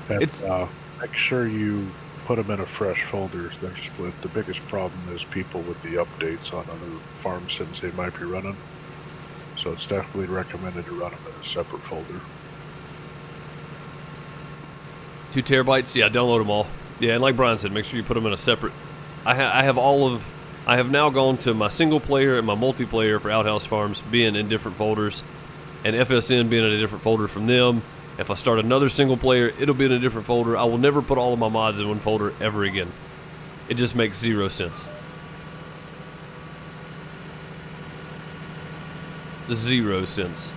Make sure you put them in a fresh folder. They're split. The biggest problem is people with the updates on other farm sims they might be running. So it's definitely recommended to run them in a separate folder. 2 terabytes, yeah, download them all. Yeah, and like Brian said, make sure you put them in a separate. I have now gone to my single player and my multiplayer for Outhouse Farms being in different folders, and FSN being in a different folder from them. If I start another single player, it'll be in a different folder. I will never put all of my mods in one folder ever again. It just makes 0 sense. 0 sense.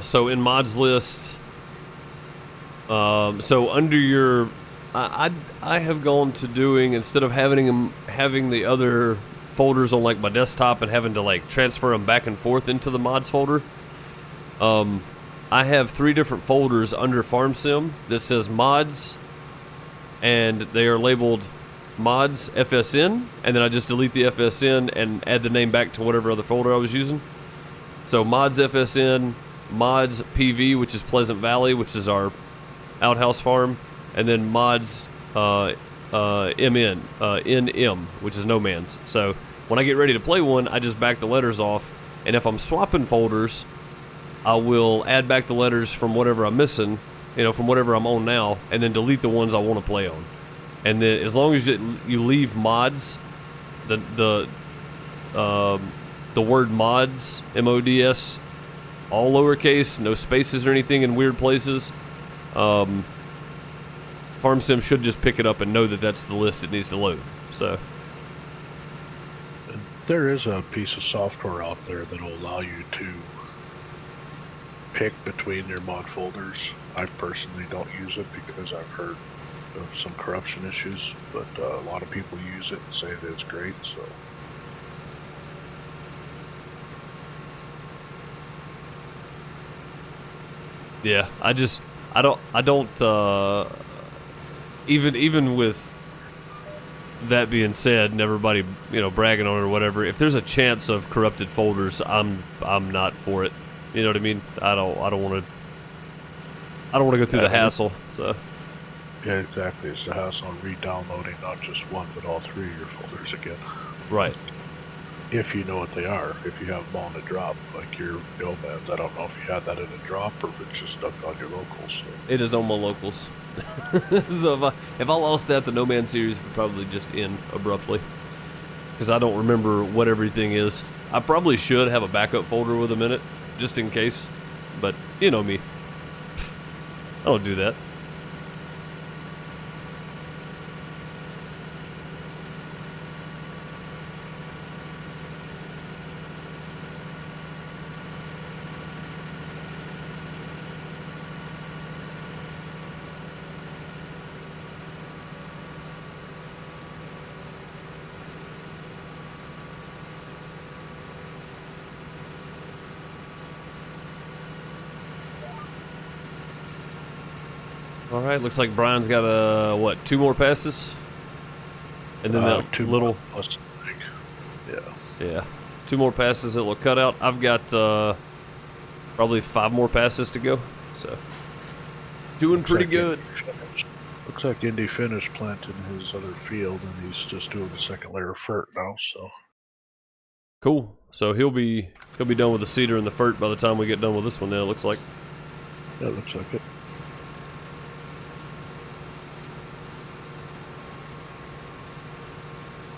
So in mods list, so under your, I have gone to doing, instead of having the other folders on like my desktop and having to like transfer them back and forth into the mods folder, I have 3 different folders under Farm Sim that says mods, and they are labeled mods FSN, and then I just delete the FSN and add the name back to whatever other folder I was using. So mods FSN, mods PV, which is Pleasant Valley, which is our outhouse farm, and then mods NM, which is No Man's. So when I get ready to play one, I just back the letters off, and if I'm swapping folders, I will add back the letters from whatever I'm missing, from whatever I'm on now, and then delete the ones I want to play on. And then as long as you leave mods, the word mods, MODS, all lowercase, no spaces or anything in weird places, Farm Sim should just pick it up and know that that's the list it needs to load. So there is a piece of software out there that will allow you to pick between your mod folders. I personally don't use it because I've heard of some corruption issues, but a lot of people use it and say that it's great. So yeah, I don't even with that being said, and everybody, bragging on it or whatever, if there's a chance of corrupted folders, I'm not for it. You know what I mean? I don't want to go through the hassle. So. Yeah, exactly. It's the hassle on re-downloading not just one, but all three of your folders again. Right. If you know what they are. If you have them on a drop, like your nomads. I don't know if you had that in a drop or if it's just stuck on your locals. So. It is on my locals. So if I lost that, the No Man series would probably just end abruptly. Because I don't remember what everything is. I probably should have a backup folder with them in it, just in case. But, you know me. I don't do that. All right, looks like Brian's got 2 more passes, and then that 2 little plus, yeah, 2 more passes that will cut out. I've got probably 5 more passes to go, so doing pretty good. Looks like Indy finished planting his other field, and he's just doing the second layer of fert now. So cool. So he'll be done with the cedar and the fert by the time we get done with this one. Now it looks like. Yeah, it looks like it.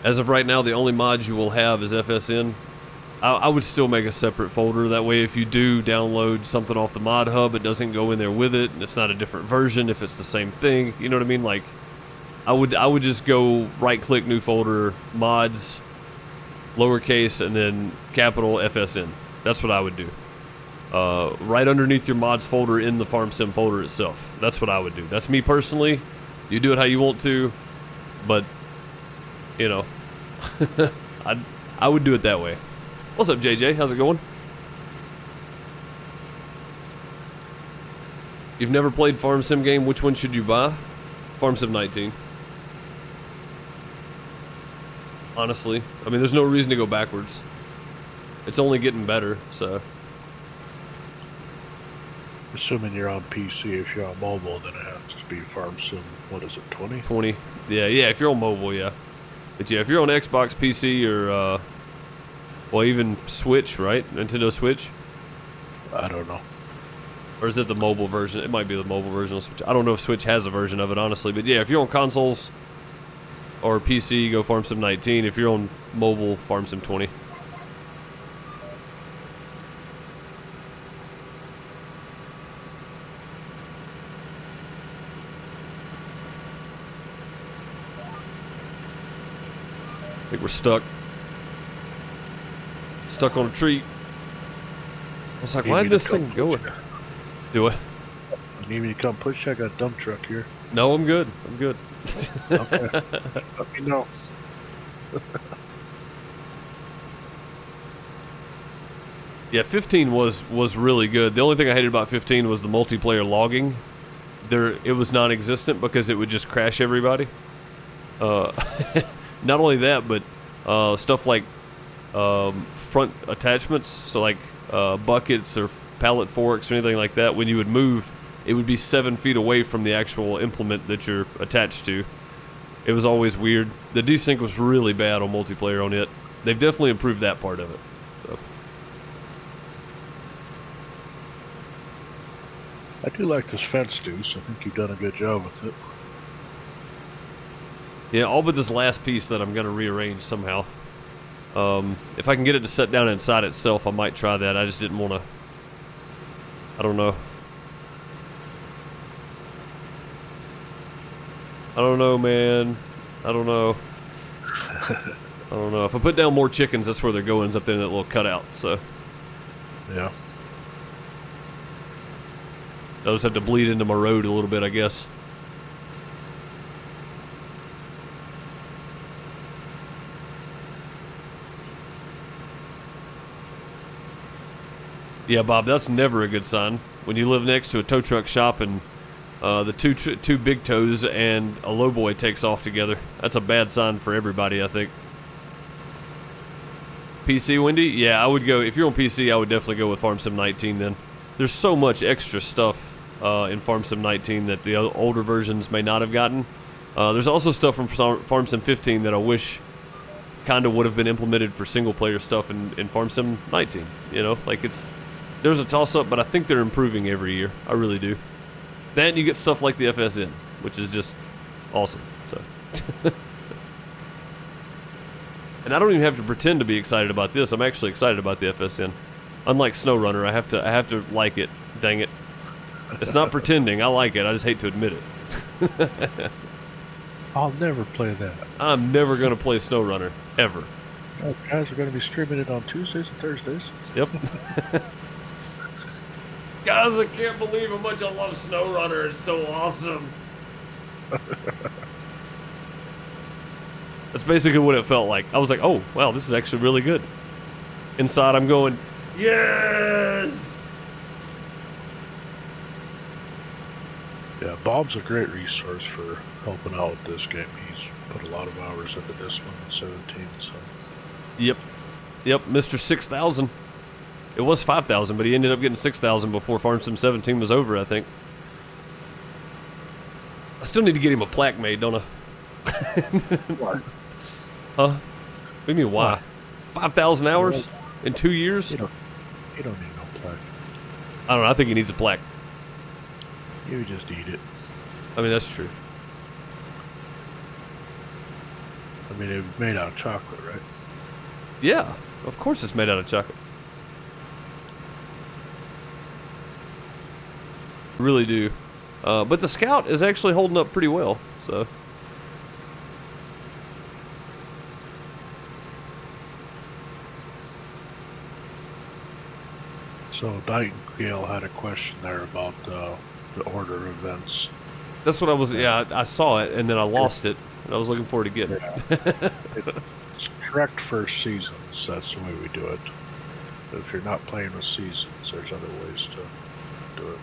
As of right now, the only mods you will have is FSN. I would still make a separate folder. That way, if you do download something off the mod hub, it doesn't go in there with it, and it's not a different version if it's the same thing. You know what I mean? Like, I would just go right-click, new folder, mods, lowercase, and then capital FSN. That's what I would do. Right underneath your mods folder in the Farm Sim folder itself. That's what I would do. That's me personally. You do it how you want to, but... I would do it that way. What's up, JJ? How's it going? You've never played Farm Sim game? Which one should you buy? Farm Sim 19. Honestly. I mean, there's no reason to go backwards. It's only getting better, so... Assuming you're on PC, if you're on mobile, then it has to be Farm Sim, what is it, 20? 20. Yeah, if you're on mobile, yeah. But yeah, if you're on Xbox, PC, or, well, even Switch, right? Nintendo Switch? I don't know. Or is it the mobile version? It might be the mobile version of Switch. I don't know if Switch has a version of it, honestly. But yeah, if you're on consoles or PC, go Farm Sim 19. If you're on mobile, Farm Sim 20. I think we're stuck. Stuck on a tree. I was like, why did this thing go? Do it. You need me to come push? I got a dump truck here. No, I'm good. I'm good. Okay. Let me know. Yeah, 15 was really good. The only thing I hated about 15 was the multiplayer logging. It was non-existent because it would just crash everybody. Not only that, but stuff like front attachments, so like buckets or pallet forks or anything like that, when you would move, it would be 7 feet away from the actual implement that you're attached to. It was always weird. The desync was really bad on multiplayer on it. They've definitely improved that part of it. So. I do like this fence, Deuce. I think you've done a good job with it. Yeah, all but this last piece that I'm going to rearrange somehow. If I can get it to set down inside itself, I might try that. I just didn't want to... I don't know. I don't know, man. I don't know. I don't know. If I put down more chickens, that's where they're going, is up there in that little cutout, so... Yeah. I'll just have to bleed into my road a little bit, I guess. Yeah, Bob, that's never a good sign. When you live next to a tow truck shop and the two big toes and a low boy takes off together. That's a bad sign for everybody, I think. PC, Wendy? Yeah, I would go, if you're on PC, I would definitely go with Farm Sim 19 then. There's so much extra stuff in Farm Sim 19 that the older versions may not have gotten. There's also stuff from Farm Sim 15 that I wish kind of would have been implemented for single player stuff in Farm Sim 19. You know, like there's a toss up, but I think they're improving every year. I really do. Then you get stuff like the FSN, which is just awesome. So, and I don't even have to pretend to be excited about this. I'm actually excited about the FSN. Unlike SnowRunner, I have to like it. Dang it! It's not pretending. I like it. I just hate to admit it. I'll never play that. I'm never gonna play SnowRunner ever. Oh, guys are going to be streaming it on Tuesdays and Thursdays. Yep. Guys, I can't believe how much I love SnowRunner. It's so awesome. That's basically what it felt like. I was like, oh, wow, this is actually really good. Inside, I'm going, yes! Yeah, Bob's a great resource for helping out with this game. He's put a lot of hours into this one in 17, so... Yep, Mr. 6,000. It was 5,000, but he ended up getting 6,000 before Farm Sim 17 was over, I think. I still need to get him a plaque made, don't I? What? Huh? What do you mean, why? 5,000 hours in 2 years? You don't need no plaque. I don't know, I think he needs a plaque. You just eat it. I mean, that's true. I mean, it's made out of chocolate, right? Yeah, of course it's made out of chocolate. Really do. But the Scout is actually holding up pretty well, so... So Nightingale had a question there about the order events. That's what I was... Yeah, I saw it, and then I lost it. And I was looking forward to getting it. It's correct for seasons. That's the way we do it. If you're not playing with seasons, there's other ways to do it.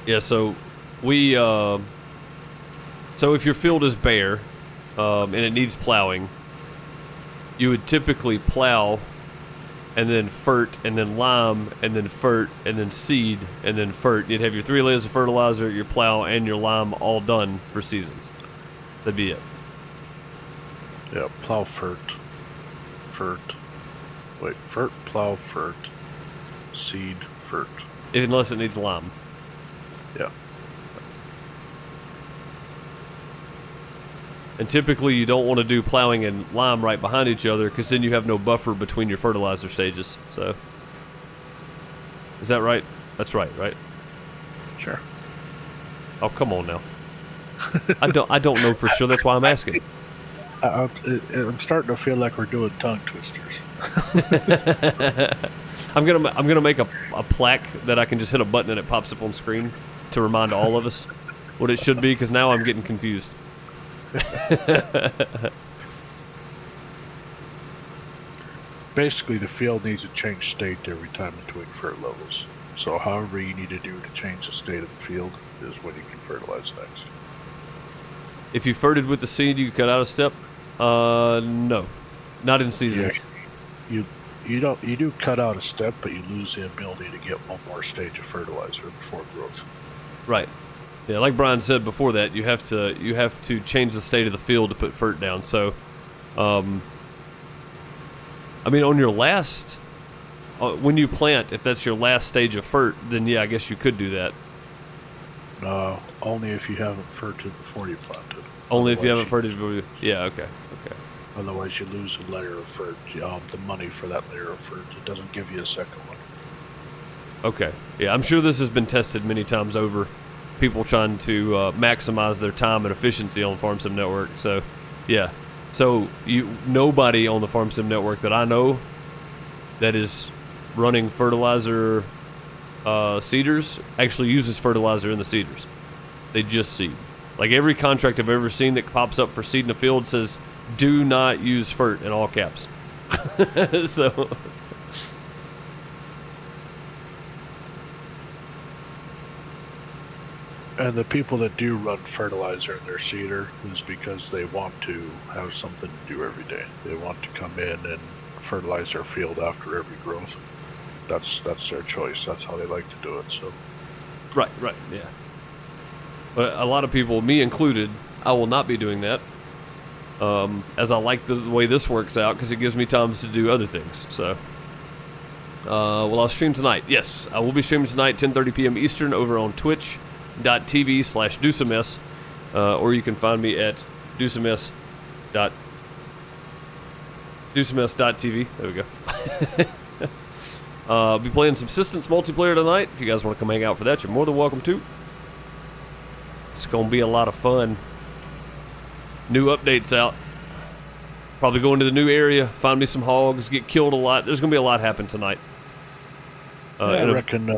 Yeah, so we... so if your field is bare, and it needs plowing, you would typically plow, and then fert, and then lime, and then fert, and then seed, and then fert. You'd have your 3 layers of fertilizer, your plow, and your lime all done for seasons. That'd be it. Yeah, plow, fert. Wait, fert, plow, fert. Seed, fert. Unless it needs lime. Yeah. And typically you don't want to do plowing and lime right behind each other, because then you have no buffer between your fertilizer stages. So, is that right? That's right, right? Sure. Oh, come on now. I don't know for sure. That's why I'm asking. I'm starting to feel like we're doing tongue twisters. I'm gonna make a plaque that I can just hit a button and it pops up on screen to remind all of us what it should be, because now I'm getting confused. Basically, the field needs to change state every time between fert levels. So however you need to do to change the state of the field is when you can fertilize next. If you ferted with the seed, you cut out a step? No. Not in seasons. Yeah, you do cut out a step, but you lose the ability to get one more stage of fertilizer before growth. Right. Yeah, like Brian said before that, you have to change the state of the field to put fert down. So, I mean, on your last, when you plant, if that's your last stage of fert, then yeah, I guess you could do that. Only if you haven't ferted before you planted. Only if you haven't ferted before. Yeah. Okay. Otherwise, you lose a layer of fert. The money for that layer of fert. It doesn't give you a second one. Okay. Yeah, I'm sure this has been tested many times over. People trying to maximize their time and efficiency on Farm Sim Network. So, yeah. So nobody on the Farm Sim Network that I know that is running fertilizer seeders actually uses fertilizer in the seeders. They just seed. Like every contract I've ever seen that pops up for seed in the field says, "Do not use fert" in all caps. So. And the people that do run fertilizer in their seeder is because they want to have something to do every day. They want to come in and fertilize their field after every growth. That's their choice. That's how they like to do it. So. Right, yeah. But a lot of people, me included, I will not be doing that. As I like the way this works out because it gives me time to do other things. So, will I stream tonight? Yes, I will be streaming tonight, 10:30 p.m. Eastern, over on twitch.tv/DeuceMS, or you can find me at DeuceMS.tv. There we go. I'll be playing Subsistence multiplayer tonight. If you guys want to come hang out for that, you're more than welcome to. It's going to be a lot of fun. New updates out. Probably go into the new area, find me some hogs, get killed a lot. There's going to be a lot happen tonight. I reckon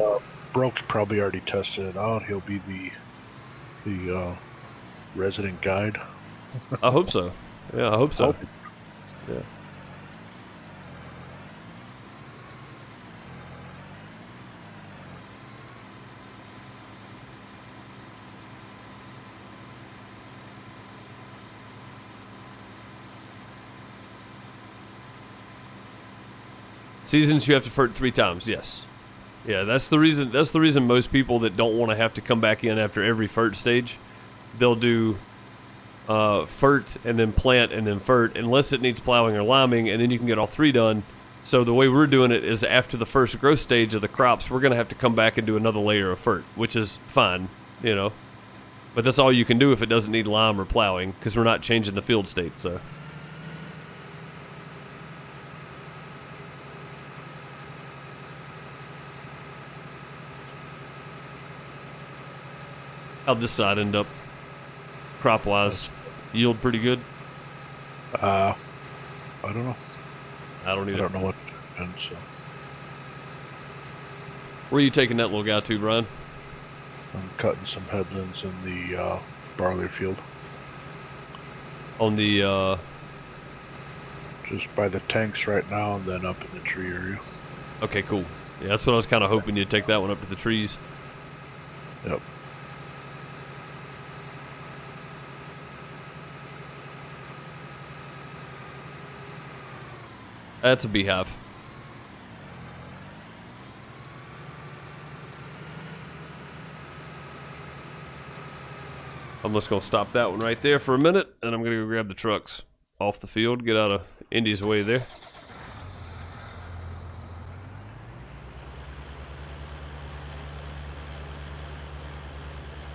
Broke's probably already tested it out. He'll be the resident guide. I hope so. Yeah, I hope so. Yeah. Seasons you have to fert 3 times, yes. Yeah, that's the reason most people that don't want to have to come back in after every fert stage, they'll do fert and then plant and then fert, unless it needs plowing or liming, and then you can get all 3 done. So the way we're doing it is after the first growth stage of the crops, we're going to have to come back and do another layer of fert, which is fine, you know. But that's all you can do if it doesn't need lime or plowing, because we're not changing the field state, so... How'd this side end up, crop-wise? Yield pretty good? I don't know. I don't either. I don't know what happened, so. Where are you taking that little guy to, Brian? I'm cutting some headlands in the barley field. On the, Just by the tanks right now, and then up in the tree area. Okay, cool. Yeah, that's what I was kind of hoping you'd take that one up to the trees. Yep. That's a beehive. I'm just going to stop that one right there for a minute, and I'm going to go grab the trucks off the field, get out of Indy's way there.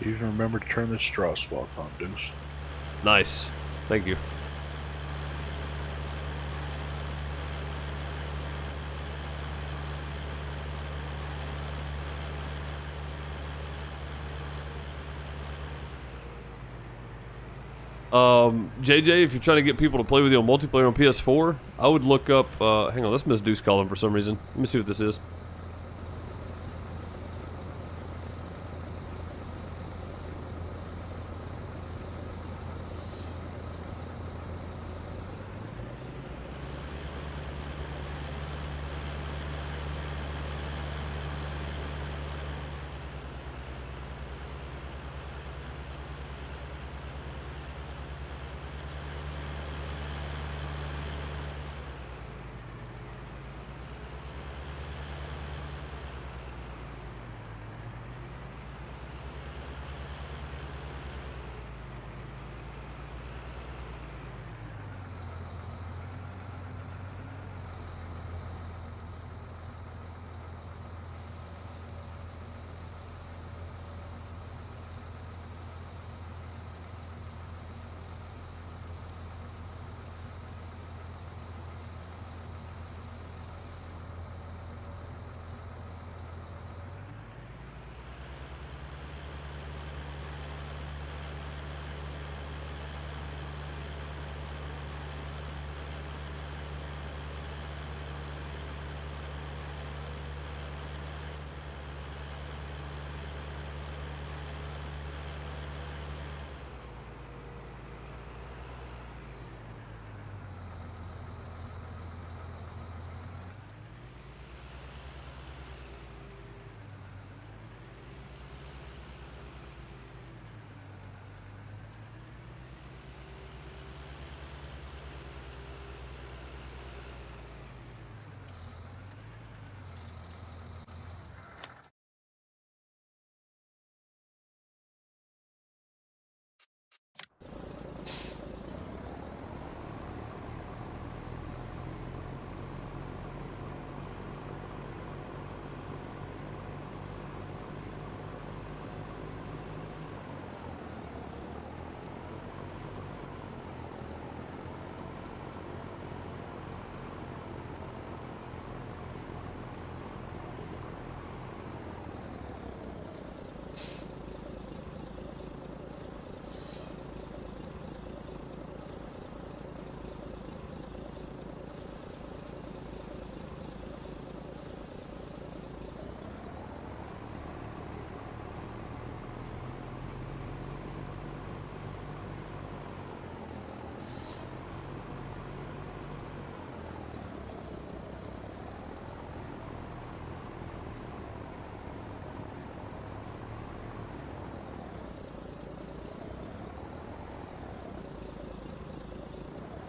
Even remember to turn the straw swath on, Deuce. Nice. Thank you. JJ, if you're trying to get people to play with you on multiplayer on PS4, I would look up, hang on, let's miss Deuce calling for some reason. Let me see what this is.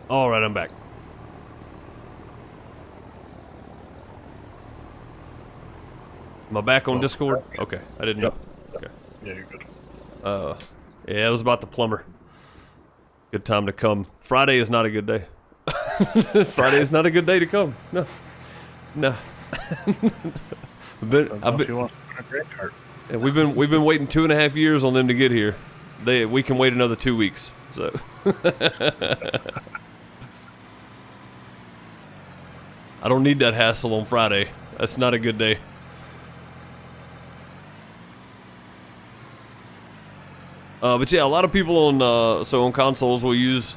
All right, I'm back. Am I back on Discord? Okay, I didn't know. Okay. Yeah, you're good. Yeah, it was about the plumber. Good time to come. Friday is not a good day. Friday is not a good day to come. No. If you want a great cart. Yeah, we've been waiting 2.5 years on them to get here. We can wait another 2 weeks. So. I don't need that hassle on Friday. That's not a good day. But yeah, a lot of people on consoles will use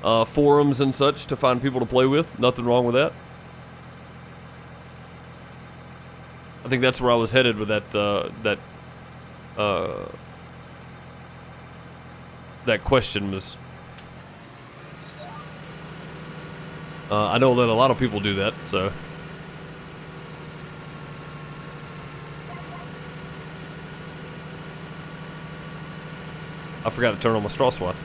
forums and such to find people to play with. Nothing wrong with that. I think that's where I was headed with that question was. I know that a lot of people do that, so. I forgot to turn on my straw swath.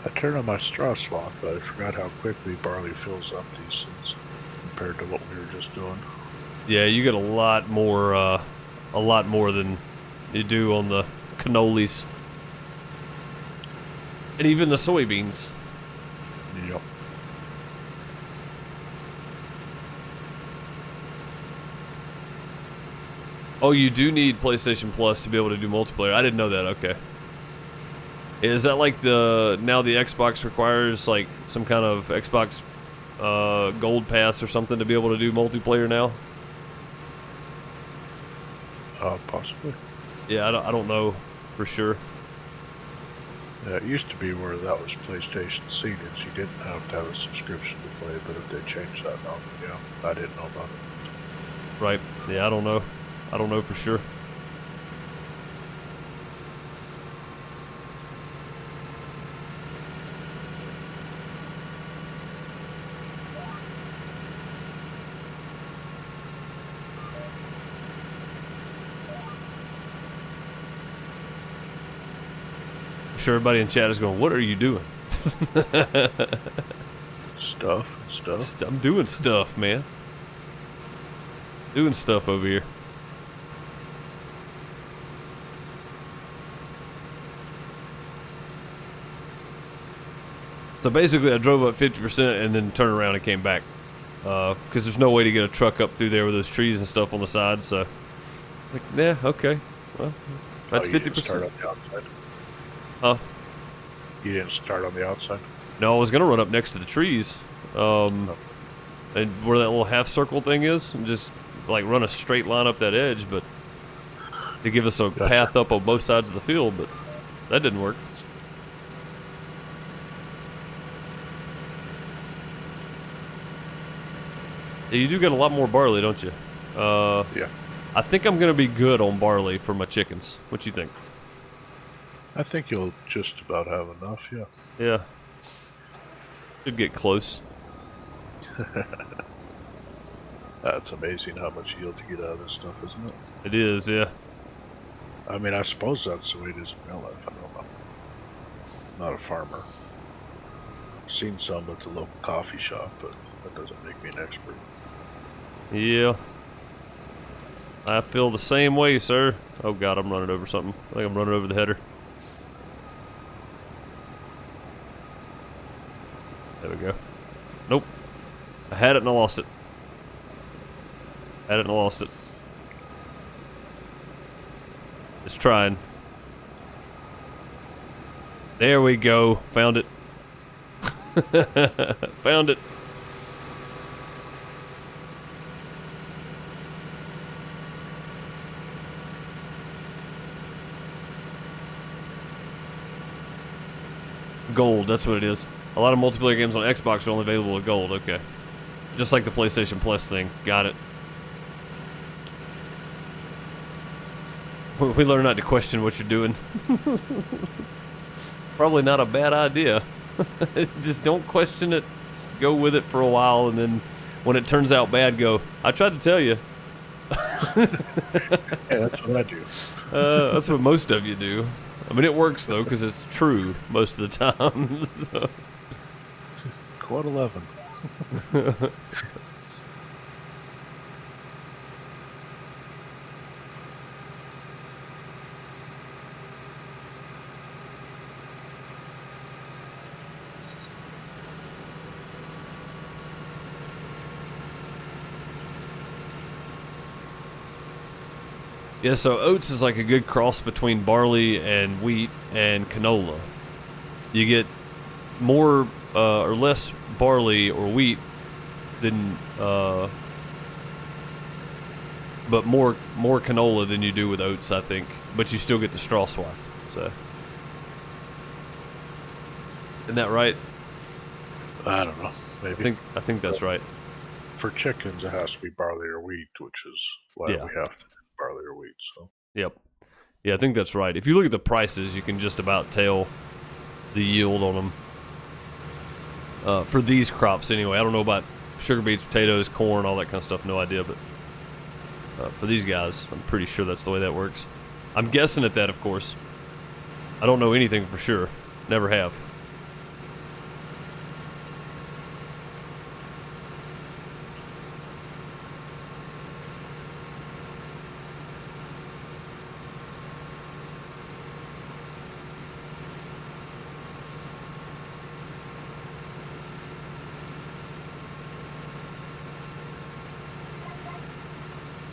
I turned on my straw swath, but I forgot how quickly barley fills up these things compared to what we were just doing. Yeah, you get a lot more than you do on the cannolis. And even the soybeans. Yep. Oh, you do need PlayStation Plus to be able to do multiplayer. I didn't know that. Okay. Is that like now the Xbox requires like some kind of Xbox Gold Pass or something to be able to do multiplayer now? Possibly. Yeah, I don't know for sure. Yeah, it used to be where that was PlayStation seated. You didn't have to have a subscription to play, but if they changed that now, yeah, I didn't know about it. Right. Yeah, I don't know. I don't know for sure. I'm sure everybody in chat is going, what are you doing? Stuff. I'm doing stuff, man. Doing stuff over here. So basically, I drove up 50% and then turned around and came back. Because there's no way to get a truck up through there with those trees and stuff on the side, so... Like, yeah, okay. Well, that's 50%. You didn't start on the outside? Huh? You didn't start on the outside? No, I was going to run up next to the trees. And where that little half circle thing is, and just, like, run a straight line up that edge, but... To give us a path up on both sides of the field, but that didn't work. Yeah, you do get a lot more barley, don't you? Yeah. I think I'm going to be good on barley for my chickens. What you think? I think you'll just about have enough, yeah. Yeah. Should get close. That's amazing how much yield you get out of this stuff, isn't it? It is, yeah. I mean, I suppose that's the way it is in real life. I don't know. Not a farmer. Seen some at the local coffee shop, but that doesn't make me an expert. Yeah. I feel the same way, sir. Oh god, I'm running over something. I think I'm running over the header. There we go. Nope. I had it and I lost it. Had it and I lost it. It's trying. There we go. Found it. Found it. Gold, that's what it is. A lot of multiplayer games on Xbox are only available with gold, okay. Just like the PlayStation Plus thing. Got it. We learn not to question what you're doing. Probably not a bad idea. Just don't question it. Just go with it for a while, and then when it turns out bad, go, I tried to tell you. Yeah, that's what I do. That's what most of you do. I mean, it works though because it's true most of the time. So. Quad 11. Yeah, so oats is like a good cross between barley and wheat and canola. You get more or less barley or wheat than, but more canola than you do with oats, I think. But you still get the straw swath. So, isn't that right? I don't know. Maybe. I think that's right. For chickens, it has to be barley or wheat, which is why Yeah. we have to do barley or wheat. So. Yep. Yeah, I think that's right. If you look at the prices, you can just about tell the yield on them. For these crops, anyway. I don't know about sugar beets, potatoes, corn, all that kind of stuff. No idea, but for these guys, I'm pretty sure that's the way that works. I'm guessing at that, of course. I don't know anything for sure. Never have.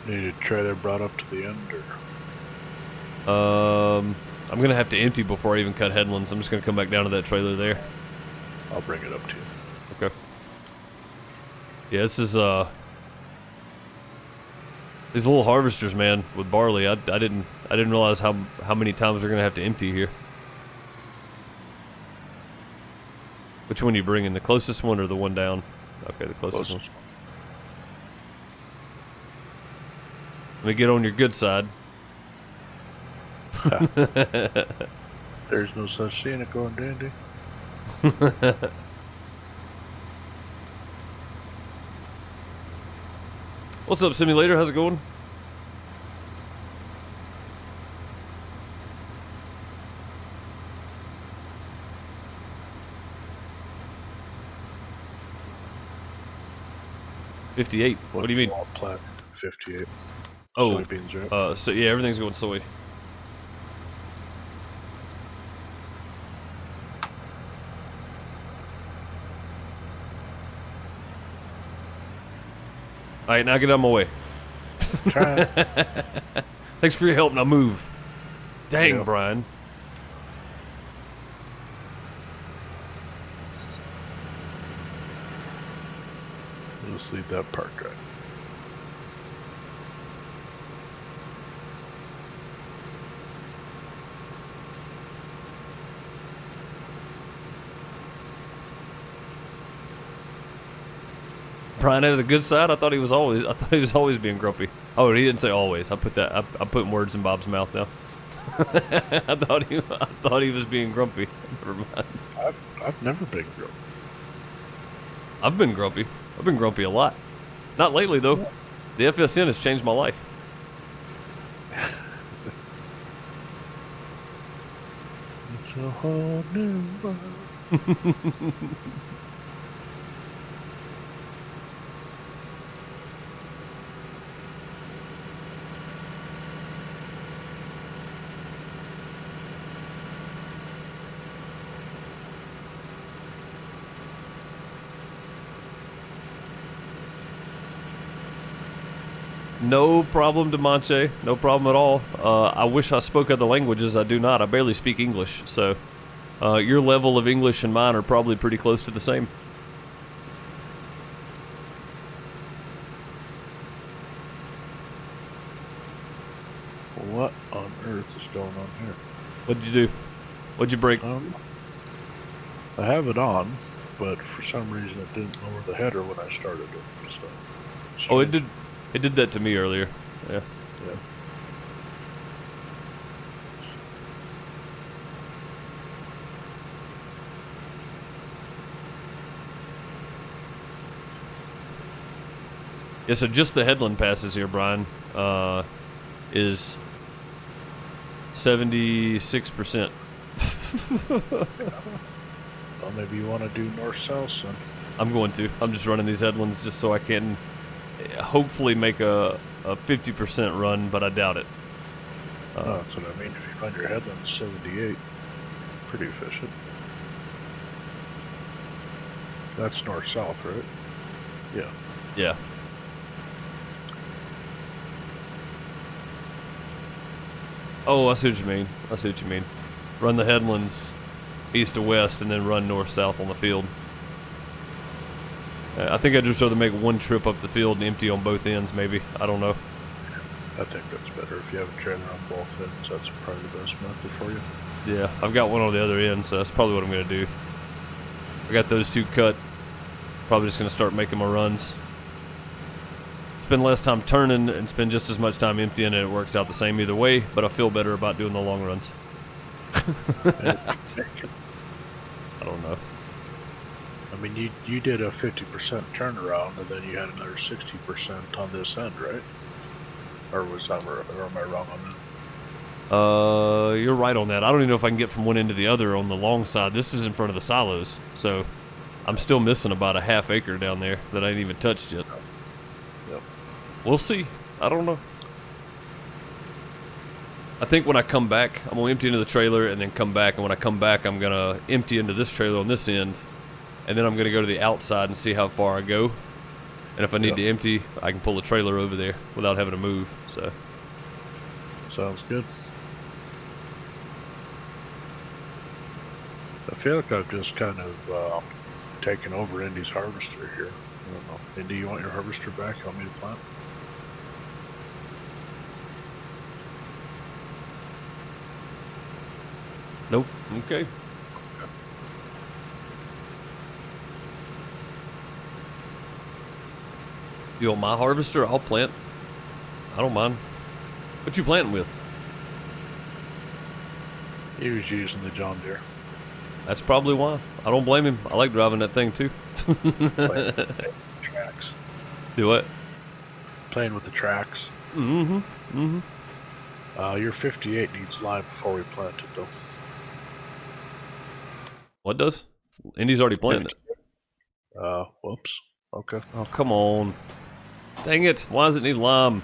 Need a trailer brought up to the end, or I'm gonna have to empty before I even cut headlands. I'm just gonna come back down to that trailer there. I'll bring it up to you. Okay. Yeah, this is these little harvesters, man, with barley. I didn't realize how many times we're gonna have to empty here. Which one are you bringing? The closest one or the one down? Okay, the closest one. Let me get on your good side. There's no such thing as going dandy. What's up, Simulator? How's it going? $58. What do you mean? Plat 58. Oh, soybeans, right? So yeah, everything's going soy. All right, now get out of my way. Try it. Thanks for your help. Now move. Dang, Yeah. Brian. Let's leave that part right. Brian has a good side. I thought he was always being grumpy. Oh, he didn't say always. I put that. I'm putting words in Bob's mouth now. I thought he was being grumpy. Never mind. I've never been grumpy. I've been grumpy. I've been grumpy a lot. Not lately though. The FSN has changed my life. It's a whole new world. No problem, Demonte. No problem at all. I wish I spoke other languages. I do not. I barely speak English. So your level of English and mine are probably pretty close to the same. What on earth is going on here? What'd you do? What'd you break? I have it on, but for some reason it didn't lower the header when I started it. So. Oh, it did. It did that to me earlier. Yeah. Yeah. Yeah, so just the headland passes here, Brian, is 76%. Well, maybe you want to do north-south, son. I'm going to. I'm just running these headlands just so I can hopefully make a 50% run, but I doubt it. That's what I mean. If you find your headland 78, pretty efficient. That's north-south, right? Yeah. Yeah. Oh, I see what you mean. I see what you mean. Run the headlands east to west and then run north-south on the field. I think I'd just rather make one trip up the field and empty on both ends, maybe. I don't know. I think that's better. If you have a trailer on both ends, that's probably the best method for you. Yeah, I've got one on the other end, so that's probably what I'm going to do. I got those two cut. Probably just going to start making my runs. Spend less time turning and spend just as much time emptying, and it works out the same either way, but I feel better about doing the long runs. I don't know. I mean, you did a 50% turnaround, and then you had another 60% on this end, right? Or was that, or am I wrong on that? You're right on that. I don't even know if I can get from one end to the other on the long side. This is in front of the silos, so I'm still missing about a half acre down there that I ain't even touched yet. Yep. We'll see. I don't know. I think when I come back, I'm going to empty into the trailer and then come back. And when I come back, I'm going to empty into this trailer on this end. And then I'm going to go to the outside and see how far I go. And if I need to empty, I can pull the trailer over there without having to move. So Sounds good. I feel like I've just kind of taken over Indy's harvester here. I don't know. Indy, you want your harvester back? You want me to plant? Nope. Okay. You want my harvester? I'll plant. I don't mind. What you planting with? He was using the John Deere. That's probably why. I don't blame him. I like driving that thing too. Playing with the tracks. Do what? Playing with the tracks. Mm-hmm. Mm-hmm. Your 58 needs lime before we plant it, though. What does? Indy's already planted it. Whoops. Okay. Oh, come on. Dang it. Why does it need lime?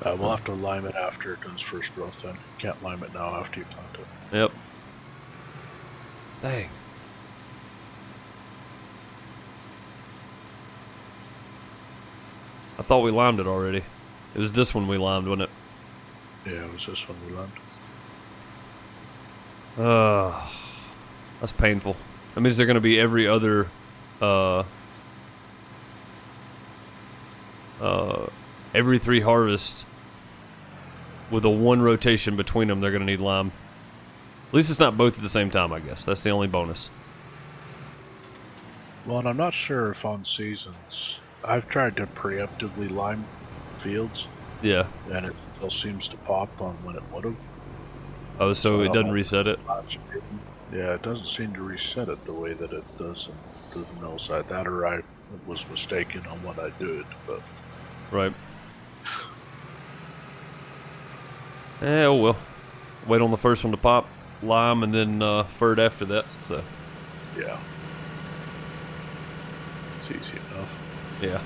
We'll have to lime it after it does first growth then. You can't lime it now after you plant it. Yep. Dang. I thought we limed it already. It was this one we limed, wasn't it? Yeah, it was this one we limed. That's painful. That means they're going to be every other, every 3 harvests with a 1 rotation between them. They're going to need lime. At least it's not both at the same time, I guess. That's the only bonus. Well, and I'm not sure if on seasons I've tried to preemptively lime fields, Yeah. and it still seems to pop on when it would have. Oh, so it doesn't reset it? Yeah, it doesn't seem to reset it the way that it does in the mill side. That or I was mistaken on when I do it, but Right. Oh well. Wait on the first one to pop, lime, and then furred after that. So yeah, it's easy enough. yeah.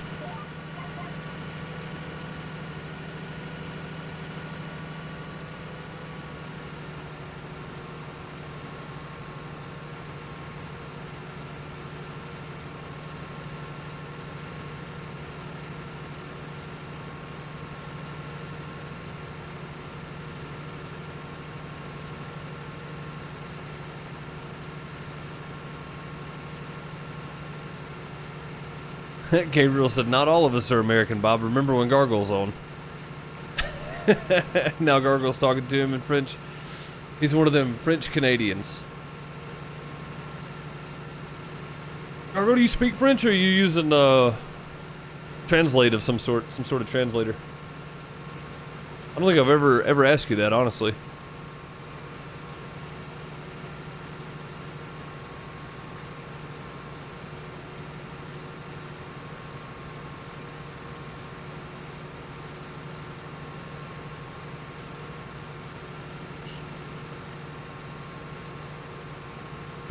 Gabriel said, "Not all of us are American, Bob. Remember when Gargoyle's on?" Now Gargoyle's talking to him in French. He's one of them French Canadians. Gargoyle, do you speak French, or are you using translate of some sort of translator? I don't think I've ever asked you that, honestly.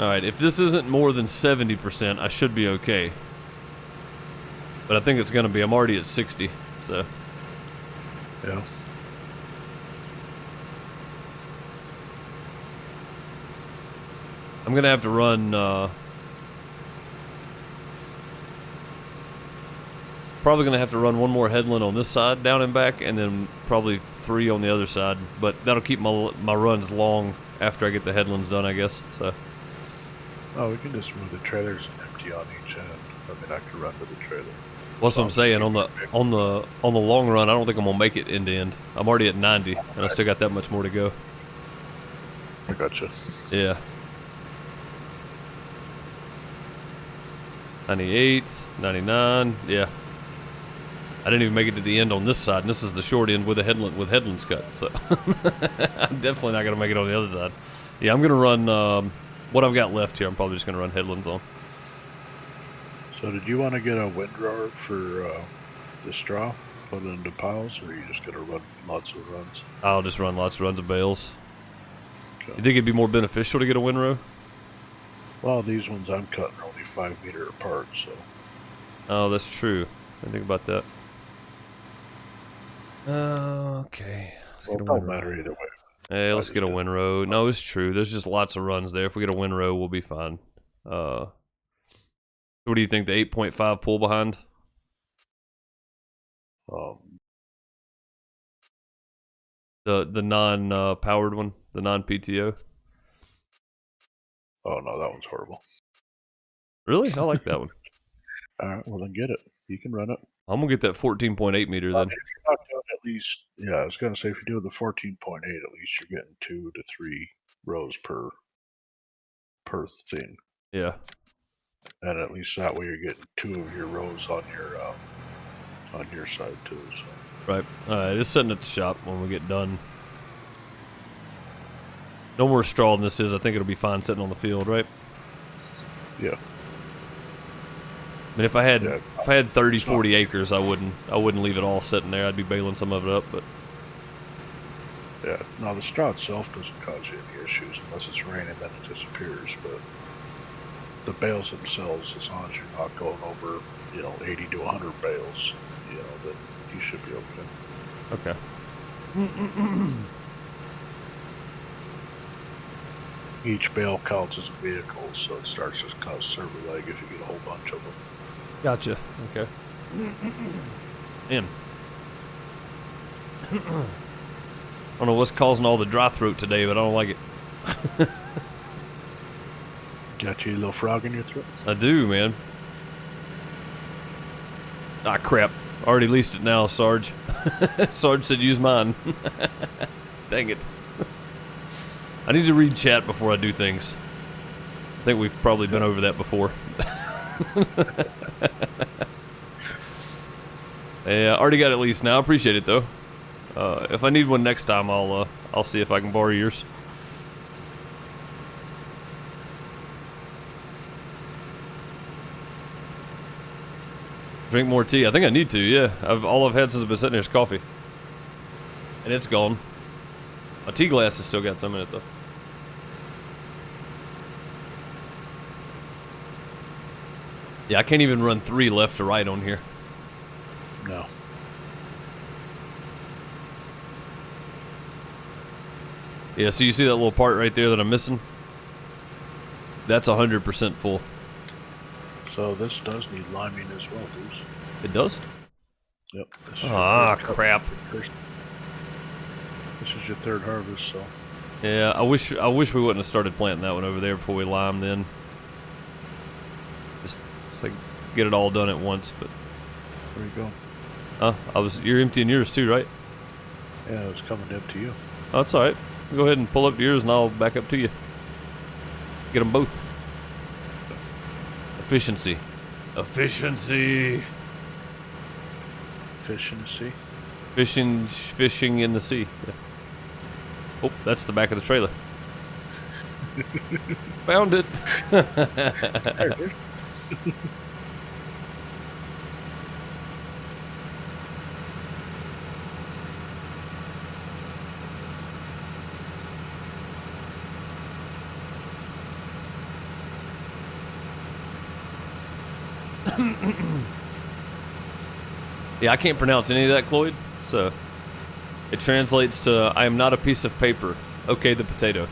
Alright, if this isn't more than 70%, I should be okay. But I think it's going to be. I'm already at 60, so. Yeah. I'm going to have to run, probably going to have to run one more headland on this side, down and back, and then probably 3 on the other side. But that'll keep my runs long after I get the headlands done, I guess, so. Oh, we can just move the trailers and empty on each end. I mean, I could run to the trailer. What's what I'm saying, on the long run, I don't think I'm going to make it end to end. I'm already at 90, and I still got that much more to go. I gotcha. Yeah. 98, 99, yeah. I didn't even make it to the end on this side, and this is the short end with headlands cut, so. I'm definitely not going to make it on the other side. Yeah, I'm going to run, what I've got left here, I'm probably just going to run headlands on. So did you want to get a windrower for the straw, put it into piles, or are you just going to run lots of runs? I'll just run lots of runs of bales. Okay. You think it'd be more beneficial to get a windrow? Well, these ones I'm cutting are only 5 meter apart, so. Oh, that's true. I didn't think about that. Okay. Well, it don't matter either way. Hey, let's get a windrow. No, it's true. There's just lots of runs there. If we get a windrow, we'll be fine. What do you think, the 8.5 pull behind? The non-powered one? The non-PTO? Oh, no, that one's horrible. Really? I like that one. Alright, well then get it. You can run it. I'm going to get that 14.8 meter then. If you're not doing at least, yeah, I was going to say if you do the 14.8, at least you're getting 2 to 3 rows per thing. Yeah. And at least that way you're getting 2 of your rows on your side too. So. Right. Alright, it's sitting at the shop when we get done. No more straw than this is. I think it'll be fine sitting on the field, right? Yeah. I mean, if I had 30, 40 acres, I wouldn't leave it all sitting there. I'd be baling some of it up, but. Yeah. Now the straw itself doesn't cause you any issues unless it's raining, then it disappears. But the bales themselves, as long as you're not going over, 80 to 100 bales, then you should be okay. Okay. Each bale counts as a vehicle, so it starts as kind of server leg if you get a whole bunch of them. Gotcha. Okay. Man. I don't know what's causing all the dry throat today, but I don't like it. Got you a little frog in your throat? I do, man. Ah, crap. Already leased it now, Sarge. Sarge said use mine. Dang it. I need to read chat before I do things. I think we've probably been over that before. Yeah, I already got it leased now. I appreciate it, though. If I need one next time, I'll see if I can borrow yours. Drink more tea. I think I need to, yeah. All I've had since I've been sitting here is coffee. And it's gone. My tea glass has still got some in it, though. Yeah, I can't even run 3 left to right on here. No. Yeah, so you see that little part right there that I'm missing? That's 100% full. So this does need liming as well, dudes. It does? Yep. Ah, crap. This is your 3rd harvest, so. Yeah, I wish we wouldn't have started planting that one over there before we limed then. Just like get it all done at once, but. Where you going? You're emptying yours too, right? Yeah, I was coming to empty you. Oh, that's alright. Go ahead and pull up yours and I'll back up to you. Get them both. Efficiency. Efficiency. Fish in the sea? Fishing in the sea. Yeah. Oh, that's the back of the trailer. Found it. There it is. Yeah, I can't pronounce any of that, Cloyd. So it translates to "I am not a piece of paper." Okay, the potato.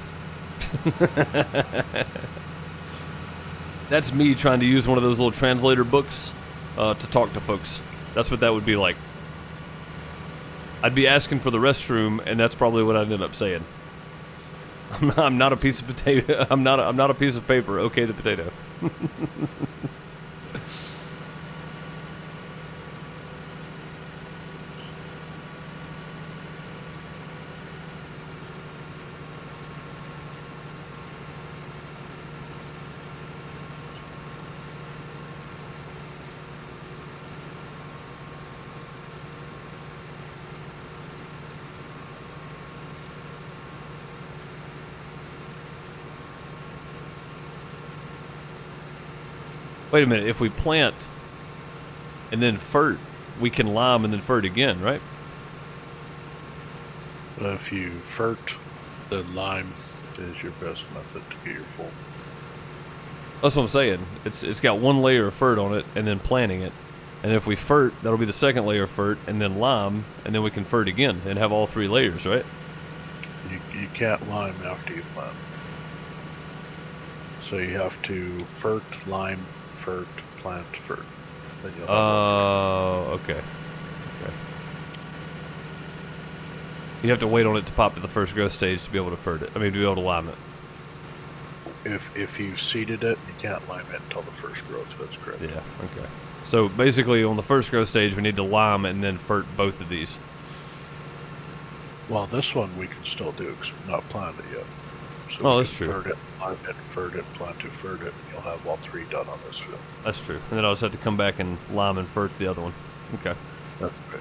That's me trying to use one of those little translator books to talk to folks. That's what that would be like. I'd be asking for the restroom, and that's probably what I'd end up saying. I'm not a piece of potato. I'm not a piece of paper. Okay, the potato. Wait a minute, if we plant and then fert, we can lime and then fert again, right? If you fert, then lime is your best method to get your full. That's what I'm saying. It's got one layer of fert on it and then planting it. And if we fert, that'll be the second layer of fert and then lime, and then we can fert again and have all three layers, right? You can't lime after you plant. So you have to fert, lime, fert, plant, fert. Then you'll have all okay. You have to wait on it to pop to the first growth stage to be able to fert it. I mean, to be able to lime it. three. If you seeded it, you can't lime it until the first growth. That's correct. Yeah, okay. So basically, on the first growth stage, we need to lime and then fert both of these. Well, this one we can still do because we've not planted it yet. So Oh, we that's can true. Fert it, lime it, fert it, plant it, fert it, and you'll have all three done on this field. That's true. And then I'll just have to come back and lime and fert the other one. Okay. That's right.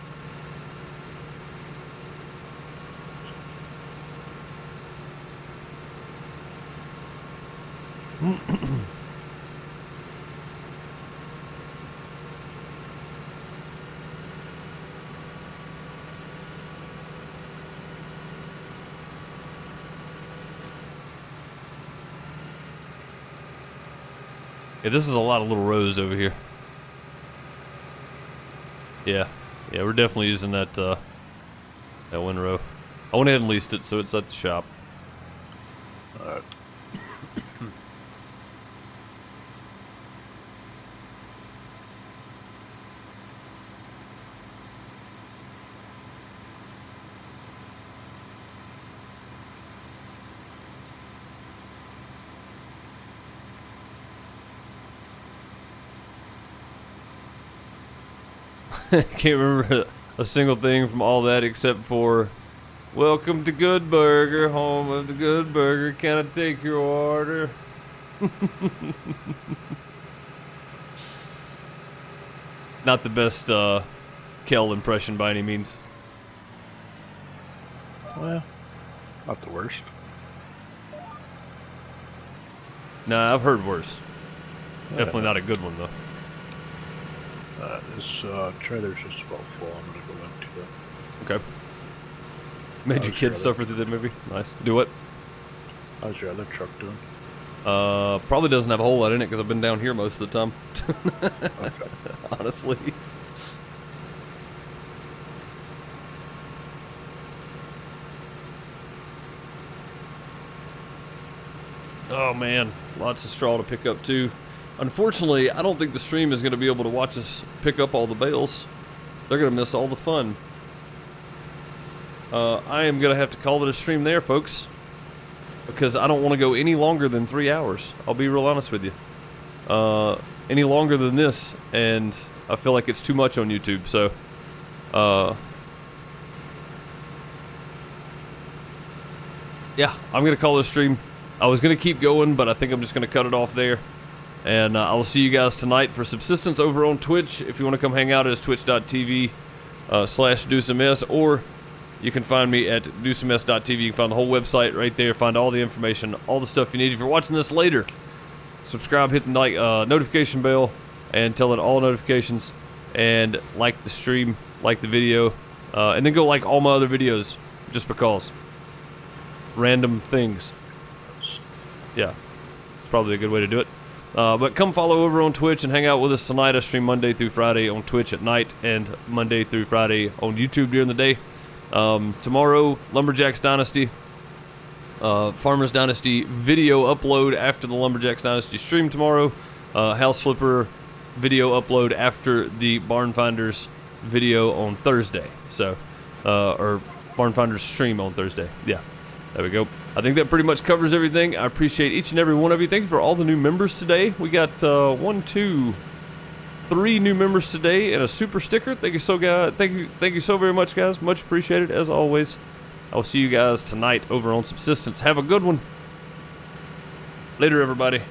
Yeah, this is a lot of little rows over here. Yeah. Yeah, we're definitely using that, that windrow. I went ahead and leased it, so it's at the shop. Alright. Can't remember a single thing from all that except for "Welcome to Good Burger, home of the Good Burger. Can I take your order?" Not the best Kel impression by any means. Well, not the worst. Nah, I've heard worse. Definitely not a good one though. This trailer's just about full. I'm gonna go empty that. Okay. Made your kids suffer through that movie. Nice. Do what? How's your other truck doing? Probably doesn't have a whole lot in it because I've been down here most of the time. Okay. Honestly. Oh man, lots of straw to pick up too. Unfortunately, I don't think the stream is going to be able to watch us pick up all the bales. They're going to miss all the fun. I am going to have to call it a stream there, folks. Because I don't want to go any longer than 3 hours. I'll be real honest with you. Any longer than this, and I feel like it's too much on YouTube, so... yeah, I'm going to call this stream. I was going to keep going, but I think I'm just going to cut it off there. And I will see you guys tonight for Subsistence over on Twitch. If you want to come hang out, it's twitch.tv/DeuceMS, or you can find me at DeuceMS.tv. You can find the whole website right there. Find all the information, all the stuff you need. If you're watching this later, subscribe, hit the notification bell, and tell it all notifications. And like the stream, like the video, and then go like all my other videos, just because. Random things. Yeah, it's probably a good way to do it. But come follow over on Twitch and hang out with us tonight. I stream Monday through Friday on Twitch at night and Monday through Friday on YouTube during the day. Tomorrow, Lumberjacks Dynasty, Farmers Dynasty video upload after the Lumberjacks Dynasty stream tomorrow. House Flipper video upload after the Barn Finders video on Thursday. So, or Barn Finders stream on Thursday. Yeah, there we go. I think that pretty much covers everything. I appreciate each and every one of you. Thank you for all the new members today. We got 1, 2, 3 new members today and a super sticker. Thank you so guys. Thank you so very much, guys. Much appreciated as always. I will see you guys tonight over on Subsistence. Have a good one. Later, everybody.